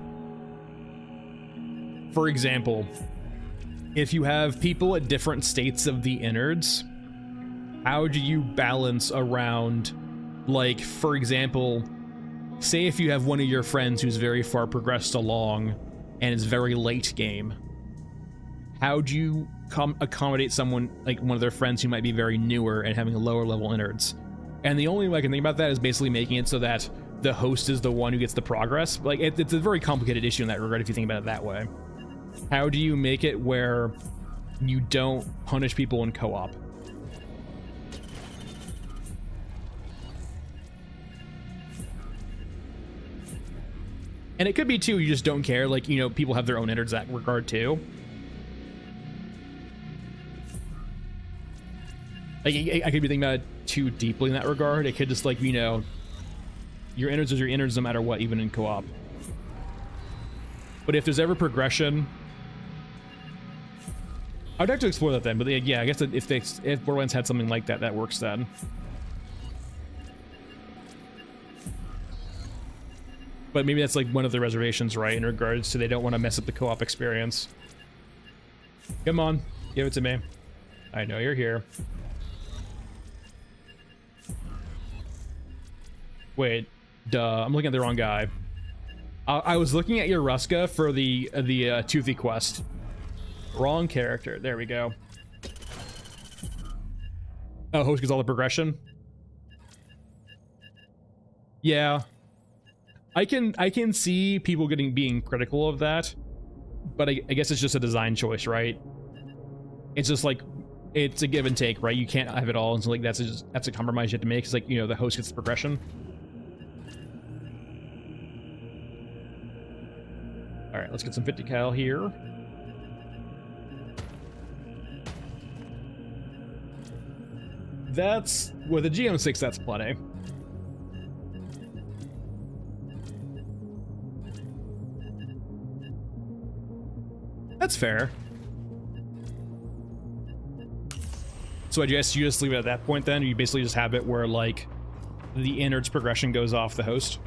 For example, if you have people at different states of the innards, how do you balance around, like, for example, say if you have one of your friends who's very far progressed along and is very late game, how do you accommodate someone, like one of their friends who might be very newer and having a lower level innards? And the only way I can think about that is basically making it so that the host is the one who gets the progress. Like, it's a very complicated issue in that regard if you think about it that way. How do you make it where you don't punish people in co-op? And it could be too, you just don't care, like, you know, people have their own innards in that regard too. Like, I could be thinking about it too deeply in that regard. It could just, like, you know, your innards is your innards no matter what, even in co-op. But if there's ever progression, I'd have to explore that then. But yeah, I guess that if Borderlands had something like that, that works then. But maybe that's like one of the reservations, right? In regards to they don't want to mess up the co-op experience. Come on, give it to me. I know you're here. Wait, duh, I'm looking at the wrong guy. I was looking at your Ruska for the Toothy quest. Wrong character. There we go. Oh, host gets all the progression. Yeah, I can see people being critical of that, but I guess it's just a design choice, right? It's just like it's a give and take, right? You can't have it all, and so like that's a compromise you have to make. It's like, you know, the host gets the progression. All right, let's get some 50 cal here. That's with a GM6. That's plenty. That's fair. So I guess you just leave it at that point then? You basically just have it where, like, the innards progression goes off the host?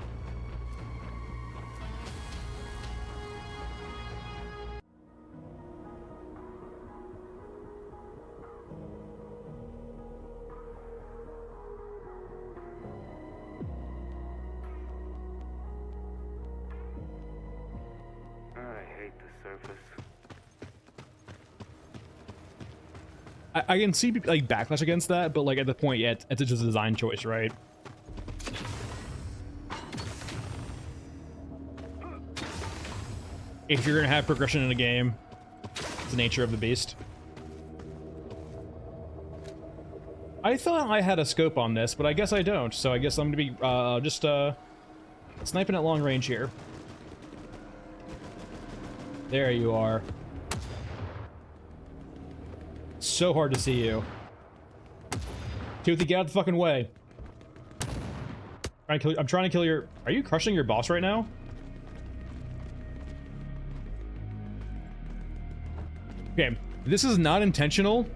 I can see like backlash against that, but like at the point, yeah, it's just a design choice, right? If you're gonna have progression in a game, it's the nature of the beast. I thought I had a scope on this, but I guess I don't. So I guess I'm gonna be just sniping at long range here. There you are. So hard to see you. Toothy, get out the fucking way. I'm trying to kill your... Are you crushing your boss right now? Okay, this is not intentional,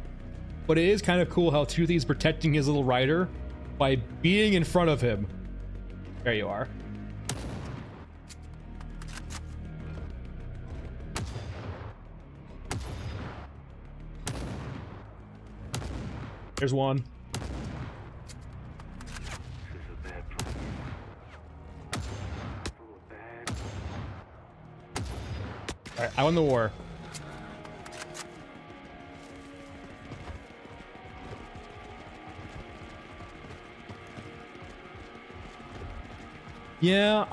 but it is kind of cool how Toothy's protecting his little rider by being in front of him. There you are. There's one. Alright, I won the war. Yeah,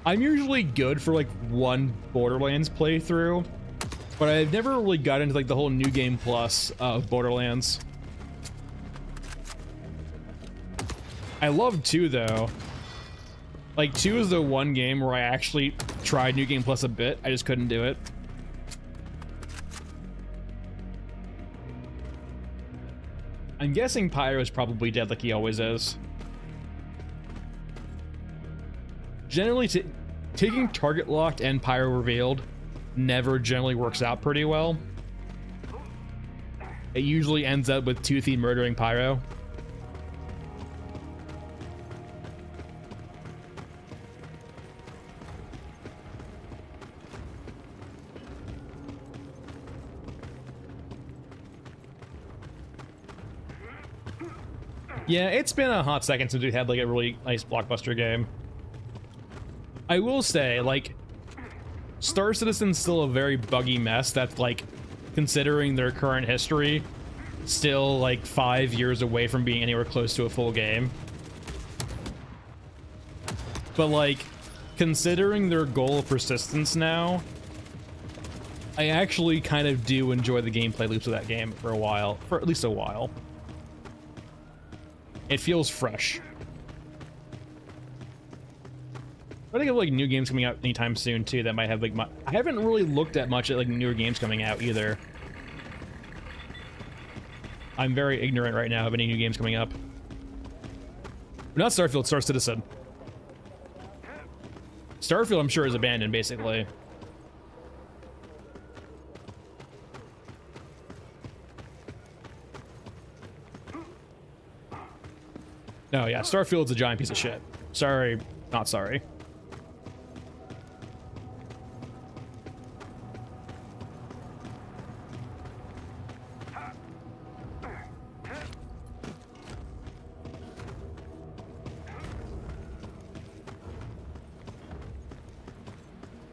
I'm usually good for like one Borderlands playthrough, but I've never really got into like the whole New Game Plus of Borderlands. I love 2 though. Like 2 is the one game where I actually tried New Game Plus a bit. I just couldn't do it. I'm guessing Pyro is probably dead like he always is. Generally, taking target locked and Pyro revealed never generally works out pretty well. It usually ends up with Toothy murdering Pyro. Yeah, it's been a hot second since we had like a really nice blockbuster game. I will say, like, Star Citizen's still a very buggy mess that's, like, considering their current history, still, like, 5 years away from being anywhere close to a full game. But, like, considering their goal of persistence now, I actually kind of do enjoy the gameplay loops of that game for a while, for at least a while. It feels fresh. I think of like new games coming out anytime soon too that might have like I haven't really looked at much at like newer games coming out either. I'm very ignorant right now of any new games coming up. Not Starfield, Star Citizen. Starfield, I'm sure, is abandoned, basically. No, yeah, Starfield's a giant piece of shit. Sorry, not sorry.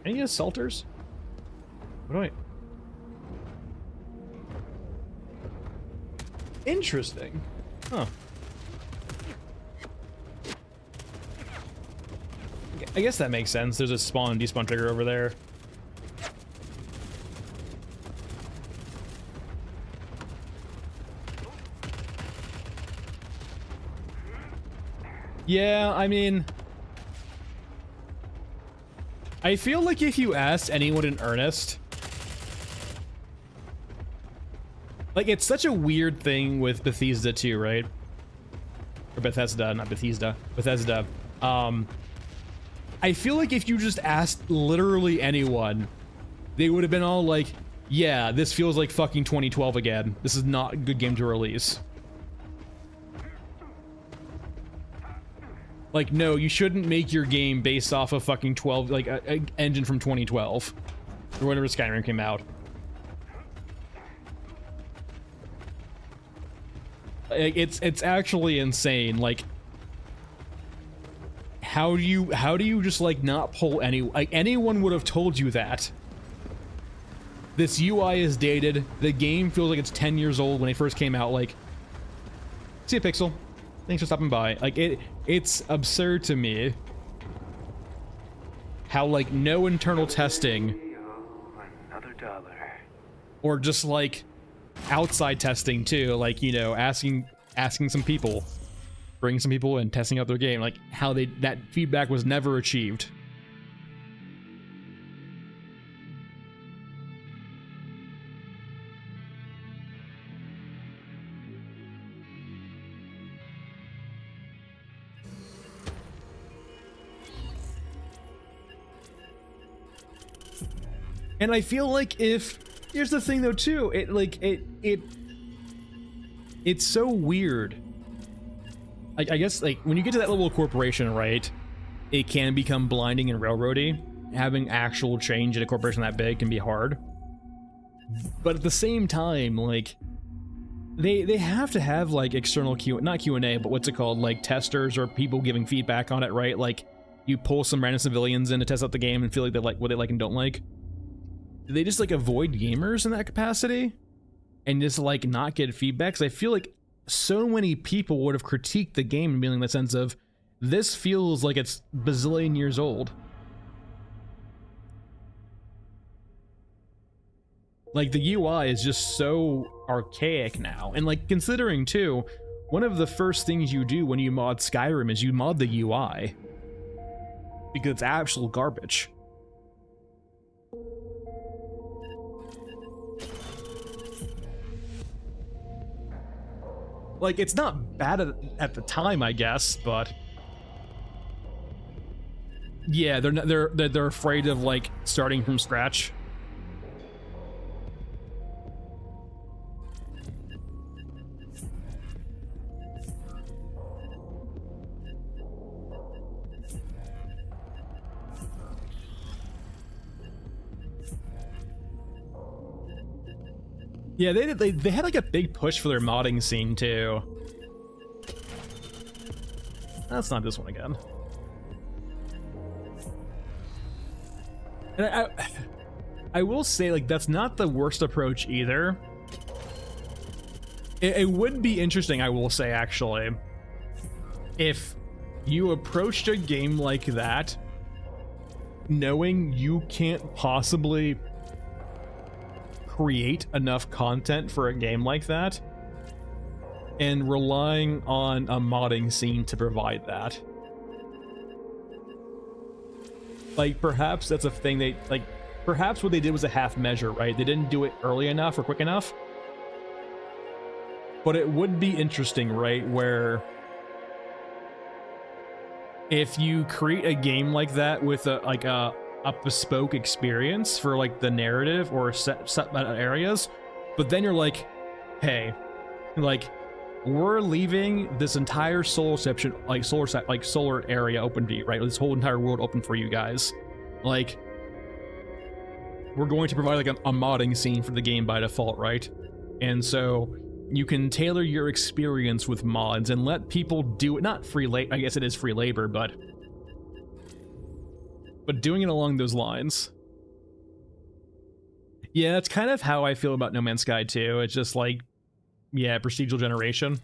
Any assaulters? What do I... Interesting. Huh. I guess that makes sense. There's a spawn and despawn trigger over there. Yeah, I mean... I feel like if you asked anyone in earnest... Like, it's such a weird thing with Bethesda too, right? Or Bethesda, not Bethesda. Bethesda. I feel like if you just asked literally anyone, they would have been all like, yeah, this feels like fucking 2012 again. This is not a good game to release. Like, no, you shouldn't make your game based off of fucking 12, like, a engine from 2012. Or whenever Skyrim came out. It's actually insane, like... How do you just like not pull any, like anyone would have told you that. This UI is dated. The game feels like it's 10 years old when it first came out. Like, see a Pixel. Thanks for stopping by. Like it's absurd to me how like no internal testing Another dollar. or just like outside testing too, like, you know, asking some people, bringing some people in, testing out their game, like how that feedback was never achieved. And I feel like here's the thing though too, it's so weird. I guess like when you get to that level of corporation, right, it can become blinding and railroady. Having actual change in a corporation that big can be hard. But at the same time, like they have to have like external not Q&A, but what's it called, like testers or people giving feedback on it, right? Like you pull some random civilians in to test out the game and feel like they like what they like and don't like. Do they just like avoid gamers in that capacity and just like not get feedback? Because I feel like so many people would have critiqued the game and being in the sense of, this feels like it's bazillion years old. Like the UI is just so archaic now. And like considering too, one of the first things you do when you mod Skyrim is you mod the UI. Because it's absolute garbage. Like, it's not bad at the time, I guess, but yeah, they're afraid of like starting from scratch. Yeah, they had like a big push for their modding scene too. That's not this one again. And I will say, like, that's not the worst approach either. It would be interesting, I will say, actually, if you approached a game like that knowing you can't possibly create enough content for a game like that and relying on a modding scene to provide that. Like, perhaps that's a thing they, like, perhaps what they did was a half measure, right? They didn't do it early enough or quick enough. But it would be interesting, right, where if you create a game like that with a bespoke experience for like the narrative or set areas, but then you're like, hey, like, we're leaving this entire solar area open to you, right? This whole entire world open for you guys. Like, we're going to provide like a modding scene for the game by default, right? And so you can tailor your experience with mods and let people do it. Not free labor, I guess it is free labor, but doing it along those lines. Yeah, that's kind of how I feel about No Man's Sky too. It's just like, yeah, procedural generation.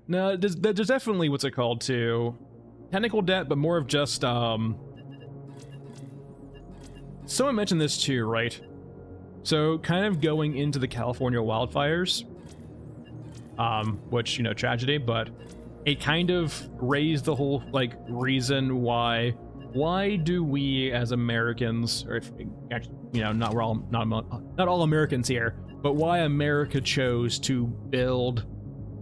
No, there's definitely, what's it called too? Technical debt, but more of just, someone mentioned this too, right? So, kind of going into the California wildfires, which, you know, tragedy, but it kind of raised the whole, like, reason why do we as Americans, or if, you know, not all Americans here, but why America chose to build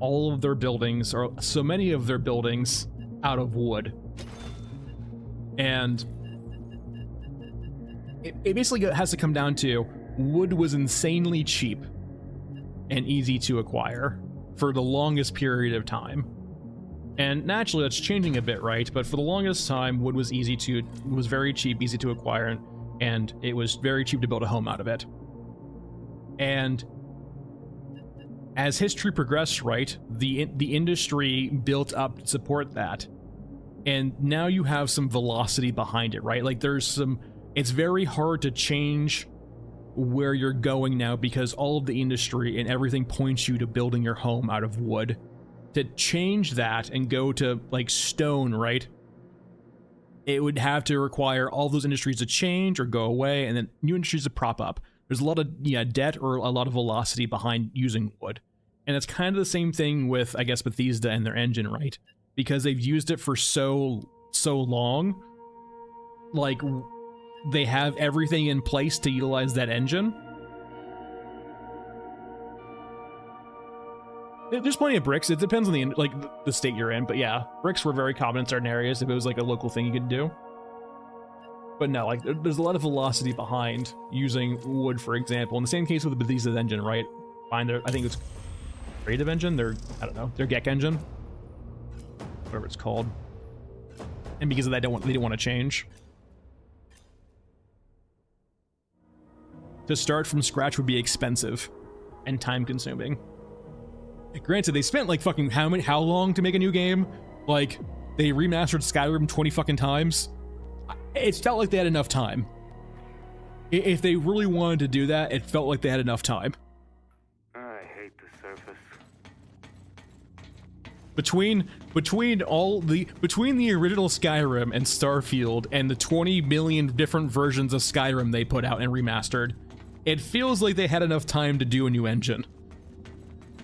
all of their buildings, or so many of their buildings, out of wood. And it basically has to come down to wood was insanely cheap and easy to acquire for the longest period of time. And naturally that's changing a bit, right? But for the longest time, wood was very cheap, easy to acquire, and it was very cheap to build a home out of it. And as history progressed, right, the industry built up to support that. And now you have some velocity behind it, right? Like it's very hard to change where you're going now because all of the industry and everything points you to building your home out of wood. To change that and go to like stone, right? It would have to require all those industries to change or go away, and then new industries to prop up. There's a lot of debt or a lot of velocity behind using wood. And it's kind of the same thing with, I guess, Bethesda and their engine, right? Because they've used it for so long, like they have everything in place to utilize that engine. There's plenty of bricks. It depends on the state you're in, but yeah, bricks were very common in certain areas if it was like a local thing you could do. But no, like there's a lot of velocity behind using wood, for example. In the same case with the Bethesda engine, right? I think it's creative engine. Their GEC engine, whatever it's called. And because of that, they didn't want to change. To start from scratch would be expensive and time consuming. Granted, they spent like fucking how long to make a new game? Like, they remastered Skyrim 20 fucking times. It felt like they had enough time. If they really wanted to do that, it felt like they had enough time. I hate the surface. Between the original Skyrim and Starfield and the 20 million different versions of Skyrim they put out and remastered, it feels like they had enough time to do a new engine.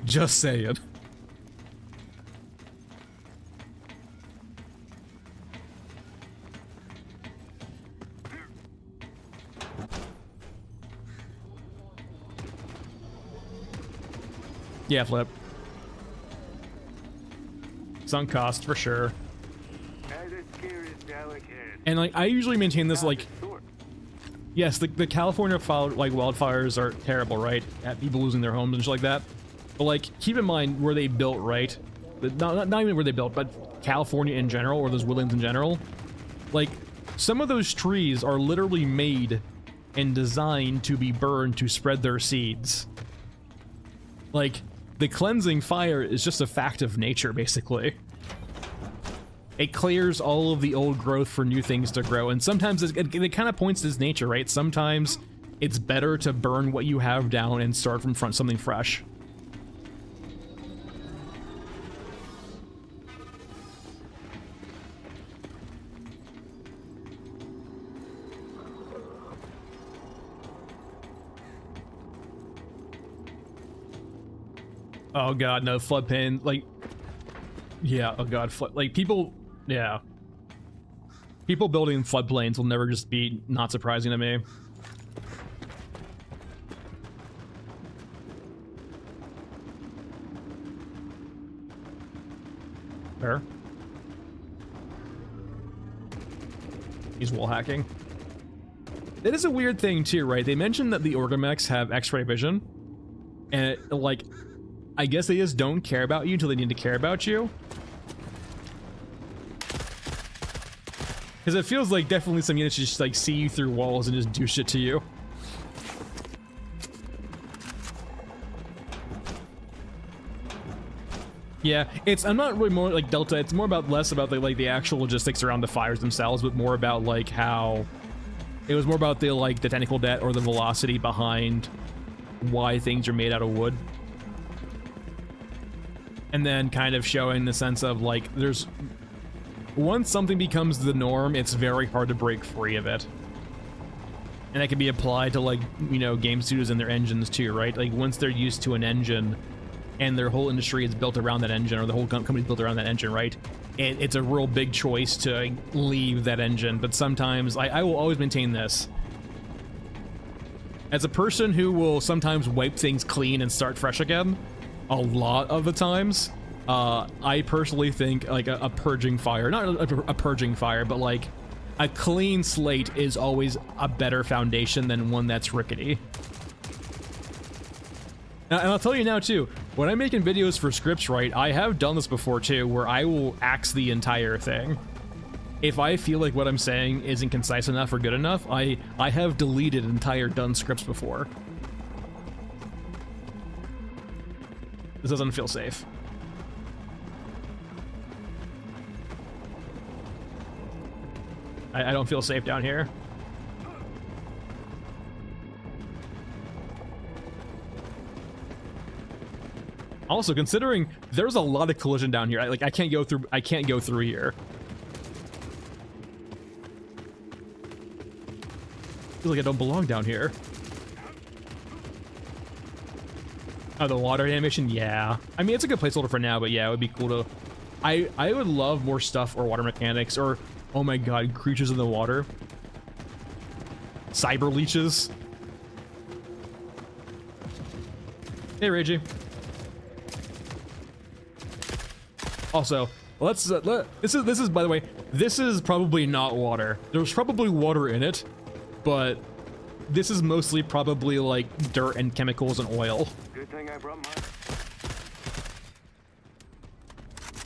Just saying. Yeah, Flip. Sunk cost for sure. And like I usually maintain this like, yes, the California wildfires are terrible, right? At people losing their homes and shit like that. But like, keep in mind where they built, right? Not even where they built, but California in general, or those woodlands in general. Like, some of those trees are literally made and designed to be burned to spread their seeds. Like, the cleansing fire is just a fact of nature, basically. It clears all of the old growth for new things to grow, and sometimes it kind of points to its nature, right? Sometimes it's better to burn what you have down and start from something fresh. Oh god, no, floodplain, like, yeah, oh god, people, yeah. People building floodplains will never just be not surprising to me. fair. He's wall hacking. It is a weird thing too, right? They mentioned that the Orgamechs have X-ray vision, and like, I guess they just don't care about you until they need to care about you. Because it feels like definitely some units just like see you through walls and just do shit to you. Yeah, I'm not really more like Delta, it's more about less about the actual logistics around the fires themselves, but more about like how it was more about the technical debt or the velocity behind why things are made out of wood. And then kind of showing the sense of like once something becomes the norm, it's very hard to break free of it. And that can be applied to like, you know, game studios and their engines too, right? Like once they're used to an engine and their whole industry is built around that engine, or the whole company is built around that engine, right? It's a real big choice to leave that engine. But sometimes, I will always maintain this. As a person who will sometimes wipe things clean and start fresh again, a lot of the times, I personally think like a purging fire, not a purging fire, but like a clean slate is always a better foundation than one that's rickety. And I'll tell you now too, when I'm making videos for scripts, right, I have done this before too, where I will axe the entire thing. If I feel like what I'm saying isn't concise enough or good enough, I have deleted entire done scripts before. This doesn't feel safe. I don't feel safe down here. Also, considering there's a lot of collision down here, I can't go through here. Feel like I don't belong down here. Oh, the water animation, yeah. I mean, it's a good placeholder for now, but yeah, it would be cool to. I would love more stuff or water mechanics or, oh my god, creatures in the water. Cyber leeches. Hey, Reggie. Also, this is by the way, this is probably not water. There's probably water in it, but this is mostly probably like dirt and chemicals and oil. Good thing I brought mine.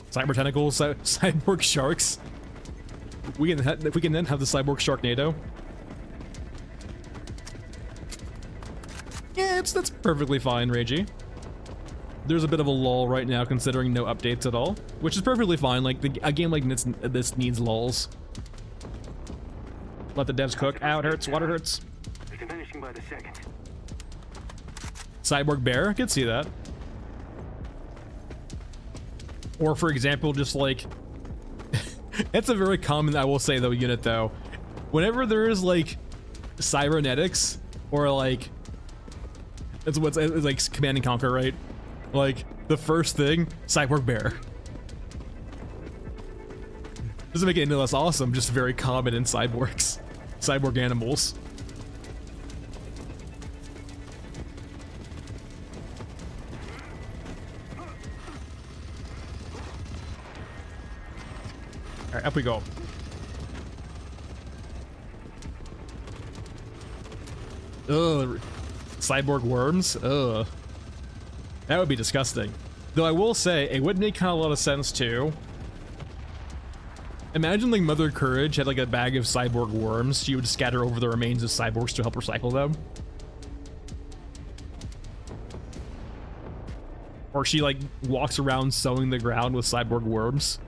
Cyber tentacles, cyborg sharks. We can then have the cyborg Sharknado. Yeah, that's perfectly fine, Reggie. There's a bit of a lull right now, considering no updates at all, which is perfectly fine. Like a game like this needs lulls. Let the devs cook. Ow, it hurts. Water hurts. Finishing by the second. Cyborg bear, I could see that. Or for example, just like it's a very common, I will say though, unit though. Whenever there is like cybernetics or like it's like Command and Conquer, right? Like, the first thing, cyborg bear. Doesn't make it any less awesome, just very common in cyborgs. Cyborg animals. Alright, up we go. Ugh. Cyborg worms? Ugh. That would be disgusting. Though I will say, it would make kind of a lot of sense too. Imagine like Mother Courage had like a bag of cyborg worms. She would scatter over the remains of cyborgs to help recycle them. Or she like walks around sowing the ground with cyborg worms.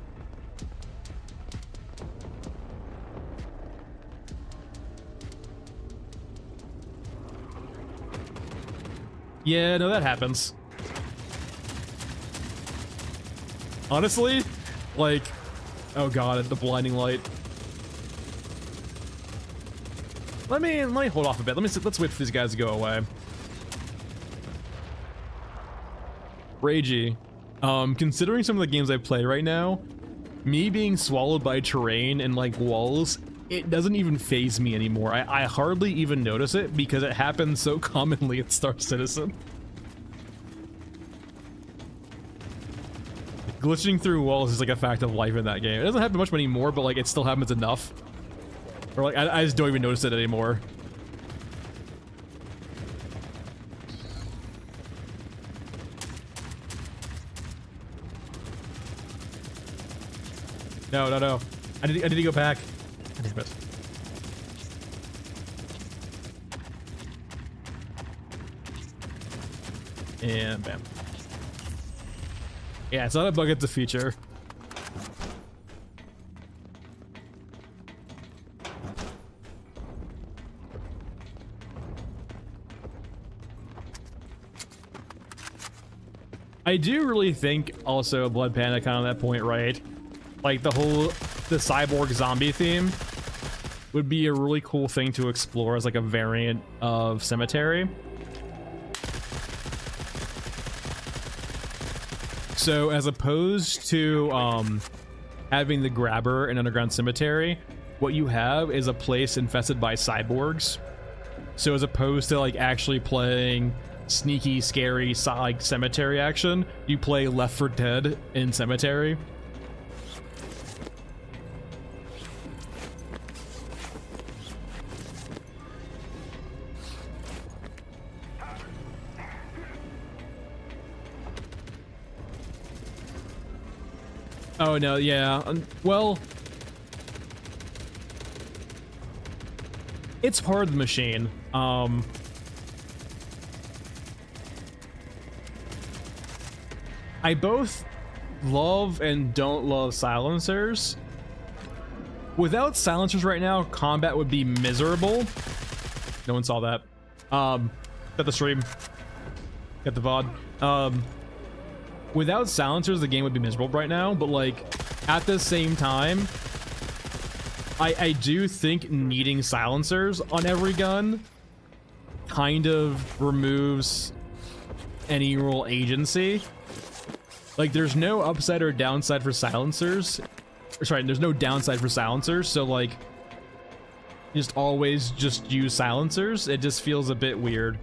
Yeah, no, that happens. Honestly, like, oh god, the blinding light. Let me hold off a bit. Let's wait for these guys to go away. Ragey, considering some of the games I play right now, me being swallowed by terrain and like walls, it doesn't even faze me anymore. I hardly even notice it because it happens so commonly in Star Citizen. glitching through walls is like a fact of life in that game. It doesn't happen much anymore, but like it still happens enough. Or like I just don't even notice it anymore. No, no, no. I need to go back. Damn it. And bam. Yeah, it's not a bug, it's a feature. I do really think also Blood Panda kind of on that point, right? Like the cyborg zombie theme would be a really cool thing to explore as like a variant of Cemetery. So as opposed to having the grabber in Underground Cemetery, what you have is a place infested by cyborgs. So as opposed to like actually playing sneaky, scary like cemetery action, you play Left 4 Dead in Cemetery. Oh no, yeah. Well, it's part of the machine. I both love and don't love silencers. Without silencers right now, combat would be miserable. No one saw that. Got the stream. Got the VOD. Without silencers, the game would be miserable right now, but like at the same time, I do think needing silencers on every gun kind of removes any real agency. Like there's no upside or downside for silencers. Or sorry, there's no downside for silencers, so like just always just use silencers. It just feels a bit weird.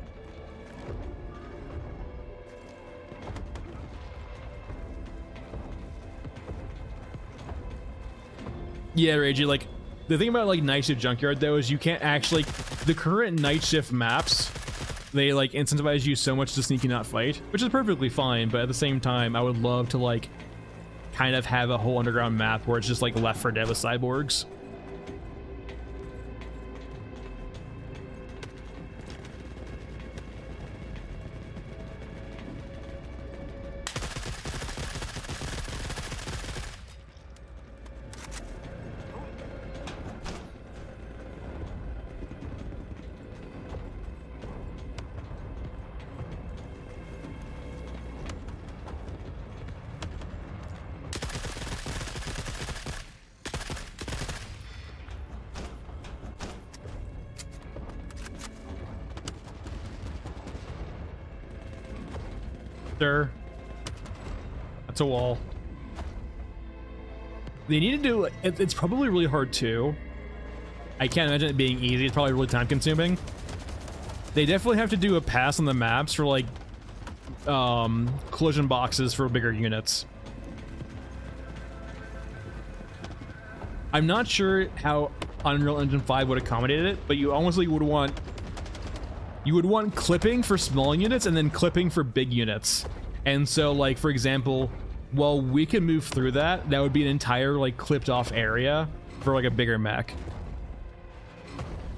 Yeah, Ragey, like, the thing about, like, Night Shift Junkyard, though, is you can't actually... The current Night Shift maps, they, like, incentivize you so much to sneaky not fight, which is perfectly fine, but at the same time, I would love to, like, kind of have a whole underground map where it's just, like, Left 4 Dead with cyborgs. That's a wall. They need to do it's probably really hard too. I can't imagine it being easy. It's probably really time consuming. They definitely have to do a pass on the maps for like collision boxes for bigger units. I'm not sure how Unreal Engine 5 would accommodate it, but you honestly would want clipping for small units and then clipping for big units. And so, like, for example, while we can move through that, that would be an entire, like, clipped off area for, like, a bigger mech.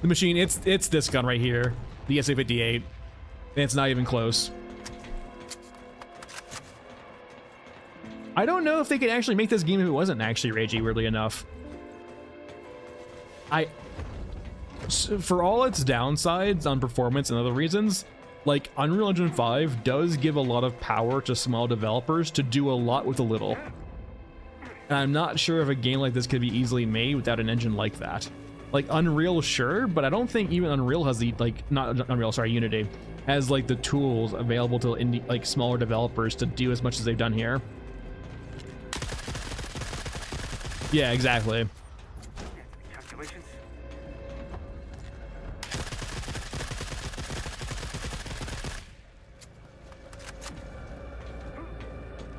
The machine, it's this gun right here, the SA-58, and it's not even close. I don't know if they could actually make this game if it wasn't actually ragey, weirdly enough. For all its downsides on performance and other reasons, like, Unreal Engine 5 does give a lot of power to small developers to do a lot with a little. And I'm not sure if a game like this could be easily made without an engine like that. Like, Unreal, sure, but I don't think even Unreal has the, like, not Unreal, sorry, Unity, has, like, the tools available to, indie, like, smaller developers to do as much as they've done here. Yeah, exactly.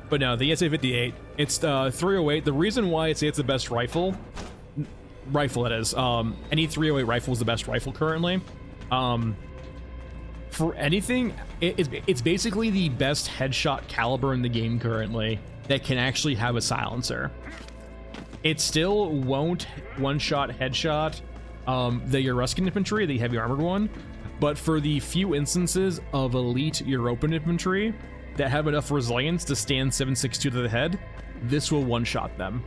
But no, the SA-58, it's 308. The reason why it's the best rifle it is, any 308 rifle is the best rifle currently. For anything, it's basically the best headshot caliber in the game currently that can actually have a silencer. It still won't one-shot headshot the Euruscan infantry, the heavy armored one, but for the few instances of elite European infantry that have enough resilience to stand 7.62 to the head, this will one-shot them.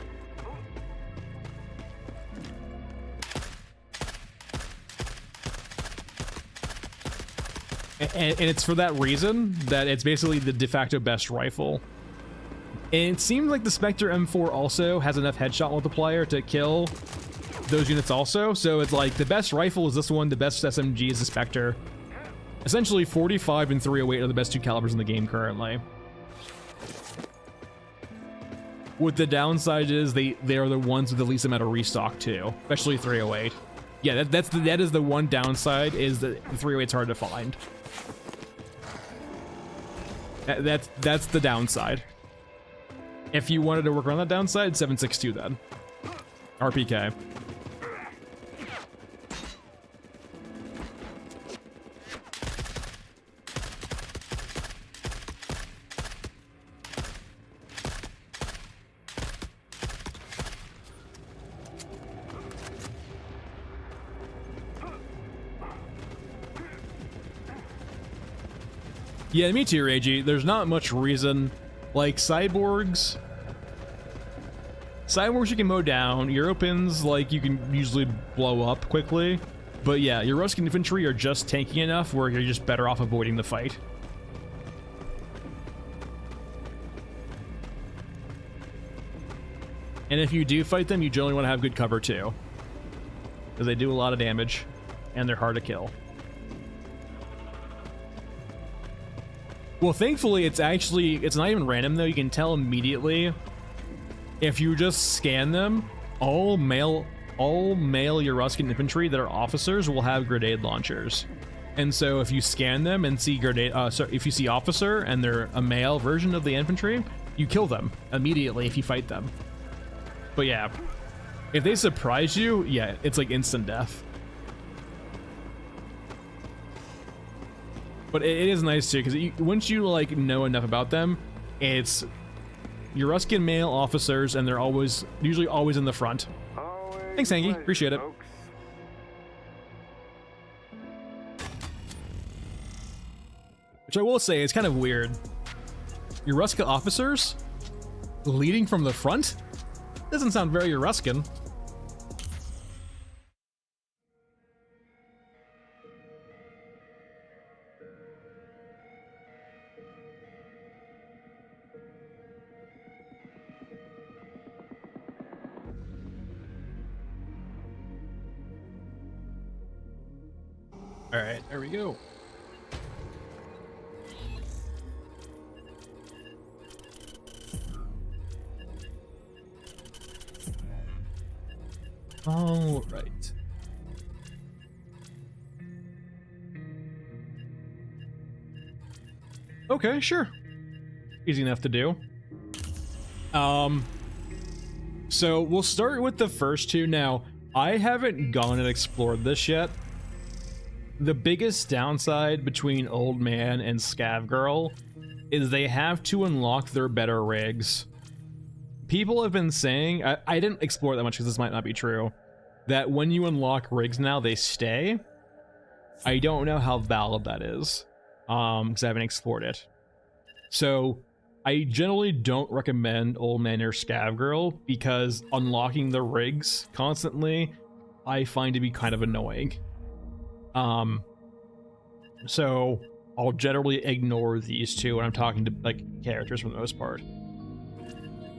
And it's for that reason that it's basically the de facto best rifle. And it seems like the Spectre M4 also has enough headshot multiplier to kill those units also. So it's like the best rifle is this one, the best SMG is the Spectre. Essentially 45 and 308 are the best two calibers in the game currently. What the downside is they are the ones with the least amount of restock too, especially 308. Yeah, that is the one downside, is that the 308's hard to find. That's the downside. If you wanted to work around that downside, 7.62 then. RPK. Yeah, me too, Reiji. There's not much reason. Like, cyborgs you can mow down. Europeans, like, you can usually blow up quickly. But yeah, your Ruskin infantry are just tanky enough where you're just better off avoiding the fight. And if you do fight them, you generally want to have good cover too, because they do a lot of damage, and they're hard to kill. Well, thankfully, it's not even random, though. You can tell immediately if you just scan them. All male Euruscan infantry that are officers will have grenade launchers. And so if you scan them and see if you see officer and they're a male version of the infantry, you kill them immediately if you fight them. But yeah, if they surprise you, yeah, it's like instant death. But it is nice too, because once you like know enough about them, it's Euruscan male officers, and they're usually always in the front. Thanks, Hanky. Appreciate it. Which I will say is kind of weird. Euruscan officers leading from the front? Doesn't sound very Euruscan. All right, there we go. All right. Okay, sure. Easy enough to do. So we'll start with the first two. Now, I haven't gone and explored this yet. The biggest downside between Old Man and Scav Girl is they have to unlock their better rigs. People have been saying, I didn't explore it that much because this might not be true, that when you unlock rigs now, they stay. I don't know how valid that is, because I haven't explored it. So I generally don't recommend Old Man or Scav Girl, because unlocking the rigs constantly, I find to be kind of annoying. So I'll generally ignore these two when I'm talking to like characters for the most part.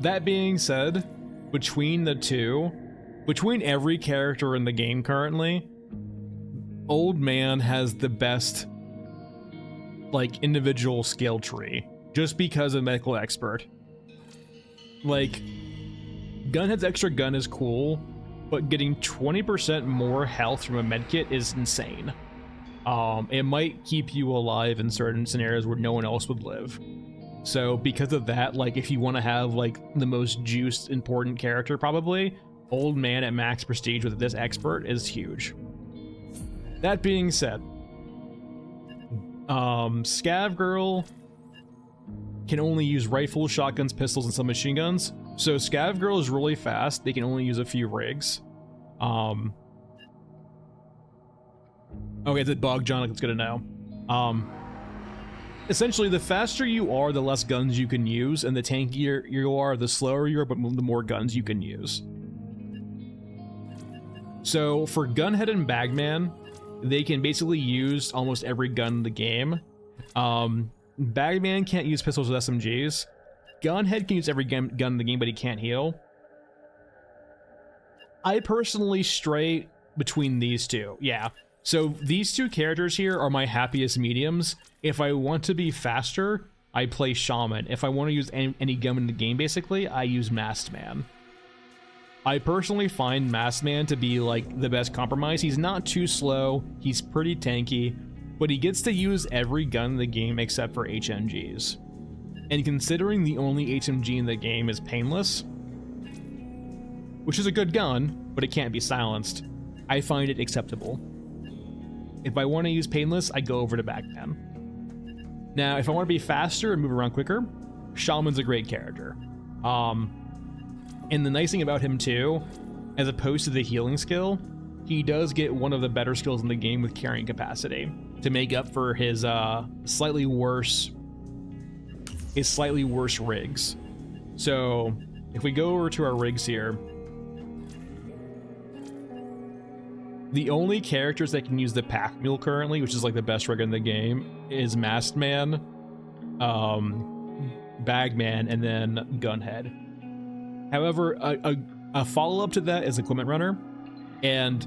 That being said, between the two, between every character in the game currently, Old Man has the best like individual skill tree, just because of medical expert. Like, Gunhead's extra gun is cool, but getting 20% more health from a medkit is insane. It might keep you alive in certain scenarios where no one else would live. So because of that, like if you want to have like the most juiced important character, probably Old Man at max prestige with this expert is huge. That being said, Scav Girl can only use rifles, shotguns, pistols, and some machine guns. So Scav Girl is really fast. They can only use a few rigs. Okay, it's a bug, John. That's good to know. Essentially, the faster you are, the less guns you can use, and the tankier you are, the slower you are, but the more guns you can use. So for Gunhead and Bagman, they can basically use almost every gun in the game. Bagman can't use pistols with SMGs. Gunhead can use every gun in the game, but he can't heal. I personally stray between these two. Yeah. So these two characters here are my happiest mediums. If I want to be faster, I play Shaman. If I want to use any gun in the game, basically, I use Masked Man. I personally find Masked Man to be like the best compromise. He's not too slow, he's pretty tanky, but he gets to use every gun in the game except for HMGs. And considering the only HMG in the game is Painless, which is a good gun, but it can't be silenced, I find it acceptable. If I want to use Painless, I go over to Backend. Now, if I want to be faster and move around quicker, Shaman's a great character. And the nice thing about him too, as opposed to the healing skill, he does get one of the better skills in the game with carrying capacity to make up for his slightly worse rigs. So if we go over to our rigs here, the only characters that can use the pack mule currently, which is like the best rig in the game, is Masked Man, Bagman, and then Gunhead. However, a follow-up to that is Equipment Runner, and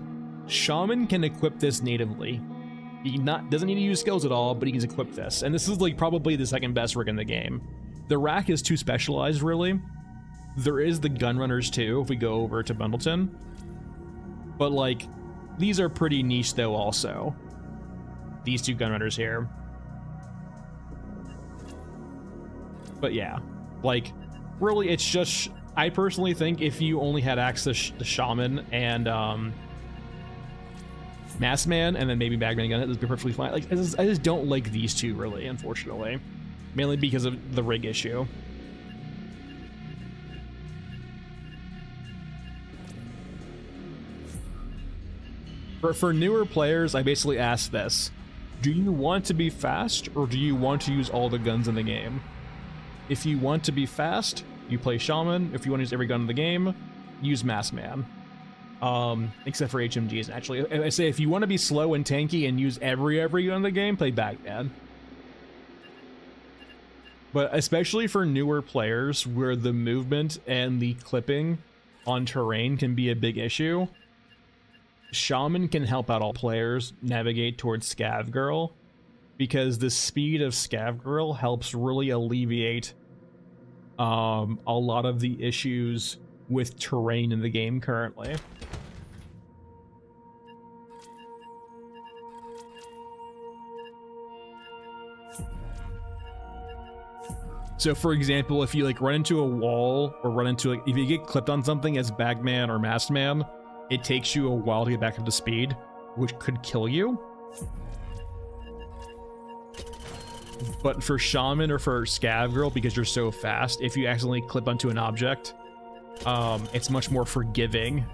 Shaman can equip this natively. He doesn't need to use skills at all, but he can equip this. And this is like probably the second best rig in the game. The rack is too specialized, really. There is the Gun Runners too, if we go over to Bundleton. But like, these are pretty niche though also. These two Gun Runners here. But yeah, like, really it's just... I personally think if you only had access to Shaman and Masked Man and then maybe Bagman Gun, it would be perfectly fine. Like, I just don't like these two really, unfortunately, mainly because of the rig issue. For newer players, I basically ask this: do you want to be fast or do you want to use all the guns in the game? If you want to be fast, you play Shaman. If you want to use every gun in the game, use Masked Man. Except for HMGs, actually. I say if you want to be slow and tanky and use every gun in the game, play Bagman. But especially for newer players where the movement and the clipping on terrain can be a big issue, Shaman can help out all players navigate towards Scav Girl, because the speed of Scav Girl helps really alleviate a lot of the issues with terrain in the game currently. So for example, if you like run into a wall or run into like, if you get clipped on something as Bagman or Masked Man, it takes you a while to get back up to speed, which could kill you. But for Shaman or for Scav Girl, because you're so fast, if you accidentally clip onto an object, it's much more forgiving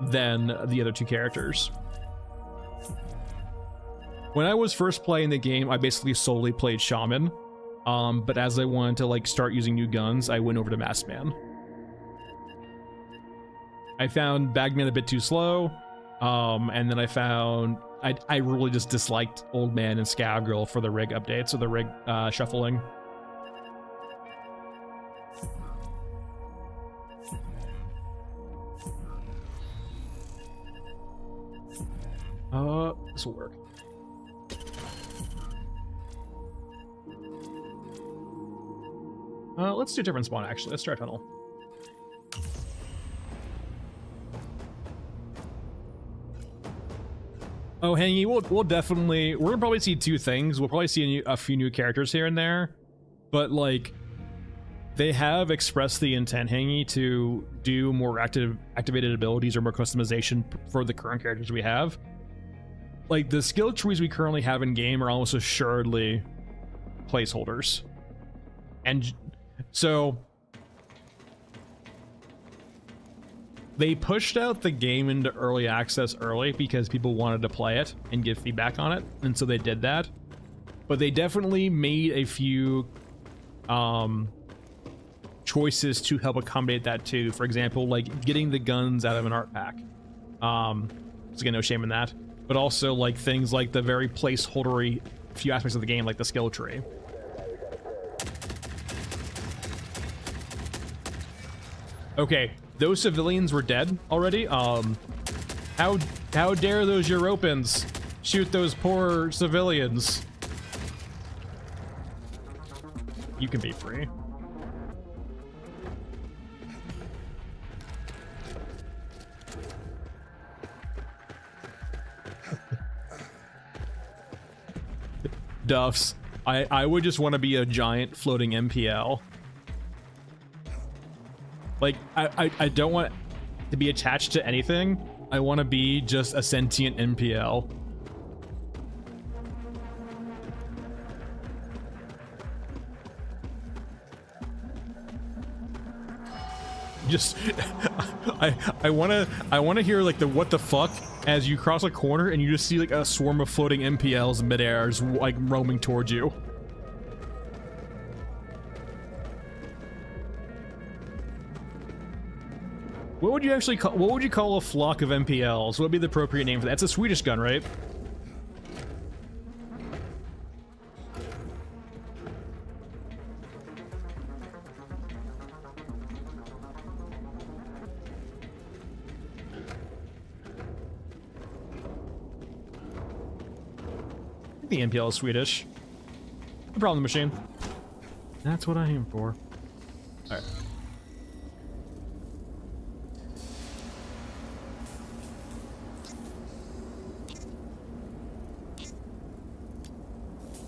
than the other two characters. When I was first playing the game, I basically solely played Shaman, but as I wanted to like start using new guns, I went over to Masked Man. I found Bagman a bit too slow, and then I found I really just disliked Old Man and Scav Girl for the rig updates, or the rig shuffling. This will work. Let's do a different spawn, actually. Let's try a tunnel. Oh, Hangy, we'll definitely, we're gonna probably see two things. We'll probably see a few new characters here and there, but like, they have expressed the intent, Hangy, to do more activated abilities or more customization for the current characters we have. Like, the skill trees we currently have in game are almost assuredly placeholders. And so they pushed out the game into early access early because people wanted to play it and give feedback on it, and so they did that. But they definitely made a few choices to help accommodate that too. For example, like getting the guns out of an art pack. So again, no shame in that. But also like things like the very placeholdery few aspects of the game, like the skill tree. Okay, those civilians were dead already. How dare those Europans shoot those poor civilians? You can be free. Duffs, I would just want to be a giant floating MPL. Like, I don't want to be attached to anything. I want to be just a sentient MPL. Just I want to hear like the what the fuck as you cross a corner and you just see like a swarm of floating MPLs in midair just like roaming towards you. What would you actually call, what would you call a flock of MPLs? What would be the appropriate name for that? It's a Swedish gun, right? The MPL is Swedish. No problem, machine. That's what I aim for. Alright.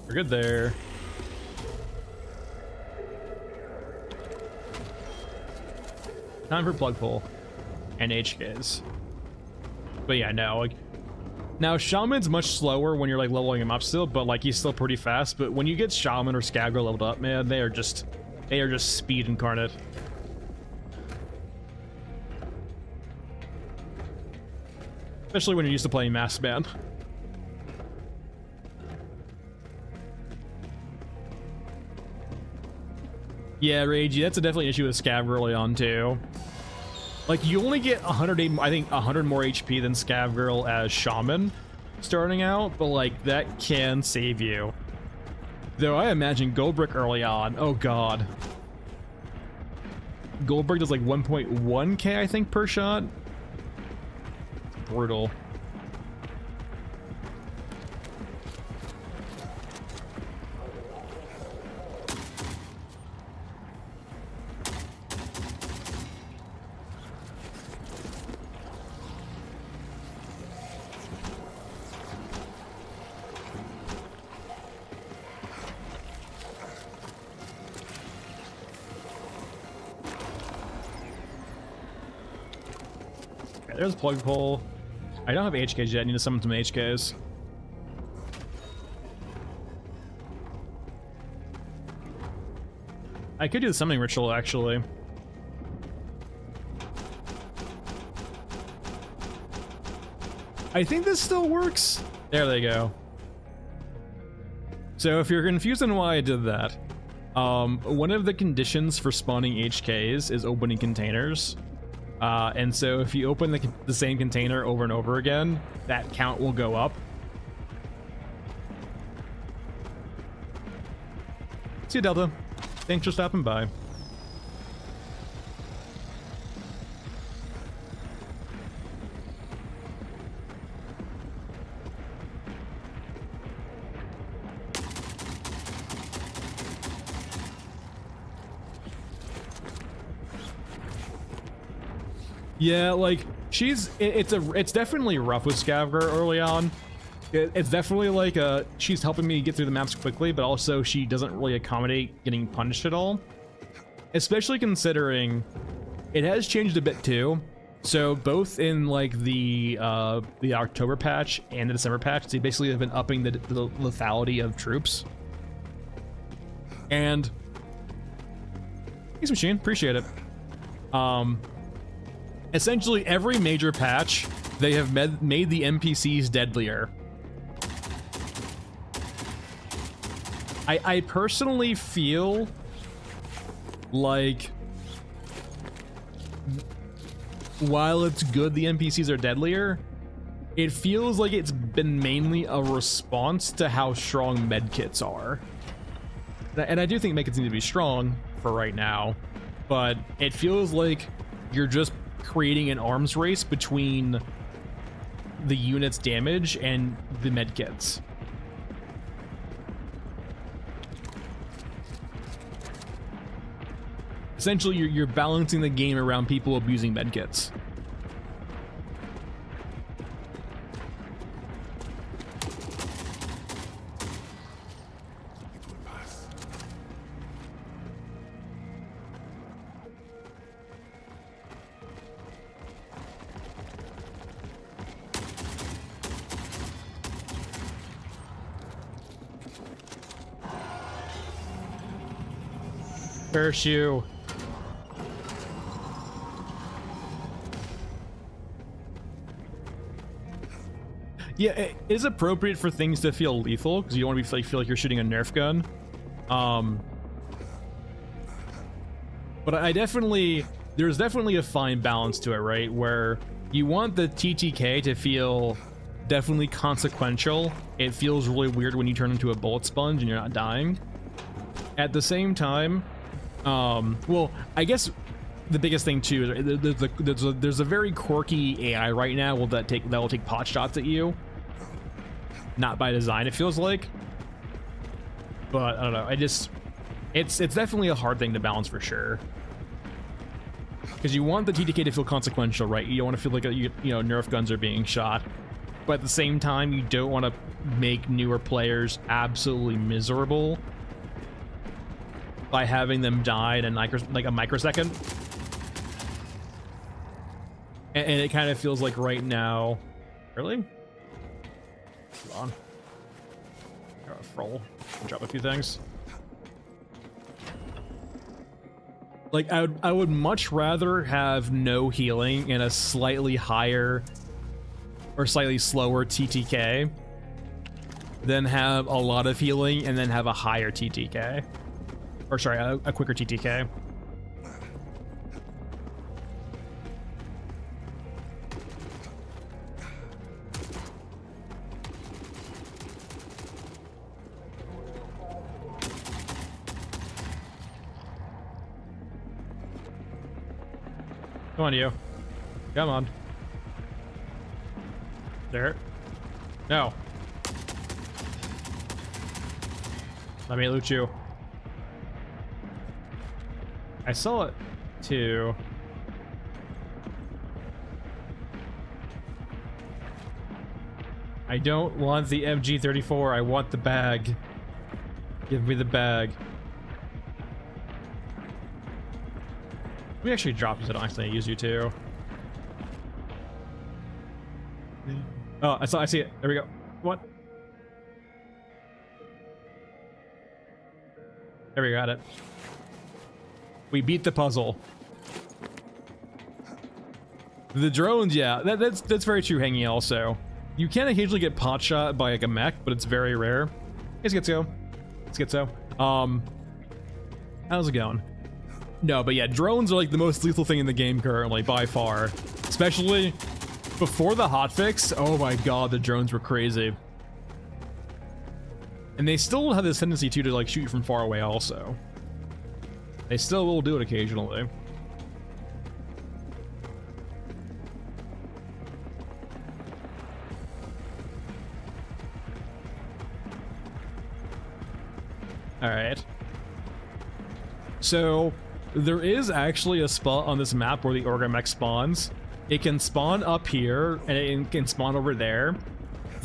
We're good there. Time for plug pull and HKs. But yeah, no, like now Shaman's much slower when you're like leveling him up still, but like he's still pretty fast. But when you get Shaman or Scavger leveled up, man, they are just speed incarnate. Especially when you're used to playing Mass Band. Yeah, Ragey, that's definitely an issue with Scav early on too. Like you only get 108, I think 100 more HP than Scav Girl as Shaman starting out, but like that can save you. Though I imagine Goldbrick early on, oh god. Goldbrick does like 1.1k I think per shot. Brutal. There's a plug pull. I don't have HKs yet. I need to summon some HKs. I could do the summoning ritual, actually. I think this still works. There they go. So if you're confused on why I did that, one of the conditions for spawning HKs is opening containers. And so if you open the same container over and over again, that count will go up. See you, Delta. Thanks for stopping by. Yeah, like it's definitely rough with Scavger early on, It's definitely like she's helping me get through the maps quickly, but also she doesn't really accommodate getting punished at all. Especially considering it has changed a bit too. So both in like the October patch and the December patch, they basically have been upping the lethality of troops. And thanks, Machine, appreciate it. Essentially every major patch, they have made the NPCs deadlier. I personally feel like while it's good the NPCs are deadlier, it feels like it's been mainly a response to how strong medkits are. And I do think medkits need to be strong for right now, but it feels like you're just creating an arms race between the unit's damage and the medkits. Essentially, you're balancing the game around people abusing medkits. Curse you. Yeah, it is appropriate for things to feel lethal because you don't want to feel like you're shooting a Nerf gun. But there's definitely a fine balance to it, right? Where you want the TTK to feel definitely consequential. It feels really weird when you turn into a bullet sponge and you're not dying. At the same time, well, I guess the biggest thing too is there's a very quirky AI right now that will take pot shots at you. Not by design, it feels like. But I don't know. It's definitely a hard thing to balance for sure. Because you want the TTK to feel consequential, right? You don't want to feel like Nerf guns are being shot, but at the same time, you don't want to make newer players absolutely miserable by having them die in like a microsecond. And it kind of feels like right now, really? Hold on. Roll. Drop a few things. Like I would much rather have no healing and a slightly higher or slightly slower TTK than have a lot of healing and then have a higher TTK. Or sorry, a quicker TTK. Come on, you. Come on. There. No. Let me loot you. I saw it too. I don't want the MG34. I want the bag. Give me the bag. Let me actually drop you so I don't accidentally use you too. Oh, I see it. There we go. What? There we got it. We beat the puzzle. The drones, yeah, that's very true, Hangy. Also, you can occasionally get pot shot by like a mech, but it's very rare. Hey, Schizo. Schizo. How's it going? No, but yeah, drones are like the most lethal thing in the game currently, by far. Especially before the hotfix. Oh my god, the drones were crazy. And they still have this tendency to like shoot you from far away also. They still will do it occasionally. Alright. So, there is actually a spot on this map where the Orgamech spawns. It can spawn up here, and it can spawn over there.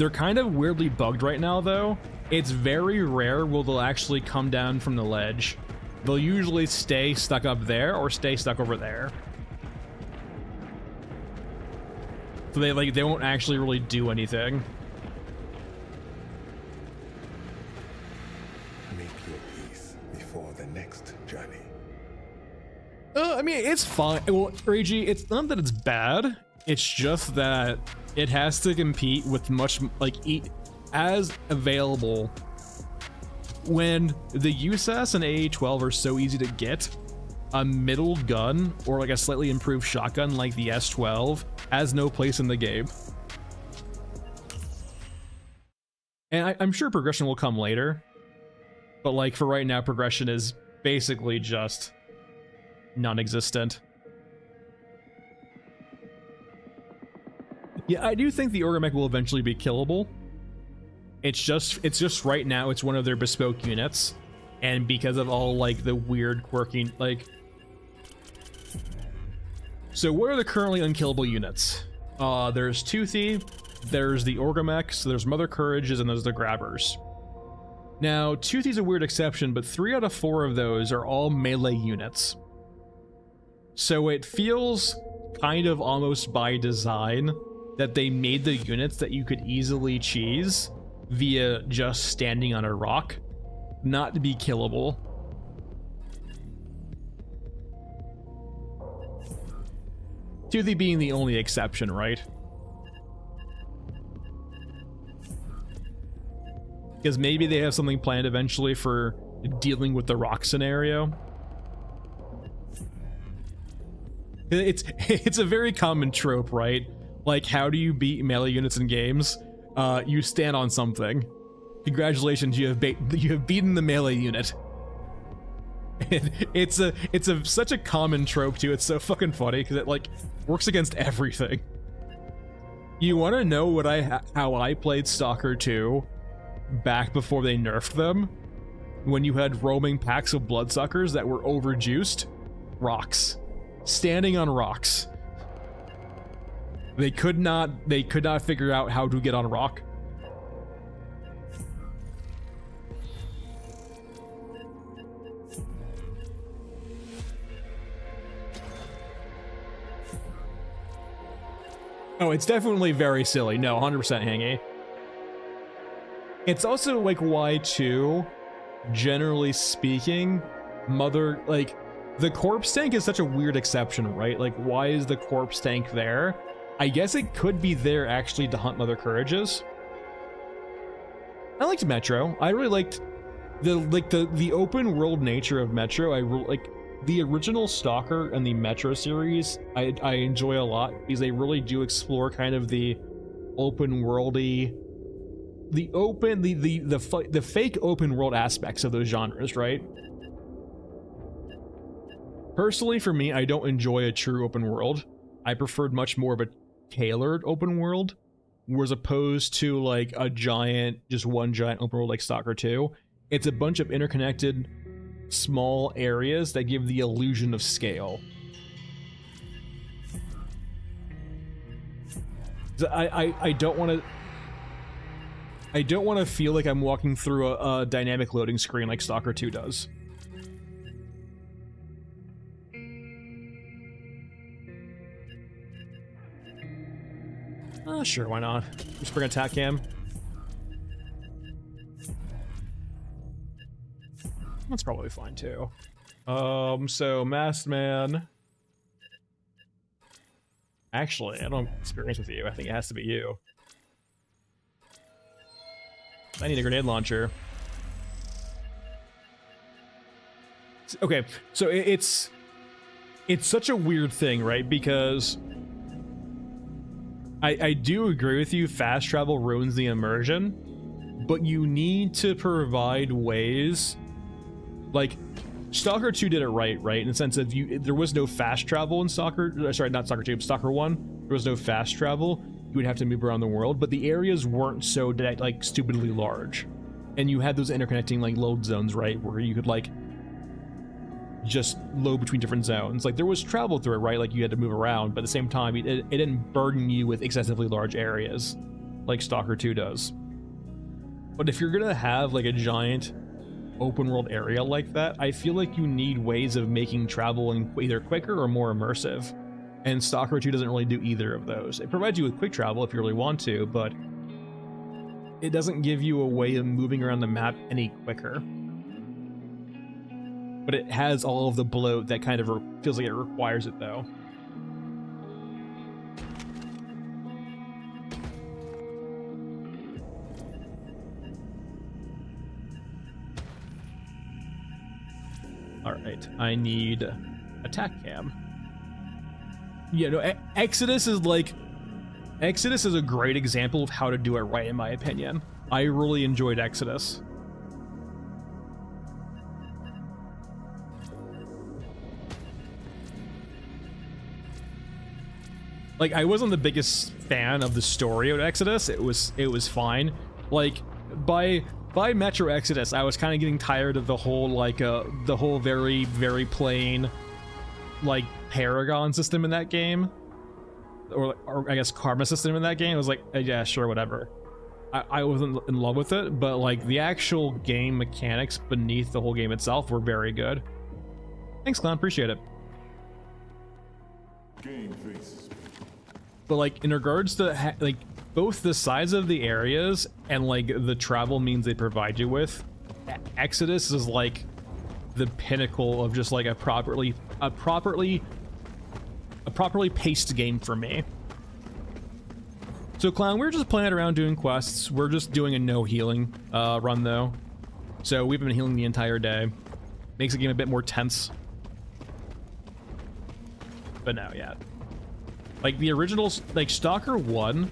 They're kind of weirdly bugged right now, though. It's very rare will they'll actually come down from the ledge. They'll usually stay stuck up there or stay stuck over there. So they won't actually really do anything. Make your peace before the next journey. I mean, it's fine. Well, Reiji, it's not that it's bad. It's just that it has to compete with much, like, as available. When the USAS and AA-12 are so easy to get, a middle gun or like a slightly improved shotgun like the S12 has no place in the game. And I'm sure progression will come later, but like for right now, progression is basically just non-existent. Yeah, I do think the Orgamech will eventually be killable. It's just right now it's one of their bespoke units, and because of all like the weird quirky like. So what are the currently unkillable units? There's Toothy, there's the Orgamech, so there's Mother Courages, and there's the Grabbers. Now, Toothy's a weird exception, but 3 out of 4 of those are all melee units. So it feels kind of almost by design that they made the units that you could easily cheese via just standing on a rock, not to be killable. Toothy being the only exception, right? Because maybe they have something planned eventually for dealing with the rock scenario. It's a very common trope, right? Like, how do you beat melee units in games? You stand on something. Congratulations, you have beaten the melee unit. It's such a common trope too. It's so fucking funny because it like works against everything. You want to know what how I played Stalker 2 back before they nerfed them? When you had roaming packs of bloodsuckers that were overjuiced? Rocks. Standing on rocks. They could not figure out how to get on rock. Oh, it's definitely very silly. No, 100% hangy. It's also like why too, generally speaking, the corpse tank is such a weird exception, right? Like, why is the corpse tank there? I guess it could be there actually to hunt Mother Courages. I liked Metro. I really liked the open world nature of Metro. I like the original Stalker and the Metro series. I enjoy a lot because they really do explore kind of the open worldy, the fake open world aspects of those genres, right? Personally, for me, I don't enjoy a true open world. I preferred much more of a tailored open world, whereas opposed to like a just one giant open world like Stalker 2. It's a bunch of interconnected small areas that give the illusion of scale. I don't want to feel like I'm walking through a dynamic loading screen like Stalker 2 does. Sure, why not? Just bring attack cam. That's probably fine too. So Masked Man. Actually, I don't have experience with you. I think it has to be you. I need a grenade launcher. Okay, so it's such a weird thing, right? Because I do agree with you, fast travel ruins the immersion, but you need to provide ways, like, Stalker 2 did it right, in the sense of there was no fast travel in Stalker, sorry, not Stalker 2, but Stalker 1, there was no fast travel, you would have to move around the world, but the areas weren't so, like, stupidly large, and you had those interconnecting, like, load zones, right, where you could, like, just load between different zones. Like, there was travel through it, right? Like, you had to move around, but at the same time, it didn't burden you with excessively large areas. like Stalker 2 does. But if you're gonna have like a giant open world area like that, I feel like you need ways of making traveling either quicker or more immersive. And Stalker 2 doesn't really do either of those. It provides you with quick travel if you really want to, but it doesn't give you a way of moving around the map any quicker. But it has all of the bloat that kind of feels like it requires it, though. Alright, I need attack cam. Yeah, no, Exodus is a great example of how to do it right, in my opinion. I really enjoyed Exodus. Like, I wasn't the biggest fan of the story of Exodus. It was fine. Like, by Metro Exodus, I was kind of getting tired of the whole very, very plain, like, Paragon system in that game, or I guess Karma system in that game. I was like, yeah, sure, whatever. I wasn't in love with it, but like the actual game mechanics beneath the whole game itself were very good. Thanks, Clown, appreciate it. Game faces. But like in regards to like both the size of the areas and like the travel means they provide you with, Exodus is like the pinnacle of just like a properly paced game for me. So Clown, we're just playing around doing quests. We're just doing a no healing run though. So we've been healing the entire day. Makes the game a bit more tense. But no, yeah. Like the originals, like Stalker 1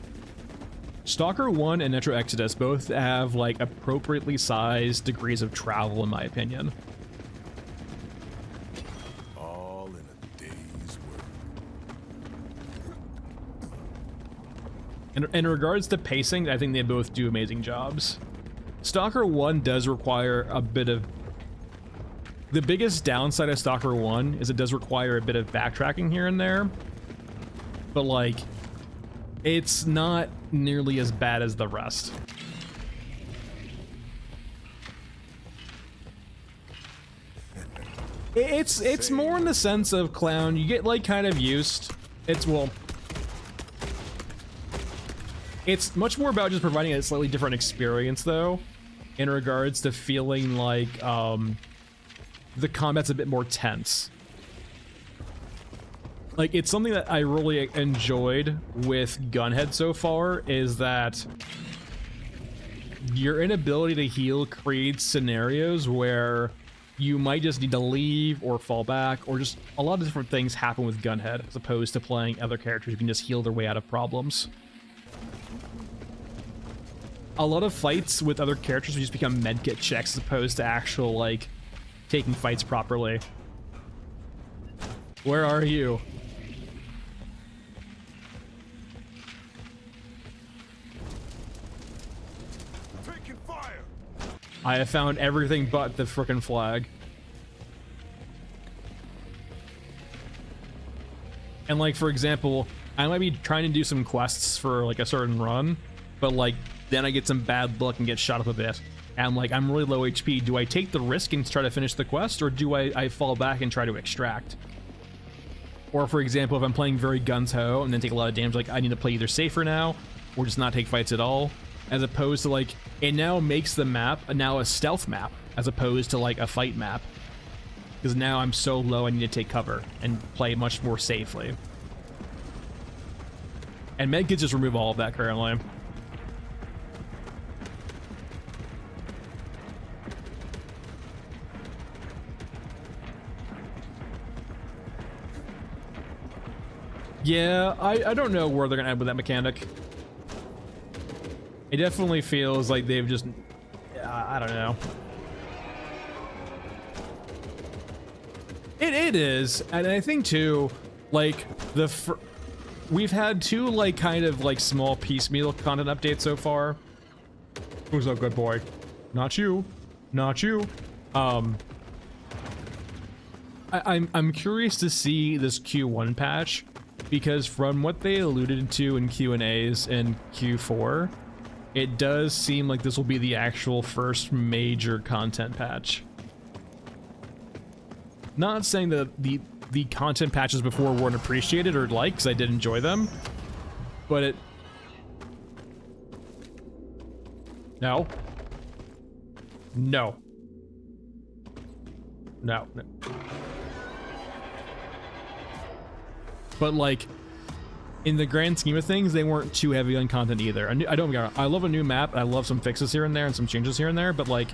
and Metro Exodus both have like appropriately sized degrees of travel in my opinion. All in a day's work. In regards to pacing, I think they both do amazing jobs. Stalker 1 does require a bit of... The biggest downside of Stalker 1 is it does require a bit of backtracking here and there. But, like, it's not nearly as bad as the rest. It's more in the sense of, Clown, you get, like, kind of used. It's much more about just providing a slightly different experience, though, in regards to feeling like, the combat's a bit more tense. Like, it's something that I really enjoyed with Gunhead so far, is that your inability to heal creates scenarios where you might just need to leave or fall back, or just a lot of different things happen with Gunhead, as opposed to playing other characters who can just heal their way out of problems. A lot of fights with other characters will just become medkit checks as opposed to actual, like, taking fights properly. Where are you? Taking fire. I have found everything but the frickin' flag. And like, for example, I might be trying to do some quests for like a certain run, but like, then I get some bad luck and get shot up a bit. And like, I'm really low HP. Do I take the risk and try to finish the quest, or do I fall back and try to extract? Or for example, if I'm playing very guns-ho and then take a lot of damage, like I need to play either safer now, or just not take fights at all, as opposed to like, it now makes the map now a stealth map, as opposed to like a fight map. Because now I'm so low, I need to take cover and play much more safely. And medkits just remove all of that currently. Yeah, I don't know where they're gonna end with that mechanic. It definitely feels like they've just... I don't know. It is, and I think too, like, we've had two, like, kind of, like, small piecemeal content updates so far. Who's a good boy? Not you. Not you. I'm curious to see this Q1 patch, because from what they alluded to in Q&As in Q4, it does seem like this will be the actual first major content patch. Not saying that the content patches before weren't appreciated or liked, because I did enjoy them, but it... No. No. No. No. But like, in the grand scheme of things, they weren't too heavy on content either. I don't get it. I love a new map. I love some fixes here and there and some changes here and there, but like,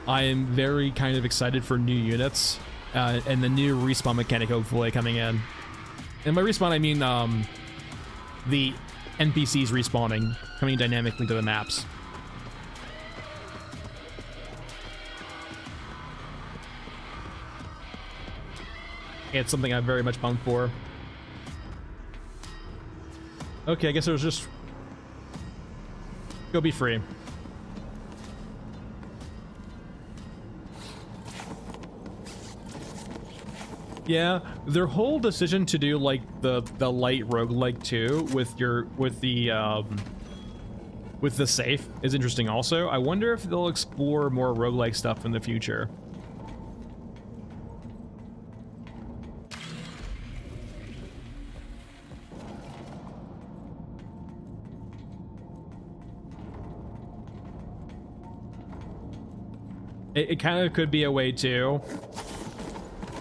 I am very kind of excited for new units and the new respawn mechanic hopefully coming in. And by respawn, I mean the NPCs respawning, coming dynamically to the maps. It's something I'm very much pumped for. Okay, I guess it was just... Go be free. Yeah, their whole decision to do like the light roguelike 2 with the safe is interesting also. I wonder if they'll explore more roguelike stuff in the future. It kind of could be a way too,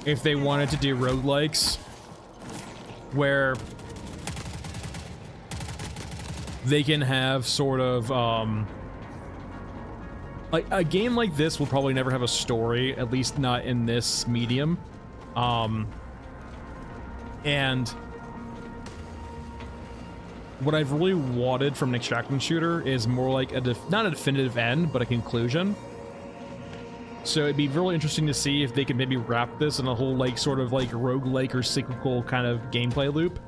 if they wanted to do roguelikes, where they can have sort of, like a game like this will probably never have a story, at least not in this medium. And what I've really wanted from an extraction shooter is more like not a definitive end, but a conclusion. So it'd be really interesting to see if they could maybe wrap this in a whole like sort of like roguelike or cyclical kind of gameplay loop,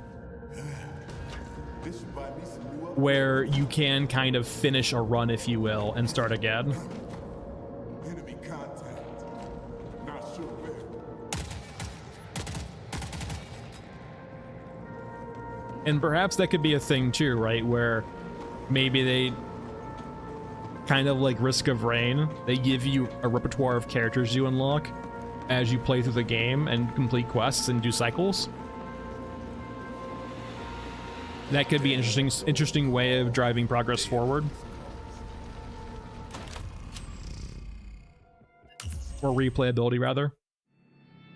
where you can kind of finish a run, if you will, and start again. Enemy contact. Not sure where. And perhaps that could be a thing too, right? Where maybe they kind of like Risk of Rain, they give you a repertoire of characters you unlock as you play through the game and complete quests and do cycles. That could be an interesting way of driving progress forward. Or replayability, rather.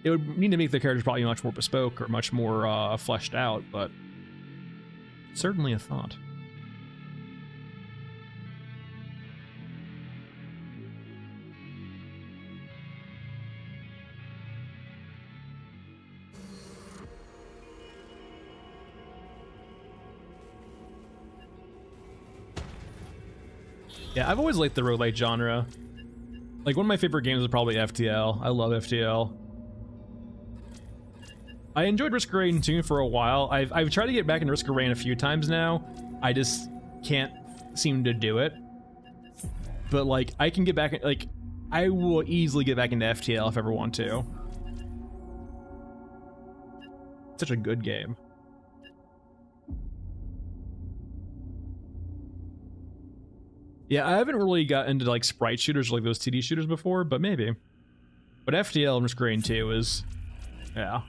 It would need to make the characters probably much more bespoke or much more fleshed out, but certainly a thought. Yeah, I've always liked the roguelike genre. Like, one of my favorite games is probably FTL. I love FTL. I enjoyed Risk of Rain 2 for a while. I've tried to get back into Risk of Rain a few times now. I just can't seem to do it. But, like, I can get back... Like, I will easily get back into FTL if I ever want to. It's such a good game. Yeah, I haven't really got into like sprite shooters like those TD shooters before, but maybe. But FTL and Risk of Rain 2 is, yeah.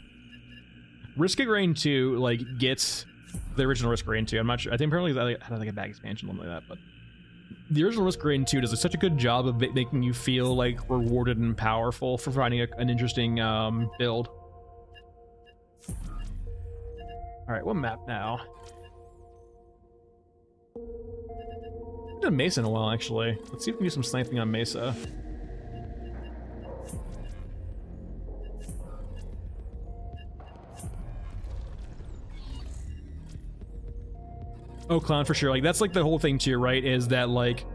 Risk of Rain 2 like gets the original Risk of Rain 2. I'm not sure. I think apparently I don't think a bag expansion or something like that, but the original Risk of Rain 2 does such a good job of making you feel like rewarded and powerful for finding an interesting build. All right, what map now? I've done Mesa in a while, actually. Let's see if we can do some sniping on Mesa. Oh, Clown for sure. Like, that's like the whole thing too, right? Is that like,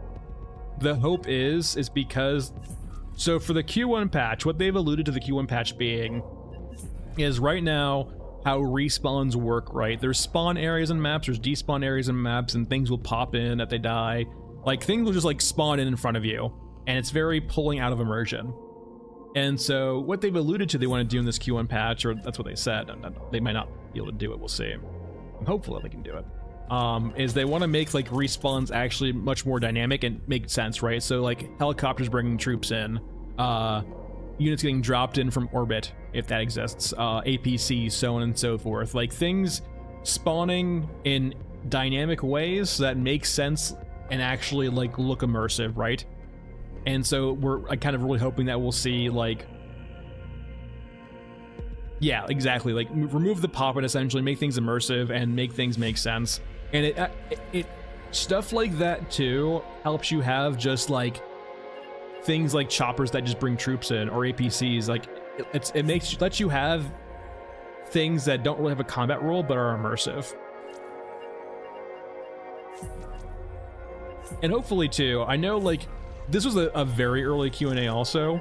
the hope is because, so for the Q1 patch, what they've alluded to the Q1 patch being is right now, how respawns work, right? There's spawn areas and maps, there's despawn areas and maps, and things will pop in that they die. Like, things will just like spawn in front of you, and it's very pulling out of immersion. And so what they've alluded to they want to do in this Q1 patch, or that's what they said, and they might not be able to do it, we'll see, hopefully they can do it, is they want to make like respawns actually much more dynamic and make sense, right? So like helicopters bringing troops in, units getting dropped in from orbit, if that exists, APCs, so on and so forth, like things spawning in dynamic ways that make sense and actually like look immersive, right? And so we're kind of really hoping that we'll see like, yeah, exactly, like remove the pop and essentially make things immersive and make things make sense. And it stuff like that too helps you have just like things like choppers that just bring troops in, or APCs. Like it lets you have things that don't really have a combat role but are immersive. And hopefully too, I know like this was a very early Q&A also,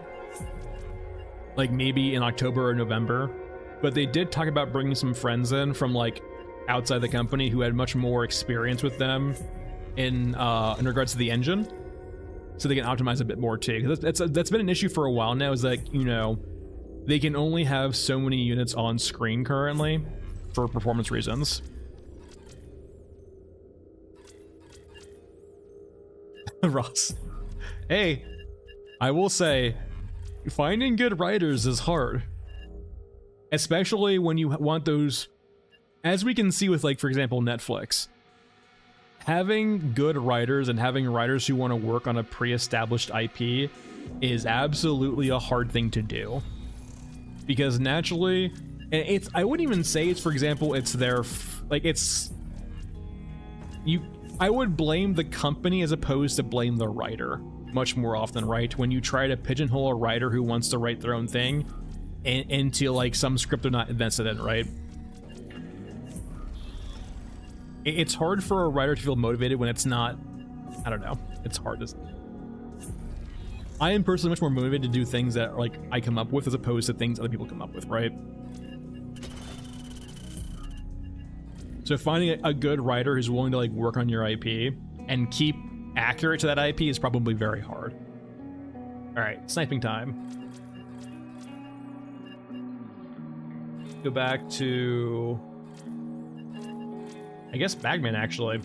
like maybe in October or November, but they did talk about bringing some friends in from like outside the company who had much more experience with them in regards to the engine, so they can optimize a bit more too. 'Cause that's been an issue for a while now, is that, you know, they can only have so many units on screen currently for performance reasons. Ross, hey, I will say, finding good writers is hard, especially when you want those, as we can see with, like, for example, Netflix. Having good writers and having writers who want to work on a pre-established IP is absolutely a hard thing to do, because naturally, and it's, I wouldn't even say it's, for example, it's their like, it's, you, I would blame the company as opposed to blame the writer much more often, right? When you try to pigeonhole a writer who wants to write their own thing into like some script they're not invested in, right? It's hard for a writer to feel motivated when it's not, I don't know, it's hard to, I am personally much more motivated to do things that like I come up with as opposed to things other people come up with, right? So finding a good writer who's willing to like work on your IP and keep accurate to that IP is probably very hard. All right, sniping time. Go back to, I guess, Bagman, actually.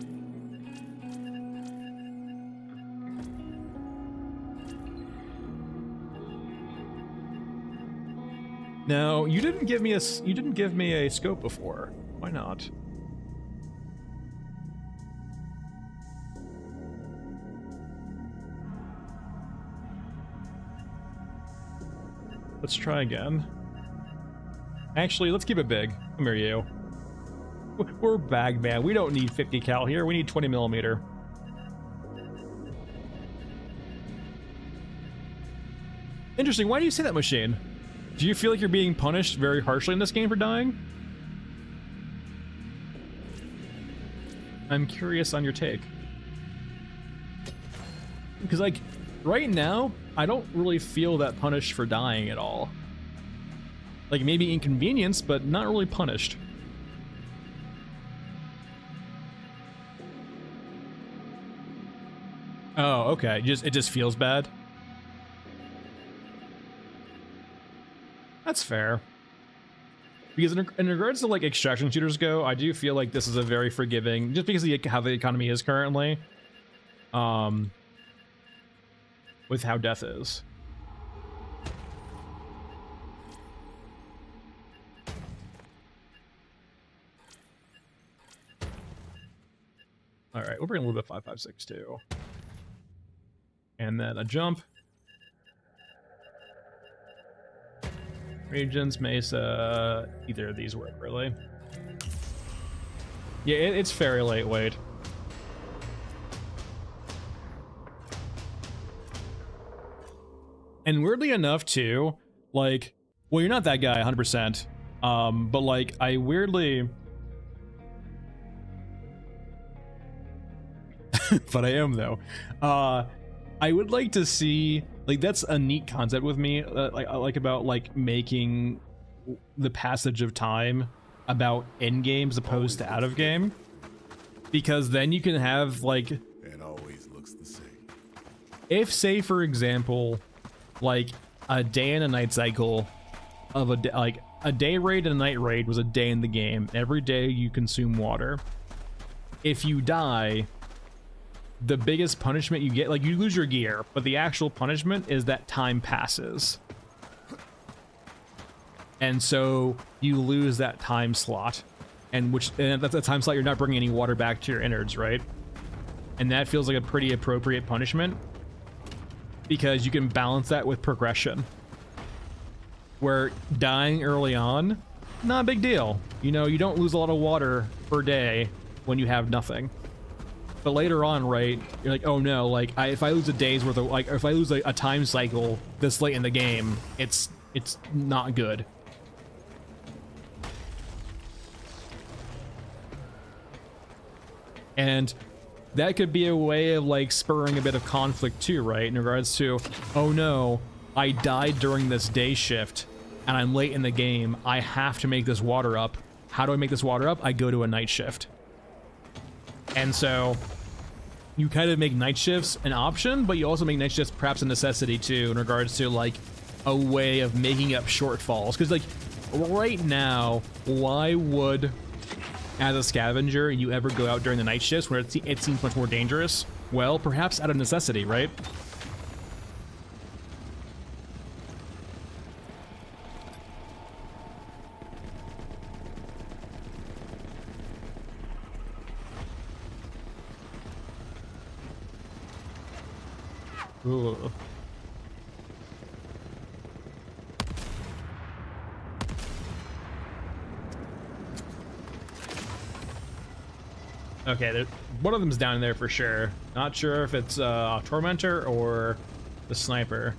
Now, you didn't give me a scope before. Why not? Let's try again. Actually, let's keep it big. Come here, you. We're Bagman. We don't need 50 cal here. We need 20 millimeter. Interesting. Why do you say that, Machine? Do you feel like you're being punished very harshly in this game for dying? I'm curious on your take. Because, like, right now, I don't really feel that punished for dying at all. Like, maybe inconvenienced, but not really punished. Oh, okay. It just feels bad. That's fair. Because in regards to like extraction shooters go, I do feel like this is a very forgiving, just because of how the economy is currently, with how death is. All right, we'll bring a little bit of 5.56 too, and then a jump. Regions, Mesa, either of these work, really. Yeah, it's very lightweight. And weirdly enough, too, like, well, you're not that guy, 100%. But, like, I weirdly... but I am, though. I would like to see... Like, that's a neat concept with me, I like about, like, making the passage of time about in-game as opposed to out-of-game. Because then you can have, like... It always looks the same. If, say, for example, like, a day and a night cycle of a day, like, a day raid and a night raid was a day in the game. Every day you consume water. If you die, the biggest punishment you get, like you lose your gear, but the actual punishment is that time passes. And so you lose that time slot, and that's a time slot you're not bringing any water back to your innards, right? And that feels like a pretty appropriate punishment because you can balance that with progression. Where dying early on, not a big deal. You know, you don't lose a lot of water per day when you have nothing. But later on, right, you're like, oh no, like if I lose a day's worth of, like, if I lose a time cycle this late in the game, it's not good. And that could be a way of like spurring a bit of conflict too, right? In regards to, oh no, I died during this day shift and I'm late in the game. I have to make this water up. How do I make this water up? I go to a night shift. And so you kind of make night shifts an option, but you also make night shifts perhaps a necessity too, in regards to like a way of making up shortfalls. Because like right now, why would, as a scavenger, you ever go out during the night shifts where it seems much more dangerous? Well, perhaps out of necessity, right? Ooh. Okay, one of them's down there for sure. Not sure if it's Tormentor or the sniper.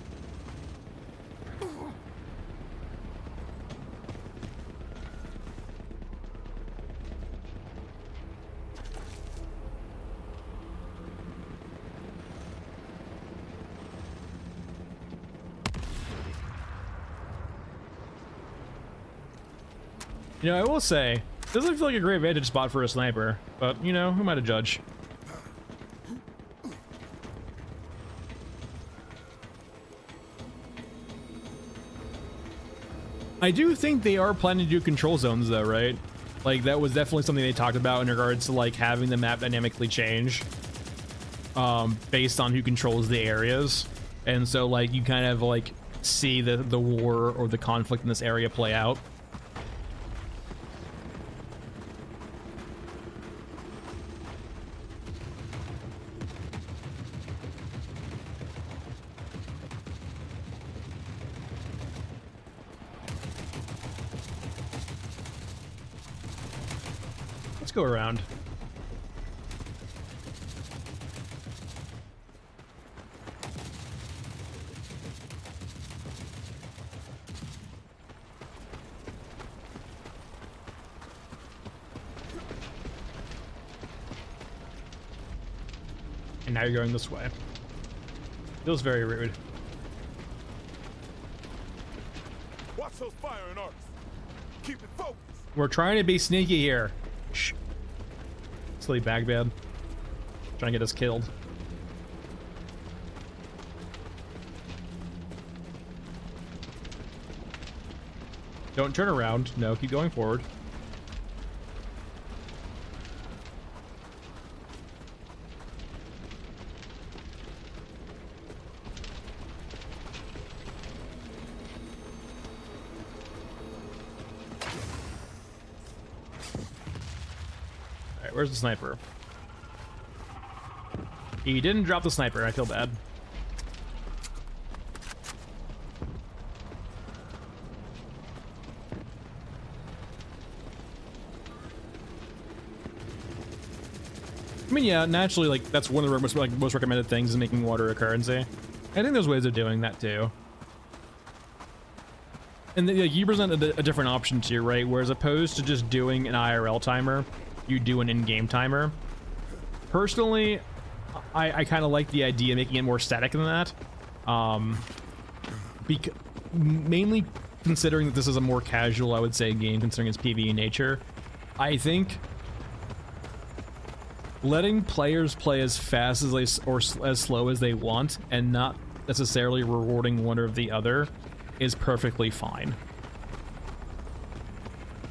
You know, I will say, this doesn't feel like a great vantage spot for a sniper, but, you know, who am I to judge? I do think they are planning to do control zones, though, right? Like, that was definitely something they talked about in regards to, like, having the map dynamically change based on who controls the areas. And so, like, you kind of, like, see the war or the conflict in this area play out. Go around. And now you're going this way. Feels very rude. Watch those firing arcs. Keep it focused. We're trying to be sneaky here. Shh. Silly Baghdad. Trying to get us killed. Don't turn around. No, keep going forward. Where's the sniper? He didn't drop the sniper. I feel bad. I mean, yeah, naturally, like, that's one of the most recommended things is making water a currency. I think there's ways of doing that too. And then, like, you present a different option to you, right? Whereas opposed to just doing an IRL timer, you do an in-game timer. Personally, I kind of like the idea of making it more static than that. Mainly considering that this is a more casual, I would say, game, considering its PvE nature. I think letting players play as fast as they, or as slow as they want, and not necessarily rewarding one or the other, is perfectly fine.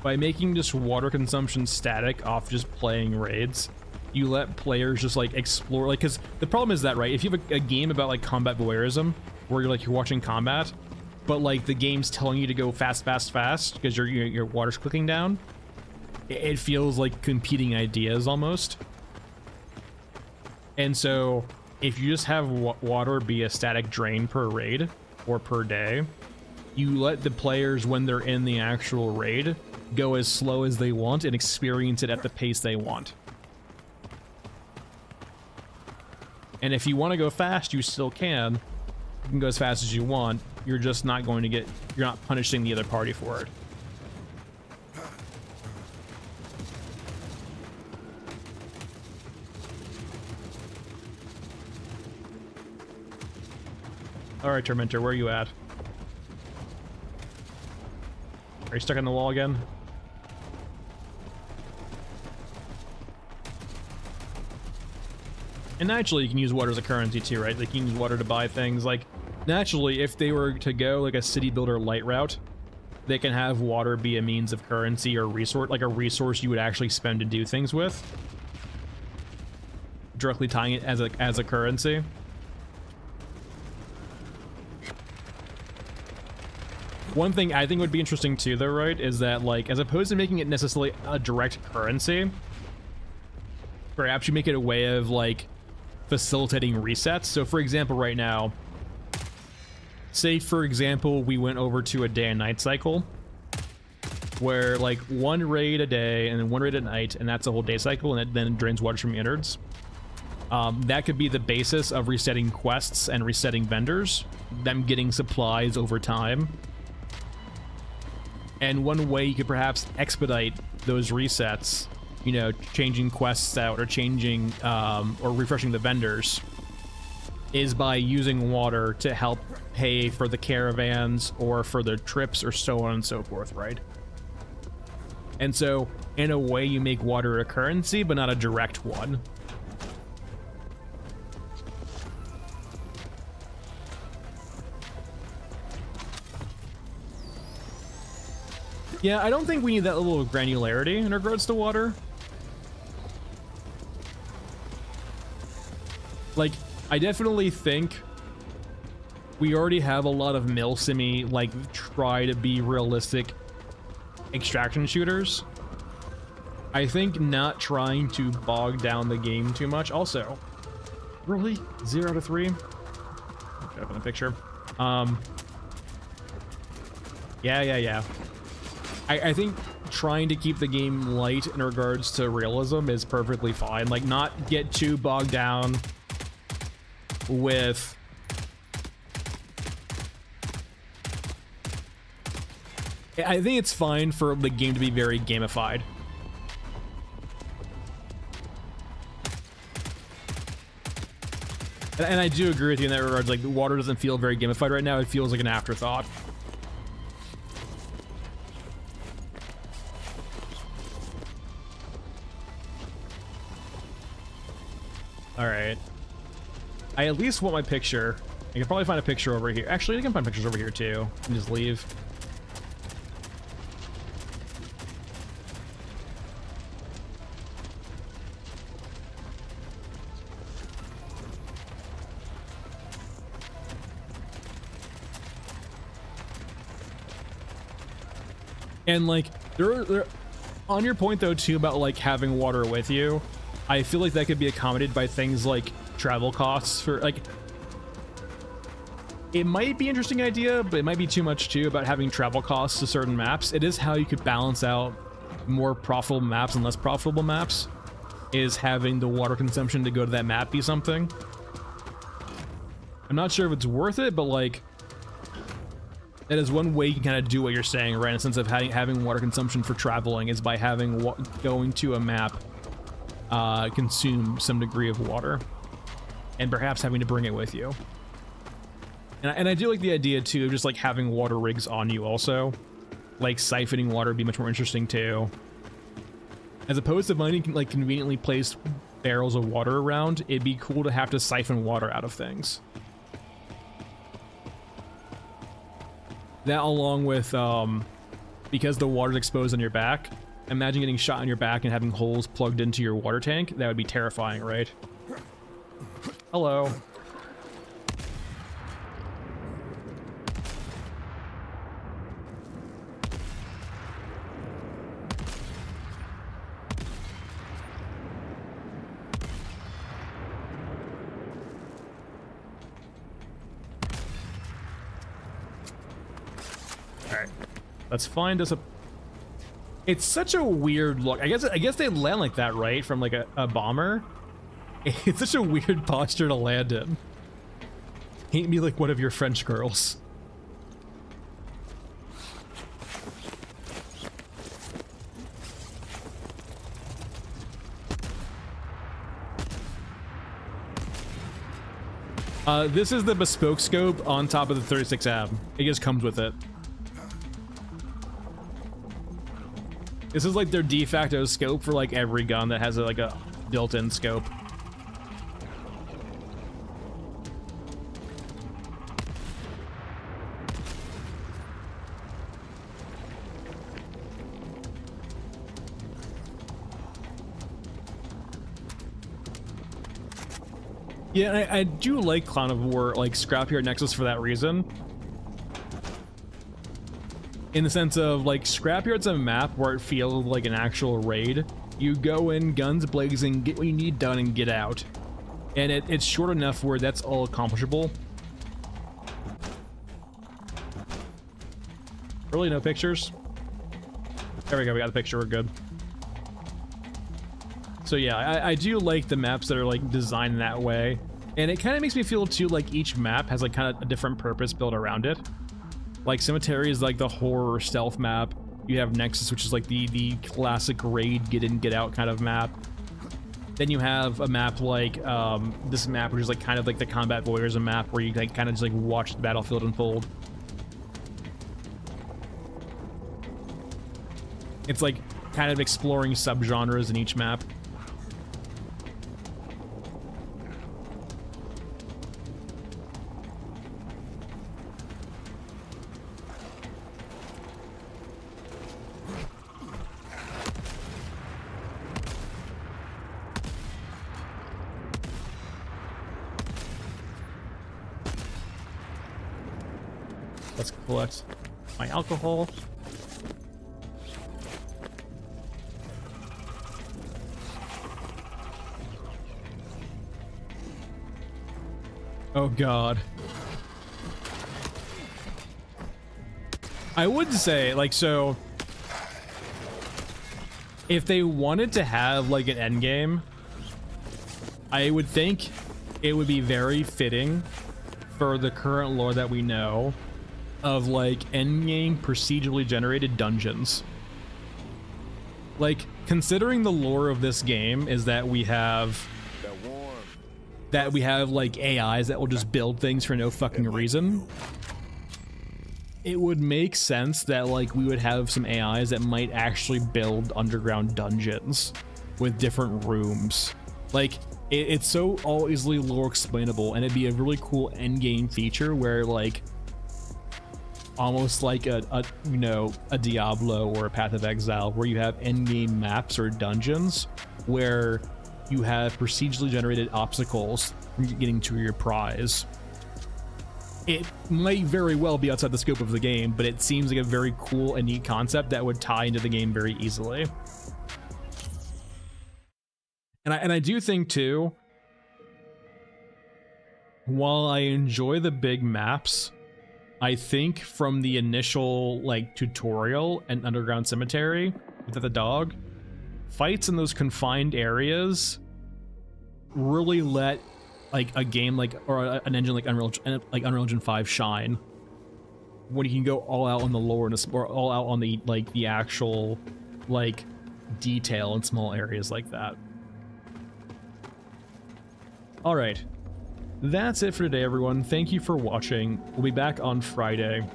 by making just water consumption static off just playing raids, you let players just like explore, like, because the problem is that, right, if you have a game about like combat voyeurism where you're watching combat, but like the game's telling you to go fast because your water's clicking down, it feels like competing ideas almost. And so if you just have water be a static drain per raid or per day, you let the players, when they're in the actual raid, go as slow as they want and experience it at the pace they want. And if you want to go fast, you still can. You can go as fast as you want. You're just not going to get, you're not punishing the other party for it. Alright, Tormentor, where are you at? Are you stuck on the wall again? And naturally, you can use water as a currency too, right? Like, you can use water to buy things. Like, naturally, if they were to go like a city builder light route, they can have water be a means of currency or resource, like a resource you would actually spend to do things with, directly tying it as a currency. One thing I think would be interesting too, though, right, is that, like, as opposed to making it necessarily a direct currency, perhaps you make it a way of, like, facilitating resets. So, for example, right now, say, for example, we went over to a day and night cycle, where, like, one raid a day and then one raid at night, and that's a whole day cycle, and it then drains water from innards. That could be the basis of resetting quests and resetting vendors, them getting supplies over time. And one way you could perhaps expedite those resets, you know, changing quests out or changing or refreshing the vendors, is by using water to help pay for the caravans or for the trips or so on and so forth, right? And so, in a way, you make water a currency, but not a direct one. Yeah, I don't think we need that level of granularity in regards to water. Like, I definitely think we already have a lot of milsimi, like, try to be realistic extraction shooters. I think not trying to bog down the game too much. Also, really? 0 out of 3? Look up in the picture. Yeah. I think trying to keep the game light in regards to realism is perfectly fine. Like, not get too bogged down with I think it's fine for the game to be very gamified. And I do agree with you in that regard. Like, the water doesn't feel very gamified right now. It feels like an afterthought. Alright. I at least want my picture. I can probably find a picture over here. Actually, I can find pictures over here too. And just leave. And like, there on your point though too about like having water with you, I feel like that could be accommodated by things like travel costs for like, it might be an interesting idea, but it might be too much too about having travel costs to certain maps. It is how you could balance out more profitable maps and less profitable maps, is having the water consumption to go to that map be something. I'm not sure if it's worth it, but like, that is one way you can kind of do what you're saying, right? In the sense of having water consumption for traveling is by having going to a map consume some degree of water, and perhaps having to bring it with you. And I do like the idea too of just like having water rigs on you also. Like siphoning water would be much more interesting too. As opposed to finding like conveniently placed barrels of water around, it'd be cool to have to siphon water out of things. That along with because the water's exposed on your back. Imagine getting shot in your back and having holes plugged into your water tank. That would be terrifying, right? Hello. Alright. Let's find us a... It's such a weird look. I guess they land like that, right? From like a bomber. It's such a weird posture to land in. Paint me like one of your French girls. This is the bespoke scope on top of the 36 AB. It just comes with it. This is like their de facto scope for like every gun that has like a built-in scope. Yeah, I do like Clown of War, like Scrapyard Nexus for that reason. In the sense of, like, Scrapyard's a map where it feels like an actual raid. You go in, guns blazing, get what you need done, and get out. And it's short enough where that's all accomplishable. Really, no pictures? There we go, we got the picture, we're good. So yeah, I do like the maps that are like designed that way. And it kind of makes me feel too like each map has like kind of a different purpose built around it. Like Cemetery is like the horror stealth map. You have Nexus, which is like the classic raid, get in, get out kind of map. Then you have a map like this map, which is like kind of like the Combat Voyeurism map, where you like kind of just like watch the battlefield unfold. It's like kind of exploring subgenres in each map. Let's collect my alcohol. Oh god. I would say, like, so if they wanted to have like an endgame, I would think it would be very fitting for the current lore that we know of like endgame procedurally generated dungeons. Like, considering the lore of this game is that we have like AIs that will just build things for no fucking reason, it would make sense that like we would have some AIs that might actually build underground dungeons with different rooms. Like, it's so all easily lore explainable, and it'd be a really cool endgame feature where like almost like a you know, a Diablo or a Path of Exile, where you have endgame maps or dungeons where you have procedurally generated obstacles from getting to your prize. It might very well be outside the scope of the game, but it seems like a very cool and neat concept that would tie into the game very easily. And I do think too, while I enjoy the big maps, I think from the initial like tutorial and Underground Cemetery with the dog, fights in those confined areas really let like a game like, or an engine like Unreal Engine 5 shine, when you can go all out on the lore and or all out on the like the actual like detail in small areas like that. All right, that's it for today, everyone. Thank you for watching. We'll be back on Friday.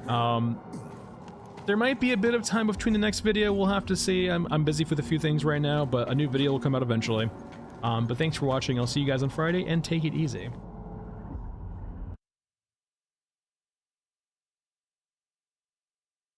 There might be a bit of time between the next video. We'll have to see. I'm busy with a few things right now, but a new video will come out eventually. But thanks for watching. I'll see you guys on Friday, and take it easy.